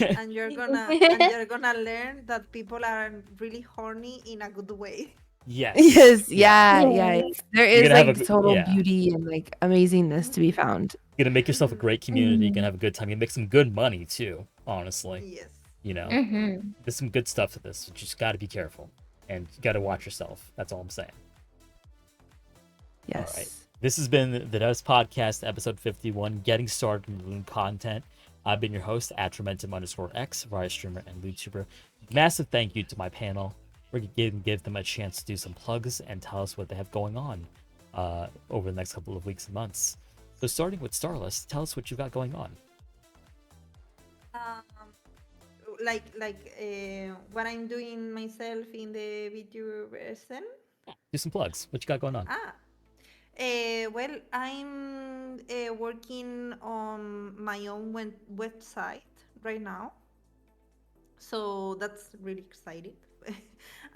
and you're gonna learn that people are really horny in a good way. Yes. Yeah. There is like total beauty and like amazingness to be found. You're gonna make yourself a great community. You're gonna have a good time. You make some good money too, honestly. Yes. You know, Mm-hmm. there's some good stuff to this. You just got to be careful and you got to watch yourself. That's all I'm saying. All right. Yes. This has been the Devs Podcast, episode 51, Getting Started in Lewd Content. I've been your host, Atramentum_X, Rise streamer and YouTuber. Massive thank you to my panel. We're going to give them a chance to do some plugs and tell us what they have going on over the next couple of weeks and months. So starting with Stahrlust, tell us what you've got going on. Um, what I'm doing myself in the video version. Do some plugs. What you got going on? Well, I'm working on my own website right now, so that's really exciting.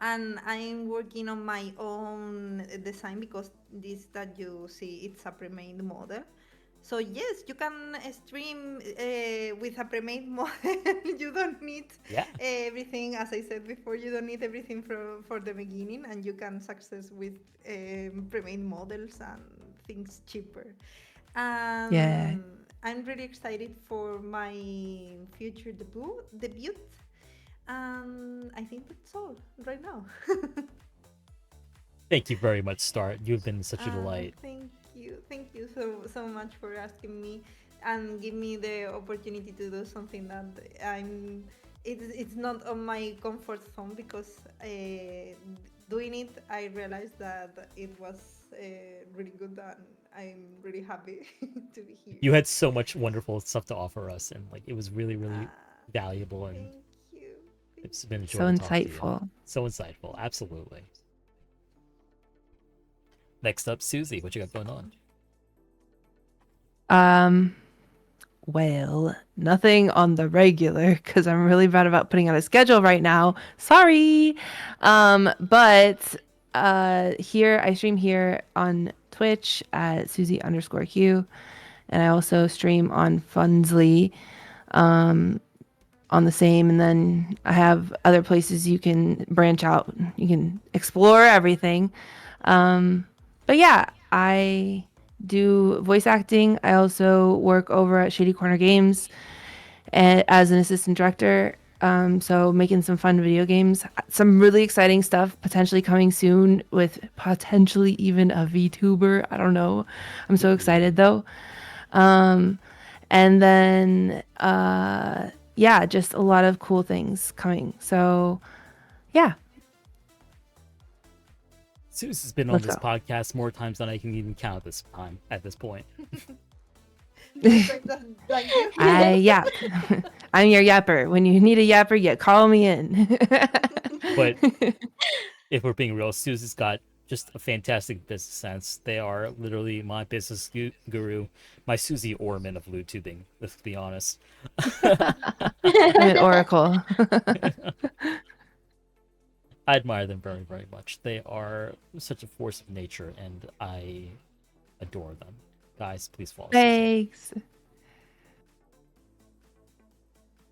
And I'm working on my own design because this that you see, it's a pre-made model. So yes, you can stream with a pre-made model. You don't need Yeah. everything, as I said before. You don't need everything for the beginning, and you can success with pre-made models and things cheaper. Yeah. I'm really excited for my future debut. I think that's all right now. Thank you very much, Star. You've been such a delight. Thank you so much for asking me and give me the opportunity to do something that it's not on my comfort zone, because doing it, I realized that it was really good, and I'm really happy to be here. You had so much wonderful stuff to offer us, and like it was really, really valuable, and Thank you. it's been a joy So to talk to you. insightful. So insightful, absolutely. Next up, Susie, what you got going on? Well, nothing on the regular because I'm really bad about putting out a schedule right now. Sorry. But here I stream here on Twitch at Susie_Q, and I also stream on Funsley on the same, and then I have other places you can branch out. You can explore everything. But yeah, I do voice acting. I also work over at Shady Corner Games as an assistant director. So making some fun video games, some really exciting stuff potentially coming soon with potentially even a VTuber. I don't know. I'm so excited though. And then yeah, just a lot of cool things coming. So yeah. Susie's been on Let's this go. podcast more times than I can even count at this point. Thank you. I yap. I'm your yapper. When you need a yapper, you call me in. But if we're being real, Susie's got just a fantastic business sense. They are literally my business guru, my Susie Orman of Lewd tubing, let's be honest. I'm an oracle. I admire them very, very much. They are such a force of nature, and I adore them. Guys, please follow Susie. Thanks.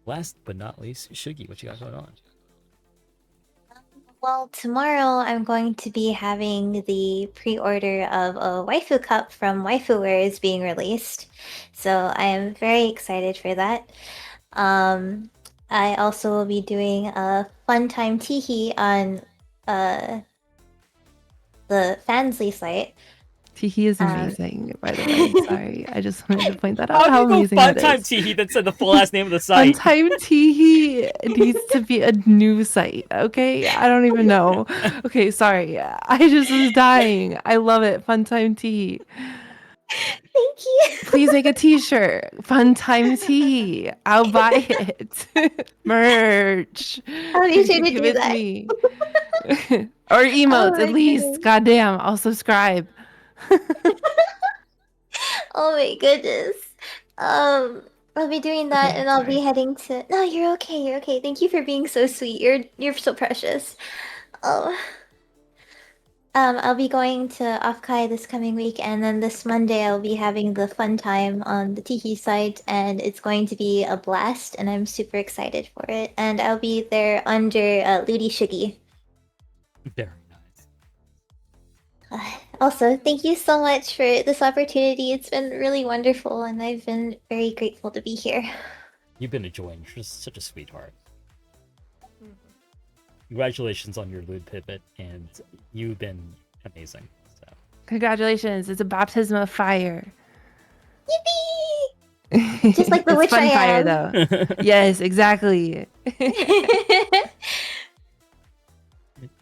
Last but not least, Shugi, what you got going on? Well, tomorrow I'm going to be having the pre-order of a waifu cup from Waifuware is being released. So I am very excited for that. I also will be doing a fun time teehee on the Fansly site. Teehee is amazing, by the way. Sorry, I just wanted to point that out. How How do you go amazing Fun that Time is. Teehee that said the full last name of the site? Funtime Teehee needs to be a new site, okay? I don't even know. Okay, sorry. I just was dying. I love it. Funtime Teehee. Thank you. Please make a t-shirt. Funtime Teehee. I'll buy it. Merch. I'll be sure to Give do it to that. me. Or emotes, my at least. goodness. Goddamn, I'll subscribe. Oh my goodness. I'll be doing that, Okay, and I'll be sorry. heading to. No, you're okay. You're okay. Thank you for being so sweet. You're so precious. Oh. I'll be going to Afkai this coming week, and then this Monday I'll be having the fun time on the Tiki site, and it's going to be a blast, and I'm super excited for it. And I'll be there under Lewdy Shuggy. Very nice. Also, thank you so much for this opportunity. It's been really wonderful, and I've been very grateful to be here. You've been a joy, and you're just such a sweetheart. congratulations on your Lewd pivot, and you've been amazing. So Congratulations. It's a baptism of fire. Yippee! Just like the It's witch fun I fire, am. though. Yes, exactly.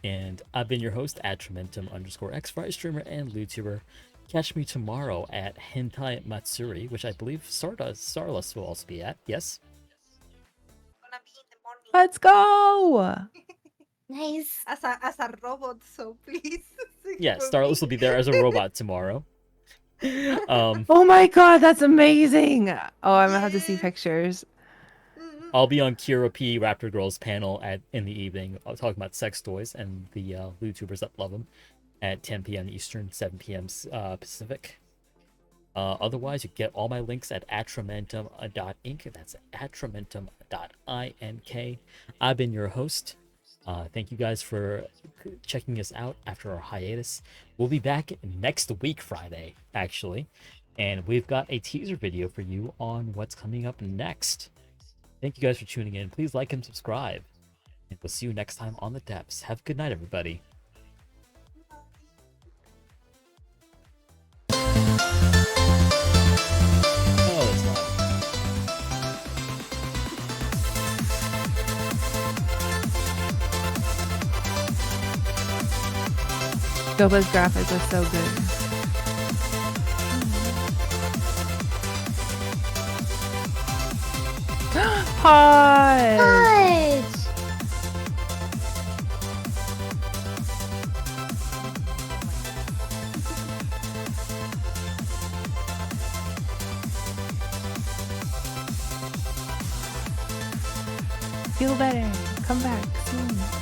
And I've been your host, Atramentum_X, Fry streamer and LewTuber. Catch me tomorrow at Hentai Matsuri, which I believe Stahrlust will also be at. Yes? Gonna be in the morning Let's go. Nice. as a robot, so please. Yeah, for Stahrlust will me. be there as a robot tomorrow. Oh my god, that's amazing. Oh, I'm gonna have to see Yes. pictures. I'll be on Kira P Raptor Girls panel in the evening, talking about sex toys and the LewTubers that love them at 10 p.m. Eastern, 7 p.m. Pacific. Otherwise, you get all my links at atramentum.inc. That's atramentum.ink. I've been your host. Thank you guys for checking us out after our hiatus. We'll be back next week, Friday, actually. And we've got a teaser video for you on what's coming up next. Thank you guys for tuning in. Please like and subscribe. And we'll see you next time on The Depths. Have a good night, everybody. Oh, that's not. Goba's graphics are so good. Pause. Fudge! Feel better. Come back soon.